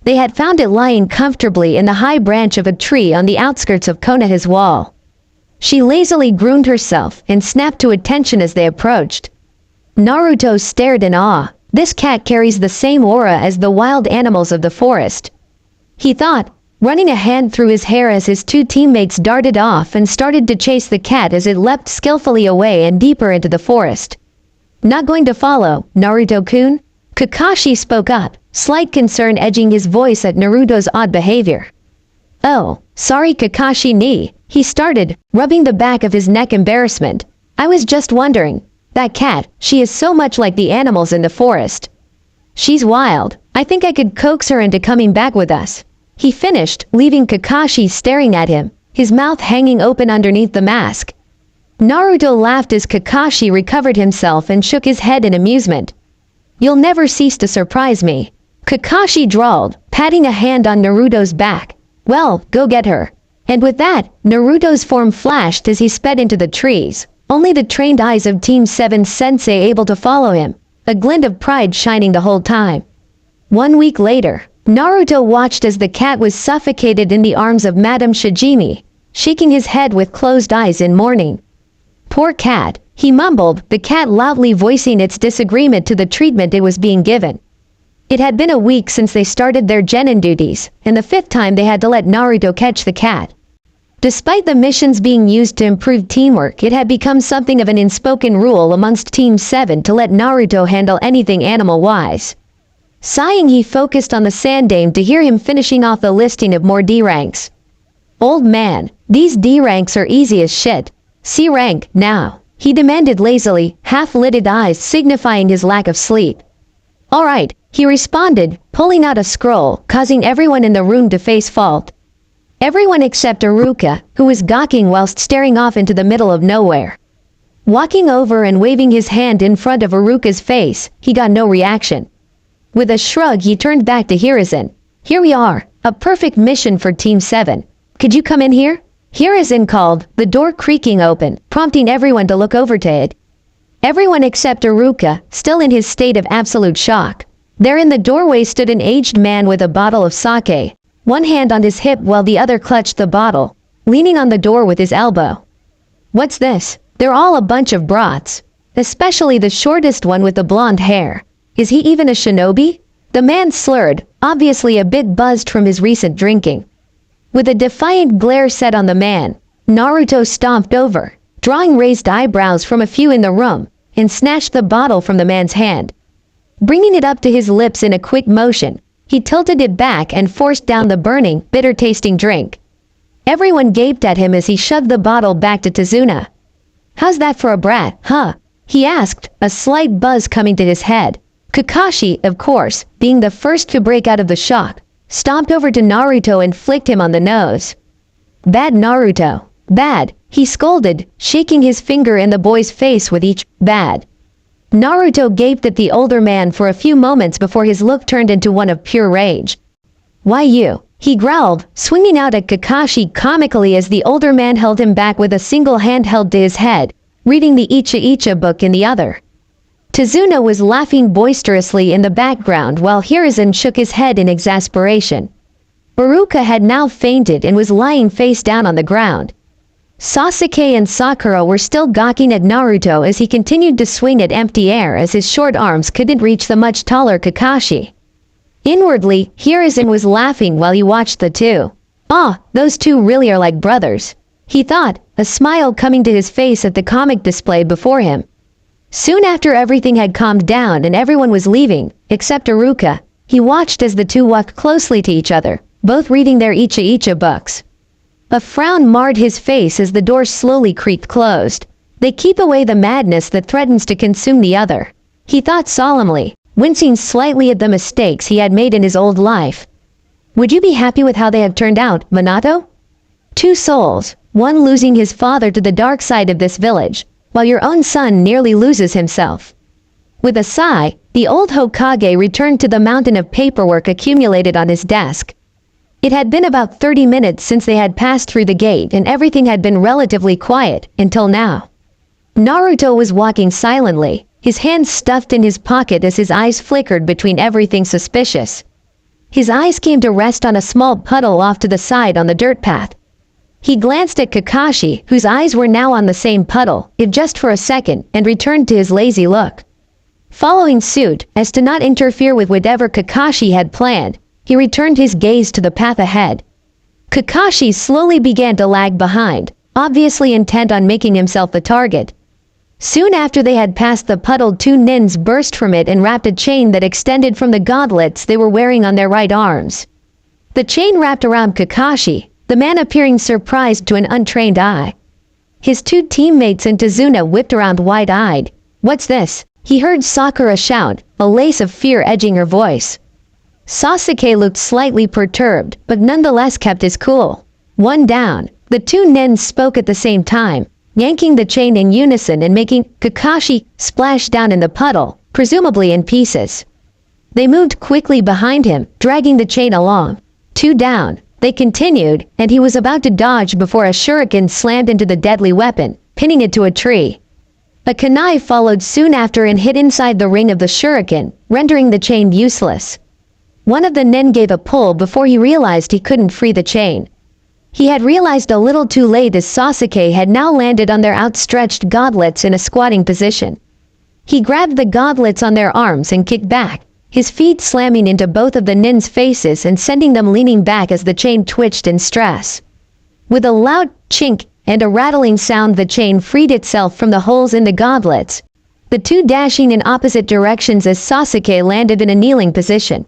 They had found it lying comfortably in the high branch of a tree on the outskirts of Konoha's wall. She lazily groomed herself and snapped to attention as they approached. Naruto stared in awe. This cat carries the same aura as the wild animals of the forest, he thought, running a hand through his hair as his two teammates darted off and started to chase the cat as it leapt skillfully away and deeper into the forest. Not going to follow, Naruto-kun? Kakashi spoke up, slight concern edging his voice at Naruto's odd behavior. Oh, sorry Kakashi ni, he started, rubbing the back of his neck embarrassment. I was just wondering, that cat, she is so much like the animals in the forest. She's wild, I think I could coax her into coming back with us. He finished, leaving Kakashi staring at him, his mouth hanging open underneath the mask. Naruto laughed as Kakashi recovered himself and shook his head in amusement. You'll never cease to surprise me, Kakashi drawled, patting a hand on Naruto's back. Well, go get her. And with that, Naruto's form flashed as he sped into the trees, only the trained eyes of Team 7 Sensei able to follow him, a glint of pride shining the whole time. 1 week later, Naruto watched as the cat was suffocated in the arms of Madame Shijimi, shaking his head with closed eyes in mourning. Poor cat, he mumbled, the cat loudly voicing its disagreement to the treatment it was being given. It had been a week since they started their genin duties, and the 5th time they had to let Naruto catch the cat. Despite the missions being used to improve teamwork, it had become something of an unspoken rule amongst Team 7 to let Naruto handle anything animal-wise. Sighing, he focused on the Sandaime to hear him finishing off the listing of more D ranks. Old man, these D ranks are easy as shit. C rank, now, he demanded lazily, half-lidded eyes signifying his lack of sleep. Alright, he responded, pulling out a scroll, causing everyone in the room to face fault. Everyone except Iruka, who was gawking whilst staring off into the middle of nowhere. Walking over and waving his hand in front of Iruka's face, he got no reaction. With a shrug, he turned back to Hiruzen. Here we are, a perfect mission for Team 7. Could you come in here? Hiruzen called, the door creaking open, prompting everyone to look over to it. Everyone except Iruka, still in his state of absolute shock. There in the doorway stood an aged man with a bottle of sake, one hand on his hip while the other clutched the bottle, leaning on the door with his elbow. What's this? They're all a bunch of brats. Especially the shortest one with the blonde hair. Is he even a shinobi? The man slurred, obviously a bit buzzed from his recent drinking. With a defiant glare set on the man, Naruto stomped over, drawing raised eyebrows from a few in the room, and snatched the bottle from the man's hand. Bringing it up to his lips in a quick motion, he tilted it back and forced down the burning, bitter-tasting drink. Everyone gaped at him as he shoved the bottle back to Tazuna. How's that for a brat, huh? He asked, a slight buzz coming to his head. Kakashi, of course, being the first to break out of the shock, stomped over to Naruto and flicked him on the nose. Bad Naruto. Bad, he scolded, shaking his finger in the boy's face with each bad. Naruto gaped at the older man for a few moments before his look turned into one of pure rage. Why you? He growled, swinging out at Kakashi comically as the older man held him back with a single hand held to his head, reading the Icha Icha book in the other. Tazuna was laughing boisterously in the background while Hiruzen shook his head in exasperation. Iruka had now fainted and was lying face down on the ground. Sasuke and Sakura were still gawking at Naruto as he continued to swing at empty air as his short arms couldn't reach the much taller Kakashi. Inwardly, Hiruzen was laughing while he watched the two. Ah, those two really are like brothers, he thought, a smile coming to his face at the comic display before him. Soon after everything had calmed down and everyone was leaving, except Iruka, he watched as the two walked closely to each other, both reading their Icha Icha books. A frown marred his face as the door slowly creaked closed. They keep away the madness that threatens to consume the other, he thought solemnly, wincing slightly at the mistakes he had made in his old life. Would you be happy with how they have turned out, Minato? Two souls, one losing his father to the dark side of this village, while your own son nearly loses himself. With a sigh, the old Hokage returned to the mountain of paperwork accumulated on his desk. It had been about 30 minutes since they had passed through the gate and everything had been relatively quiet, until now. Naruto was walking silently, his hands stuffed in his pocket as his eyes flickered between everything suspicious. His eyes came to rest on a small puddle off to the side on the dirt path. He glanced at Kakashi, whose eyes were now on the same puddle, if just for a second, and returned to his lazy look. Following suit, as to not interfere with whatever Kakashi had planned, he returned his gaze to the path ahead. Kakashi slowly began to lag behind, obviously intent on making himself the target. Soon after they had passed the puddle, two nins burst from it and wrapped a chain that extended from the gauntlets they were wearing on their right arms. The chain wrapped around Kakashi, the man appearing surprised to an untrained eye. His two teammates and Tazuna whipped around wide-eyed. What's this? He heard Sakura shout, a lace of fear edging her voice. Sasuke looked slightly perturbed, but nonetheless kept his cool. One down, the two nins spoke at the same time, yanking the chain in unison and making Kakashi splash down in the puddle, presumably in pieces. They moved quickly behind him, dragging the chain along. Two down, They continued, and he was about to dodge before a shuriken slammed into the deadly weapon, pinning it to a tree. A kunai followed soon after and hid inside the ring of the shuriken, rendering the chain useless. One of the nin gave a pull before he realized he couldn't free the chain. He had realized a little too late as Sasuke had now landed on their outstretched gauntlets in a squatting position. He grabbed the gauntlets on their arms and kicked back, his feet slamming into both of the nin's faces and sending them leaning back as the chain twitched in stress. With a loud chink and a rattling sound, the chain freed itself from the holes in the gauntlets, the two dashing in opposite directions as Sasuke landed in a kneeling position.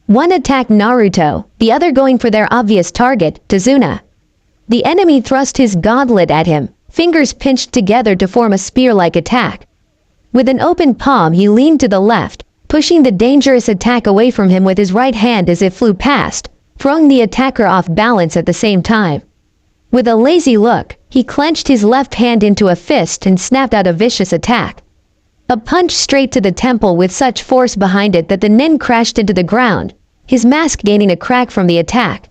One attacked Naruto, the other going for their obvious target, Tazuna. The enemy thrust his gauntlet at him, fingers pinched together to form a spear-like attack. With an open palm he leaned to the left, pushing the dangerous attack away from him with his right hand as it flew past, throwing the attacker off balance at the same time. With a lazy look, he clenched his left hand into a fist and snapped out a vicious attack. A punch straight to the temple with such force behind it that the nin crashed into the ground, his mask gaining a crack from the attack.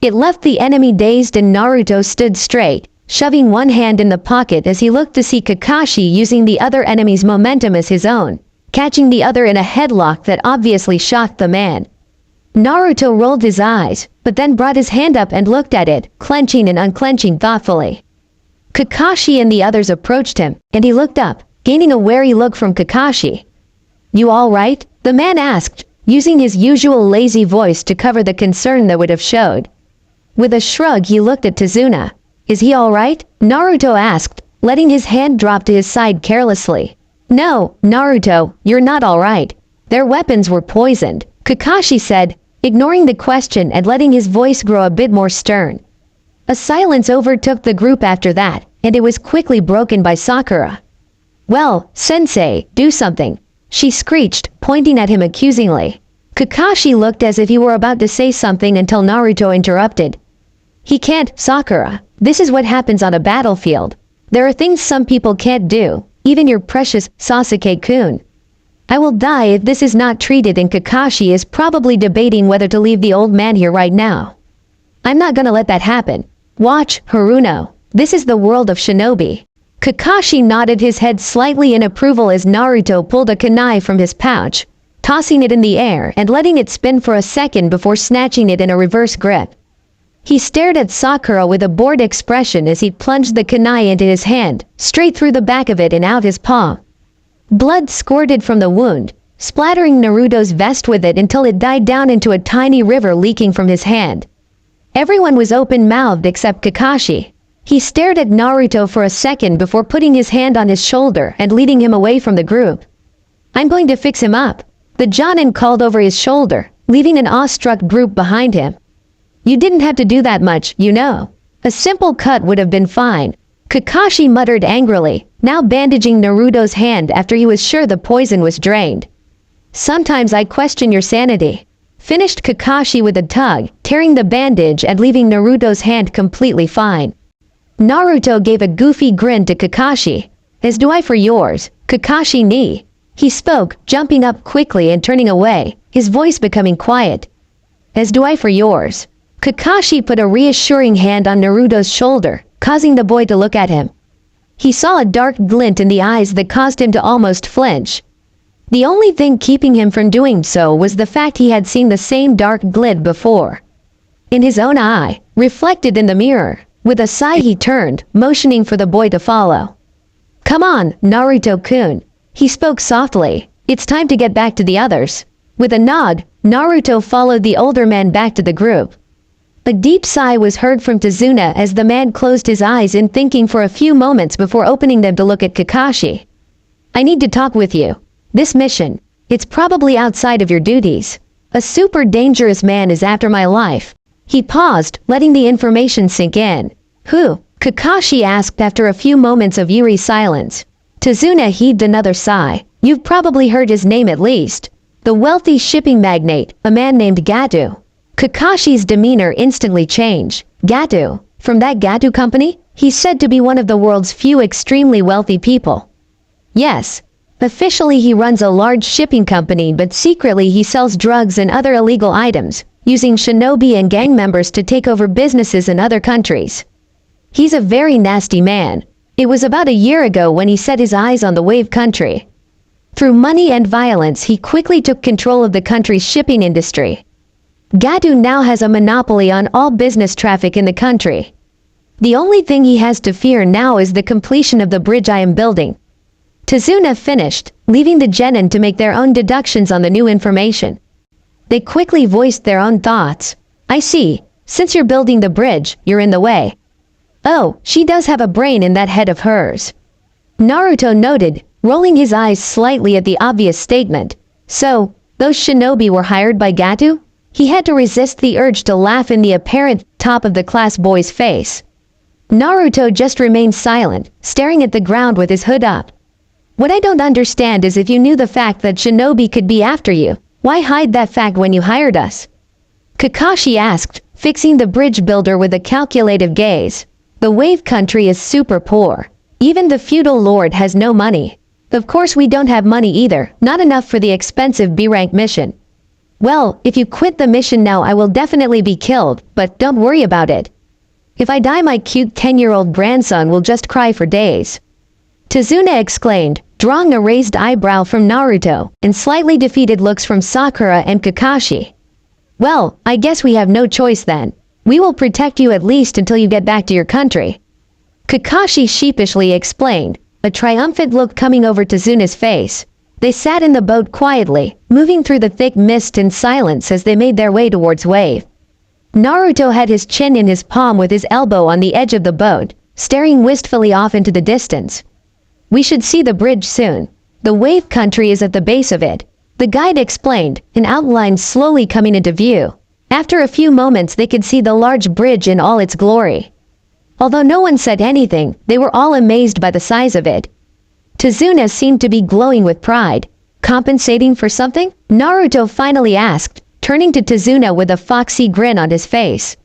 It left the enemy dazed and Naruto stood straight, shoving one hand in the pocket as he looked to see Kakashi using the other enemy's momentum as his own, catching the other in a headlock that obviously shocked the man. Naruto rolled his eyes, but then brought his hand up and looked at it, clenching and unclenching thoughtfully. Kakashi and the others approached him, and he looked up, gaining a wary look from Kakashi. "You all right?" the man asked, using his usual lazy voice to cover the concern that would have showed. With a shrug he looked at Tazuna. "Is he all right?" Naruto asked, letting his hand drop to his side carelessly. "No, Naruto, you're not all right. Their weapons were poisoned," Kakashi said, ignoring the question and letting his voice grow a bit more stern. A silence overtook the group after that, and it was quickly broken by Sakura. "Well, sensei, do something," she screeched, pointing at him accusingly. Kakashi looked as if he were about to say something until Naruto interrupted. "He can't, Sakura. This is what happens on a battlefield. There are things some people can't do, even your precious Sasuke-kun. I will die if this is not treated," and Kakashi is probably debating whether to leave the old man here right now. "I'm not gonna let that happen. Watch, Haruno. This is the world of shinobi." Kakashi nodded his head slightly in approval as Naruto pulled a kunai from his pouch, tossing it in the air and letting it spin for a second before snatching it in a reverse grip. He stared at Sakura with a bored expression as he plunged the kunai into his hand, straight through the back of it and out his palm. Blood squirted from the wound, splattering Naruto's vest with it until it died down into a tiny river leaking from his hand. Everyone was open-mouthed except Kakashi. He stared at Naruto for a second before putting his hand on his shoulder and leading him away from the group. "I'm going to fix him up," the Jonin called over his shoulder, leaving an awestruck group behind him. "You didn't have to do that much, you know. A simple cut would have been fine," Kakashi muttered angrily, now bandaging Naruto's hand after he was sure the poison was drained. "Sometimes I question your sanity," finished Kakashi with a tug, tearing the bandage and leaving Naruto's hand completely fine. Naruto gave a goofy grin to Kakashi. "As do I for yours, Kakashi ni." He spoke, jumping up quickly and turning away, his voice becoming quiet. "As do I for yours." Kakashi put a reassuring hand on Naruto's shoulder, causing the boy to look at him. He saw a dark glint in the eyes that caused him to almost flinch. The only thing keeping him from doing so was the fact he had seen the same dark glint before. In his own eye, reflected in the mirror. With a sigh he turned, motioning for the boy to follow. "Come on, Naruto-kun," he spoke softly. "It's time to get back to the others." With a nod, Naruto followed the older man back to the group. A deep sigh was heard from Tazuna as the man closed his eyes in thinking for a few moments before opening them to look at Kakashi. "I need to talk with you. This mission, it's probably outside of your duties. A super dangerous man is after my life." He paused, letting the information sink in. "Who?" Kakashi asked after a few moments of eerie silence. Tazuna heaved another sigh. "You've probably heard his name at least. The wealthy shipping magnate, a man named Gato." Kakashi's demeanor instantly changed. "Gato? From that Gato company?" He's said to be one of the world's few extremely wealthy people. "Yes. Officially he runs a large shipping company, but secretly he sells drugs and other illegal items, using shinobi and gang members to take over businesses in other countries. He's a very nasty man. It was about a year ago when he set his eyes on the Wave country. Through money and violence, he quickly took control of the country's shipping industry. Gato now has a monopoly on all business traffic in the country. The only thing he has to fear now is the completion of the bridge I am building. Tazuna finished, leaving the genin to make their own deductions on the new information. They quickly voiced their own thoughts. I see, since you're building the bridge, you're in the way. Oh, she does have a brain in that head of hers. Naruto noted, rolling his eyes slightly at the obvious statement. So, those shinobi were hired by Gato? He had to resist the urge to laugh in the apparent top-of-the-class boy's face. Naruto just remained silent, staring at the ground with his hood up. What I don't understand is if you knew the fact that shinobi could be after you, why hide that fact when you hired us? Kakashi asked, fixing the bridge builder with a calculative gaze. The Wave country is super poor. Even the feudal lord has no money. Of course we don't have money either, not enough for the expensive B-rank mission. Well, if you quit the mission now I will definitely be killed, but don't worry about it. If I die my cute 10-year-old grandson will just cry for days. Tazuna exclaimed, drawing a raised eyebrow from Naruto, and slightly defeated looks from Sakura and Kakashi. Well, I guess we have no choice then. We will protect you at least until you get back to your country. Kakashi sheepishly explained, a triumphant look coming over Tazuna's face. They sat in the boat quietly, moving through the thick mist in silence as they made their way towards Wave. Naruto had his chin in his palm with his elbow on the edge of the boat, staring wistfully off into the distance. We should see the bridge soon. The Wave country is at the base of it. The guide explained, an outline slowly coming into view. After a few moments they could see the large bridge in all its glory. Although no one said anything, they were all amazed by the size of it. Tazuna seemed to be glowing with pride. Compensating for something? Naruto finally asked, turning to Tazuna with a foxy grin on his face.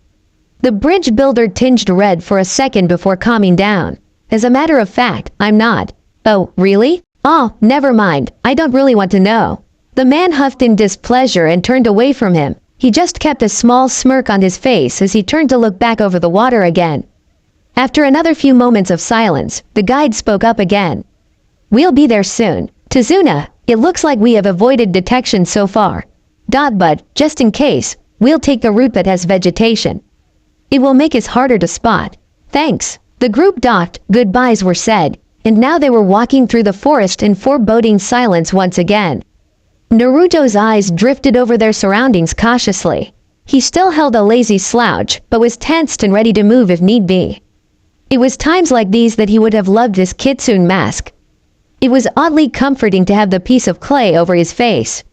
The bridge builder tinged red for a second before calming down. As a matter of fact, I'm not. Oh, really? Oh, never mind, I don't really want to know. The man huffed in displeasure and turned away from him. He just kept a small smirk on his face as he turned to look back over the water again. After another few moments of silence, the guide spoke up again. We'll be there soon. Tazuna, it looks like we have avoided detection so far. But, just in case, we'll take the route that has vegetation. It will make us harder to spot. Thanks. The group docked, goodbyes were said, and now they were walking through the forest in foreboding silence once again. Naruto's eyes drifted over their surroundings cautiously. He still held a lazy slouch, but was tensed and ready to move if need be. It was times like these that he would have loved his kitsune mask. It was oddly comforting to have the piece of clay over his face.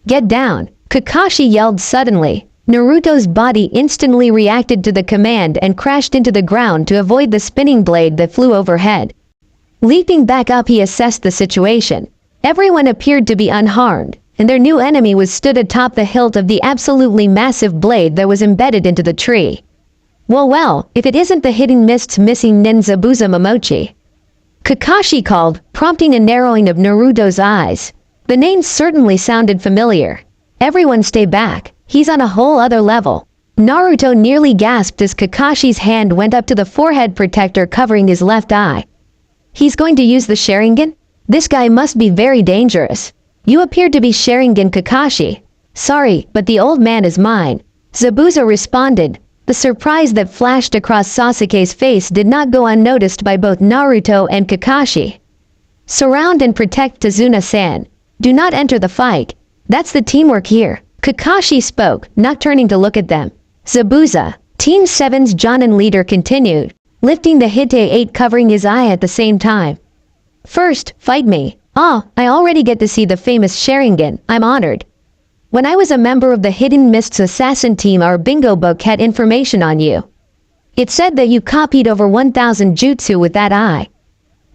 Get down! Kakashi yelled suddenly. Naruto's body instantly reacted to the command and crashed into the ground to avoid the spinning blade that flew overhead. Leaping back up he assessed the situation. Everyone appeared to be unharmed, and their new enemy was stood atop the hilt of the absolutely massive blade that was embedded into the tree. Well, if it isn't the hidden mist's missing nin Zabuza Momochi. Kakashi called, prompting a narrowing of Naruto's eyes. The name certainly sounded familiar. Everyone stay back, he's on a whole other level. Naruto nearly gasped as Kakashi's hand went up to the forehead protector covering his left eye. He's going to use the Sharingan? This guy must be very dangerous. You appear to be Sharingan Kakashi. Sorry, but the old man is mine. Zabuza responded. The surprise that flashed across Sasuke's face did not go unnoticed by both Naruto and Kakashi. Surround and protect Tazuna-san. Do not enter the fight. That's the teamwork here. Kakashi spoke, not turning to look at them. Zabuza, Team 7's Jonin leader continued, lifting the Hite 8 covering his eye at the same time. First, fight me. I already get to see the famous Sharingan. I'm honored. When I was a member of the Hidden Mists assassin team, our bingo book had information on you. It said that you copied over 1,000 jutsu with that eye.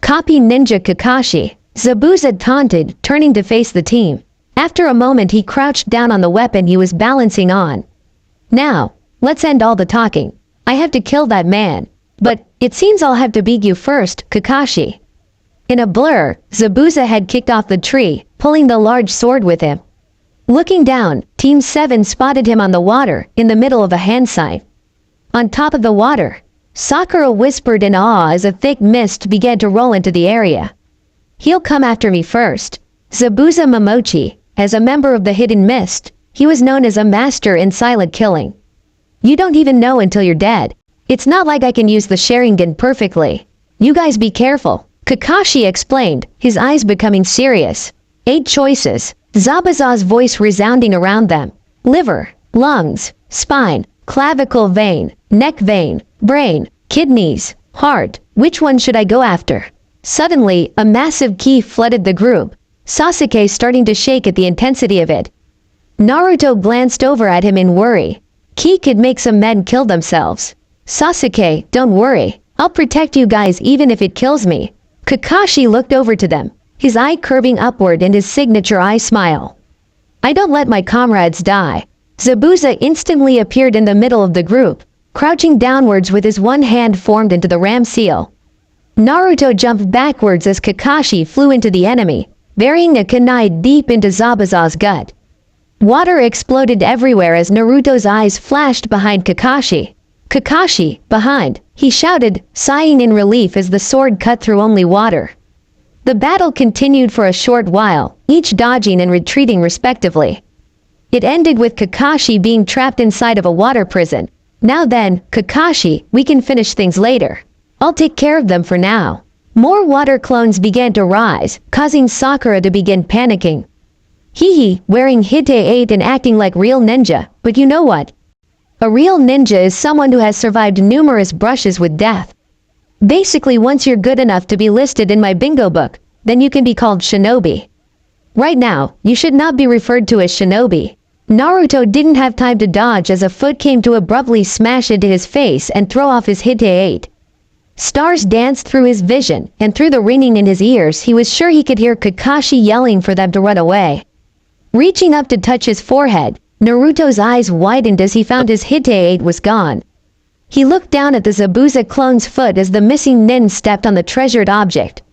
Copy ninja Kakashi. Zabuza taunted, turning to face the team. After a moment he crouched down on the weapon he was balancing on. Now, let's end all the talking. I have to kill that man. But, it seems I'll have to beat you first, Kakashi. In a blur, Zabuza had kicked off the tree, pulling the large sword with him. Looking down, Team 7 spotted him on the water, in the middle of a hand sign. On top of the water, Sakura whispered in awe as a thick mist began to roll into the area. He'll come after me first. Zabuza Momochi, as a member of the Hidden Mist, he was known as a master in silent killing. You don't even know until you're dead. It's not like I can use the Sharingan perfectly. You guys be careful, Kakashi explained, his eyes becoming serious. 8 choices, Zabuza's voice resounding around them. Liver, lungs, spine, clavicle vein, neck vein, brain, kidneys, heart. Which one should I go after? Suddenly, a massive ki flooded the group, Sasuke starting to shake at the intensity of it. Naruto glanced over at him in worry. Ki could make some men kill themselves. Sasuke, don't worry. I'll protect you guys even if it kills me. Kakashi looked over to them, his eye curving upward in his signature eye smile. I don't let my comrades die. Zabuza instantly appeared in the middle of the group, crouching downwards with his one hand formed into the ram seal. Naruto jumped backwards as Kakashi flew into the enemy, burying a kunai deep into Zabuza's gut. Water exploded everywhere as Naruto's eyes flashed behind Kakashi. Kakashi, behind, he shouted, sighing in relief as the sword cut through only water. The battle continued for a short while, each dodging and retreating respectively. It ended with Kakashi being trapped inside of a water prison. Now then, Kakashi, we can finish things later. I'll take care of them for now. More water clones began to rise, causing Sakura to begin panicking. Hee, wearing Hite 8 and acting like real ninja, but you know what? A real ninja is someone who has survived numerous brushes with death. Basically, once you're good enough to be listed in my bingo book, then you can be called shinobi. Right now, you should not be referred to as shinobi. Naruto didn't have time to dodge as a foot came to abruptly smash into his face and throw off his Hite 8. Stars danced through his vision, and through the ringing in his ears he was sure he could hear Kakashi yelling for them to run away. Reaching up to touch his forehead, Naruto's eyes widened as he found his Hite 8 was gone. He looked down at the Zabuza clone's foot as the missing nin stepped on the treasured object.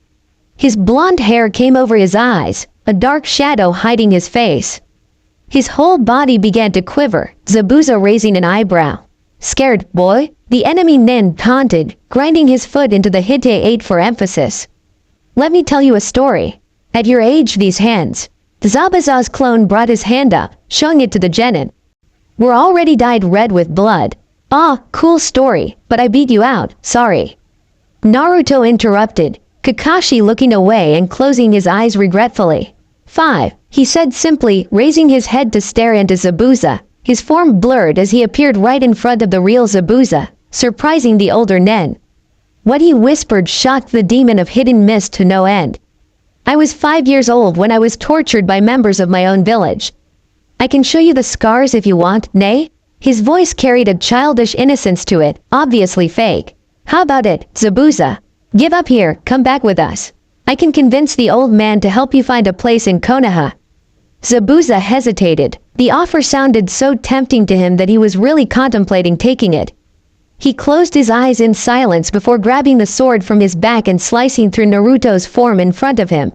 His blonde hair came over his eyes, a dark shadow hiding his face. His whole body began to quiver, Zabuza raising an eyebrow. Scared, boy? The enemy nin taunted, grinding his foot into the Hite 8 for emphasis. Let me tell you a story. At your age, these hands. Zabuza's clone brought his hand up, showing it to the genin. We're already dyed red with blood. Ah, cool story, but I beat you out, sorry. Naruto interrupted, Kakashi looking away and closing his eyes regretfully. 5, he said simply, raising his head to stare into Zabuza. His form blurred as he appeared right in front of the real Zabuza, surprising the older nen. What he whispered shocked the demon of hidden mist to no end. I was 5 years old when I was tortured by members of my own village. I can show you the scars if you want, nay? His voice carried a childish innocence to it, obviously fake. How about it, Zabuza? Give up here, come back with us. I can convince the old man to help you find a place in Konoha. Zabuza hesitated. The offer sounded so tempting to him that he was really contemplating taking it. He closed his eyes in silence before grabbing the sword from his back and slicing through Naruto's form in front of him.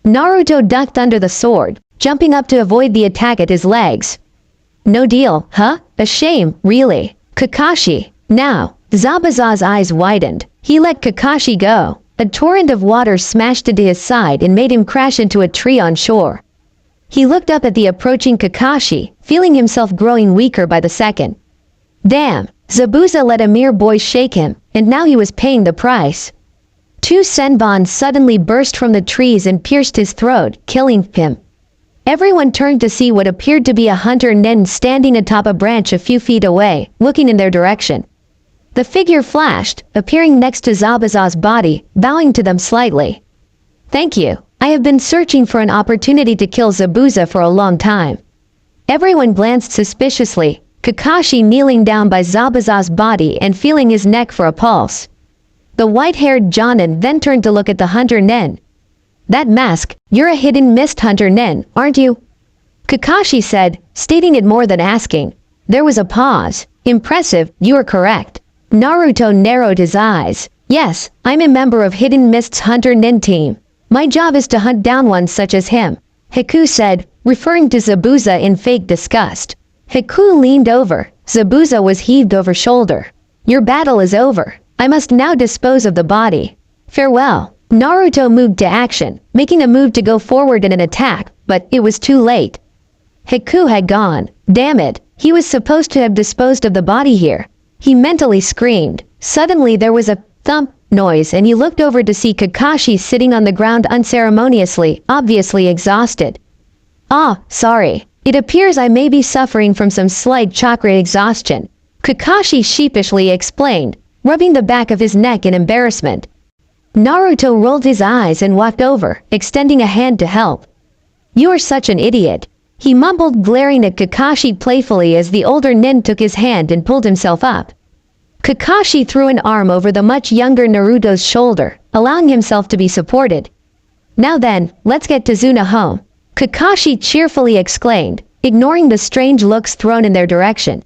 Naruto ducked under the sword, jumping up to avoid the attack at his legs. No deal, huh? A shame, really. Kakashi. Now, Zabuza's eyes widened. He let Kakashi go. A torrent of water smashed into his side and made him crash into a tree on shore. He looked up at the approaching Kakashi, feeling himself growing weaker by the second. Damn, Zabuza let a mere boy shake him, and now he was paying the price. 2 senbons suddenly burst from the trees and pierced his throat, killing him. Everyone turned to see what appeared to be a hunter nin standing atop a branch a few feet away, looking in their direction. The figure flashed, appearing next to Zabuza's body, bowing to them slightly. Thank you. I have been searching for an opportunity to kill Zabuza for a long time. Everyone glanced suspiciously, Kakashi kneeling down by Zabuza's body and feeling his neck for a pulse. The white-haired Jonin then turned to look at the hunter nen. That mask, you're a hidden mist hunter nen, aren't you? Kakashi said, stating it more than asking. There was a pause. Impressive, you are correct. Naruto narrowed his eyes. Yes, I'm a member of Hidden Mist's hunter nin team. My job is to hunt down ones such as him. Hiku said, referring to Zabuza in fake disgust. Hiku leaned over. Zabuza was heaved over shoulder. Your battle is over. I must now dispose of the body. Farewell. Naruto moved to action, making a move to go forward in an attack, but it was too late. Hiku had gone. Damn it, he was supposed to have disposed of the body here. He mentally screamed. Suddenly there was a thump noise and he looked over to see Kakashi sitting on the ground unceremoniously, obviously exhausted. Ah, sorry. It appears I may be suffering from some slight chakra exhaustion, Kakashi sheepishly explained, rubbing the back of his neck in embarrassment. Naruto rolled his eyes and walked over, extending a hand to help. You are such an idiot, he mumbled, glaring at Kakashi playfully as the older nin took his hand and pulled himself up. Kakashi threw an arm over the much younger Naruto's shoulder, allowing himself to be supported. Now then, let's get Tazuna home, Kakashi cheerfully exclaimed, ignoring the strange looks thrown in their direction.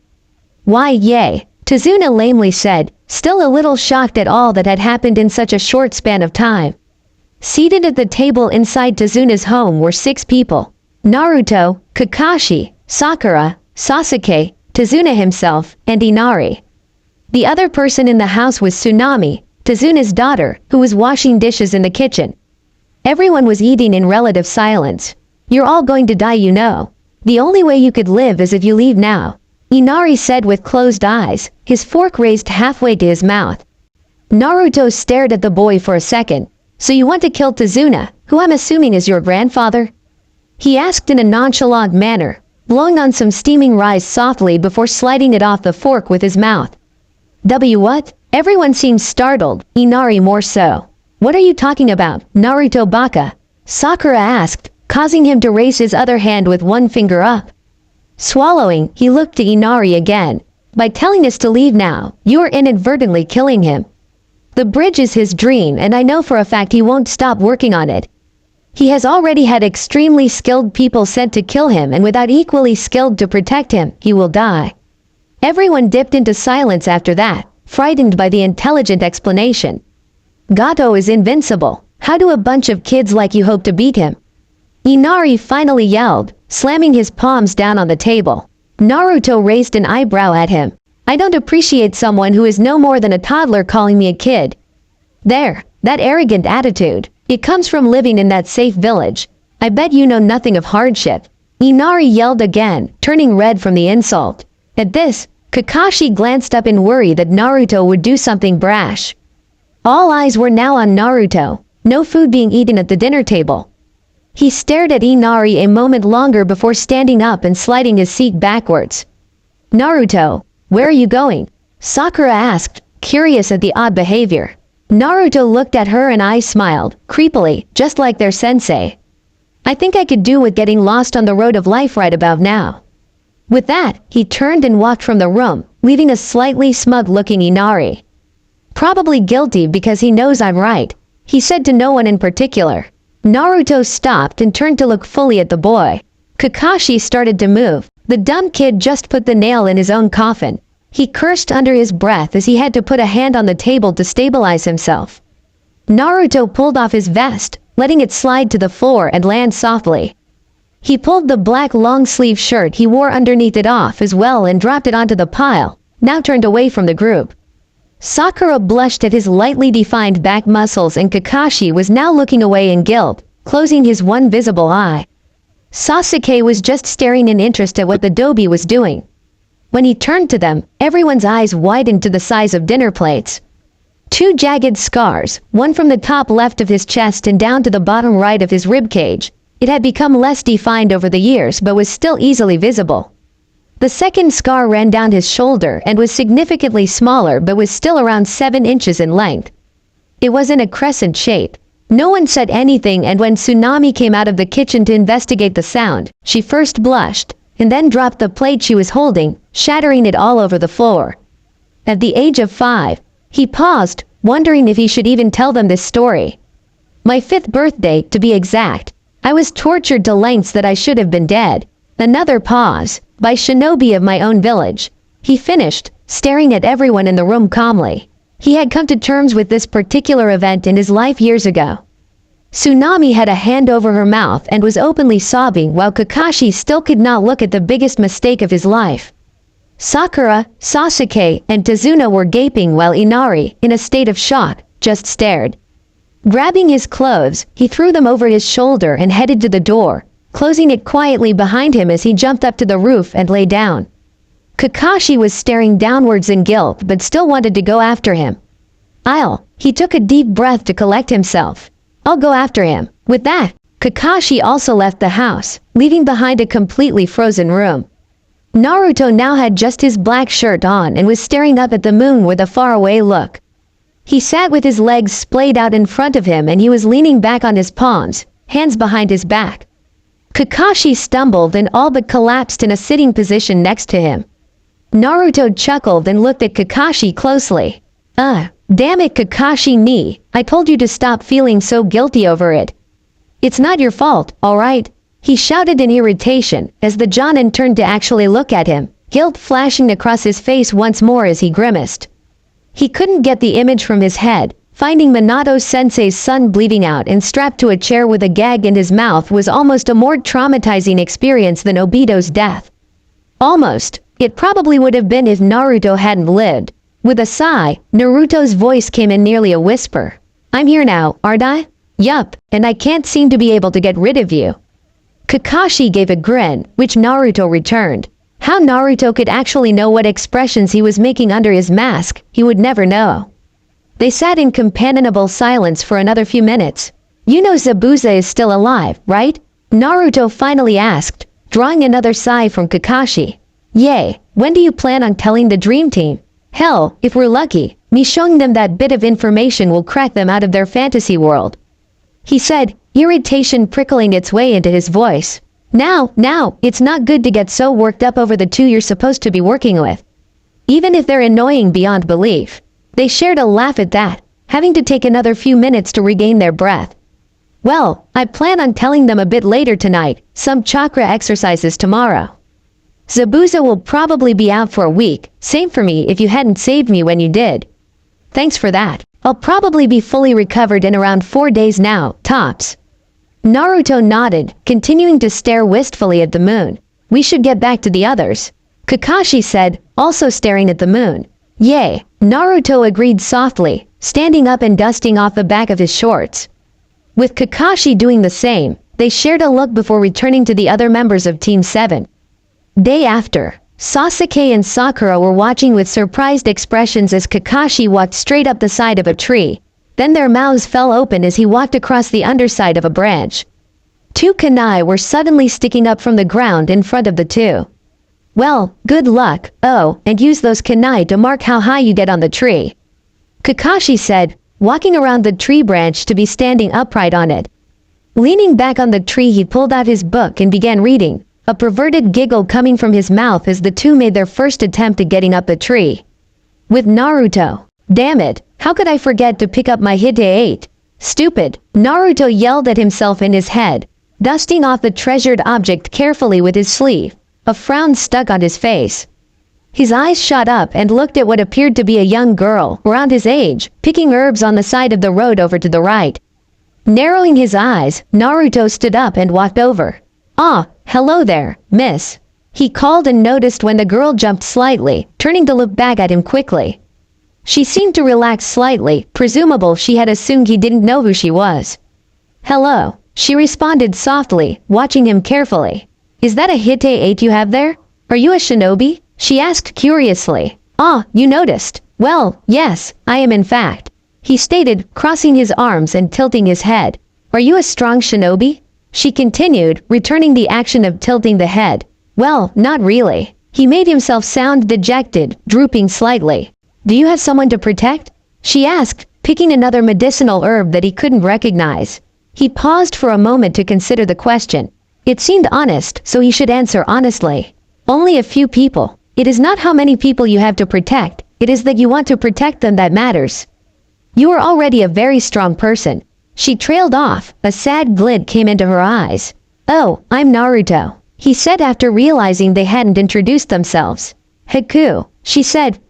Why, yay, Tazuna lamely said, still a little shocked at all that had happened in such a short span of time. Seated at the table inside Tazuna's home were 6 people. Naruto, Kakashi, Sakura, Sasuke, Tazuna himself, and Inari. The other person in the house was Tsunami, Tazuna's daughter, who was washing dishes in the kitchen. Everyone was eating in relative silence. You're all going to die, you know. The only way you could live is if you leave now, Inari said with closed eyes, his fork raised halfway to his mouth. Naruto stared at the boy for a second. So you want to kill Tazuna, who I'm assuming is your grandfather? He asked in a nonchalant manner, blowing on some steaming rice softly before sliding it off the fork with his mouth. What? Everyone seemed startled, Inari more so. What are you talking about, Naruto Baka? Sakura asked, causing him to raise his other hand with one finger up. Swallowing, he looked to Inari again. By telling us to leave now, you are inadvertently killing him. The bridge is his dream and I know for a fact he won't stop working on it. He has already had extremely skilled people sent to kill him and without equally skilled to protect him, he will die. Everyone dipped into silence after that, frightened by the intelligent explanation. Gato is invincible. How do a bunch of kids like you hope to beat him? Inari finally yelled, slamming his palms down on the table. Naruto raised an eyebrow at him. I don't appreciate someone who is no more than a toddler calling me a kid. There, that arrogant attitude. It comes from living in that safe village. I bet you know nothing of hardship. Inari yelled again, turning red from the insult. At this, Kakashi glanced up in worry that Naruto would do something brash. All eyes were now on Naruto, no food being eaten at the dinner table. He stared at Inari a moment longer before standing up and sliding his seat backwards. Naruto, where are you going? Sakura asked, curious at the odd behavior. Naruto looked at her and eyes smiled, creepily, just like their sensei. I think I could do with getting lost on the road of life right about now. With that, he turned and walked from the room, leaving a slightly smug-looking Inari. Probably guilty because he knows I'm right, he said to no one in particular. Naruto stopped and turned to look fully at the boy. Kakashi started to move. The dumb kid just put the nail in his own coffin. He cursed under his breath as he had to put a hand on the table to stabilize himself. Naruto pulled off his vest, letting it slide to the floor and land softly. He pulled the black long-sleeve shirt he wore underneath it off as well and dropped it onto the pile, now turned away from the group. Sakura blushed at his lightly defined back muscles and Kakashi was now looking away in guilt, closing his one visible eye. Sasuke was just staring in interest at what the Dobi was doing. When he turned to them, everyone's eyes widened to the size of dinner plates. 2 jagged scars, one from the top left of his chest and down to the bottom right of his ribcage. It had become less defined over the years but was still easily visible. The second scar ran down his shoulder and was significantly smaller but was still around 7 inches in length. It was in a crescent shape. No one said anything, and when Tsunami came out of the kitchen to investigate the sound, she first blushed, and then dropped the plate she was holding, shattering it all over the floor. At the age of 5, he paused, wondering if he should even tell them this story. My 5th birthday, to be exact. I was tortured to lengths that I should have been dead. Another pause, by shinobi of my own village. He finished, staring at everyone in the room calmly. He had come to terms with this particular event in his life years ago. Tsunami had a hand over her mouth and was openly sobbing while Kakashi still could not look at the biggest mistake of his life. Sakura, Sasuke, and Tazuna were gaping while Inari, in a state of shock, just stared. Grabbing his clothes, he threw them over his shoulder and headed to the door, closing it quietly behind him as he jumped up to the roof and lay down. Kakashi was staring downwards in guilt but still wanted to go after him. He took a deep breath to collect himself. I'll go after him. With that, Kakashi also left the house, leaving behind a completely frozen room. Naruto now had just his black shirt on and was staring up at the moon with a faraway look. He sat with his legs splayed out in front of him and he was leaning back on his palms, hands behind his back. Kakashi stumbled and all but collapsed in a sitting position next to him. Naruto chuckled and looked at Kakashi closely. Damn it, Kakashi ni, I told you to stop feeling so guilty over it. It's not your fault, alright? He shouted in irritation as the Jonin turned to actually look at him, guilt flashing across his face once more as he grimaced. He couldn't get the image from his head. Finding Minato-sensei's son bleeding out and strapped to a chair with a gag in his mouth was almost a more traumatizing experience than Obito's death. Almost. It probably would have been if Naruto hadn't lived. With a sigh, Naruto's voice came in nearly a whisper. I'm here now, aren't I? Yup, and I can't seem to be able to get rid of you. Kakashi gave a grin, which Naruto returned. How Naruto could actually know what expressions he was making under his mask, he would never know. They sat in companionable silence for another few minutes. You know Zabuza is still alive, right? Naruto finally asked, drawing another sigh from Kakashi. Yay, when do you plan on telling the Dream Team? Hell, if we're lucky, me showing them that bit of information will crack them out of their fantasy world. He said, irritation prickling its way into his voice. Now, it's not good to get so worked up over the two you're supposed to be working with. Even if they're annoying beyond belief. They shared a laugh at that, having to take another few minutes to regain their breath. Well, I plan on telling them a bit later tonight, some chakra exercises tomorrow. Zabuza will probably be out for a week, same for me if you hadn't saved me when you did. Thanks for that. I'll probably be fully recovered in around 4 days now, tops. Naruto nodded, continuing to stare wistfully at the moon. We should get back to the others. Kakashi said, also staring at the moon. Yay, Naruto agreed softly, standing up and dusting off the back of his shorts. With Kakashi doing the same, they shared a look before returning to the other members of Team 7. Day after, Sasuke and Sakura were watching with surprised expressions as Kakashi walked straight up the side of a tree. Then their mouths fell open as he walked across the underside of a branch. 2 kunai were suddenly sticking up from the ground in front of the two. Well, good luck, and use those kunai to mark how high you get on the tree. Kakashi said, walking around the tree branch to be standing upright on it. Leaning back on the tree, he pulled out his book and began reading, a perverted giggle coming from his mouth as the two made their first attempt at getting up the tree. With Naruto. Damn it, how could I forget to pick up my Hite 8? Stupid, Naruto yelled at himself in his head, dusting off the treasured object carefully with his sleeve. A frown stuck on his face. His eyes shot up and looked at what appeared to be a young girl, around his age, picking herbs on the side of the road over to the right. Narrowing his eyes, Naruto stood up and walked over. Ah, hello there, miss. He called and noticed when the girl jumped slightly, turning to look back at him quickly. She seemed to relax slightly, presumable she had assumed he didn't know who she was. Hello, she responded softly, watching him carefully. Is that a Hite 8 you have there? Are you a shinobi? She asked curiously. Ah, you noticed. Well, yes, I am in fact. He stated, crossing his arms and tilting his head. Are you a strong shinobi? She continued, returning the action of tilting the head. Well, not really. He made himself sound dejected, drooping slightly. Do you have someone to protect? She asked, picking another medicinal herb that he couldn't recognize. He paused for a moment to consider the question. It seemed honest, so he should answer honestly. Only a few people. It is not how many people you have to protect, it is that you want to protect them that matters. You are already a very strong person. She trailed off, a sad glint came into her eyes. Oh, I'm Naruto, he said after realizing they hadn't introduced themselves. Haku, she said,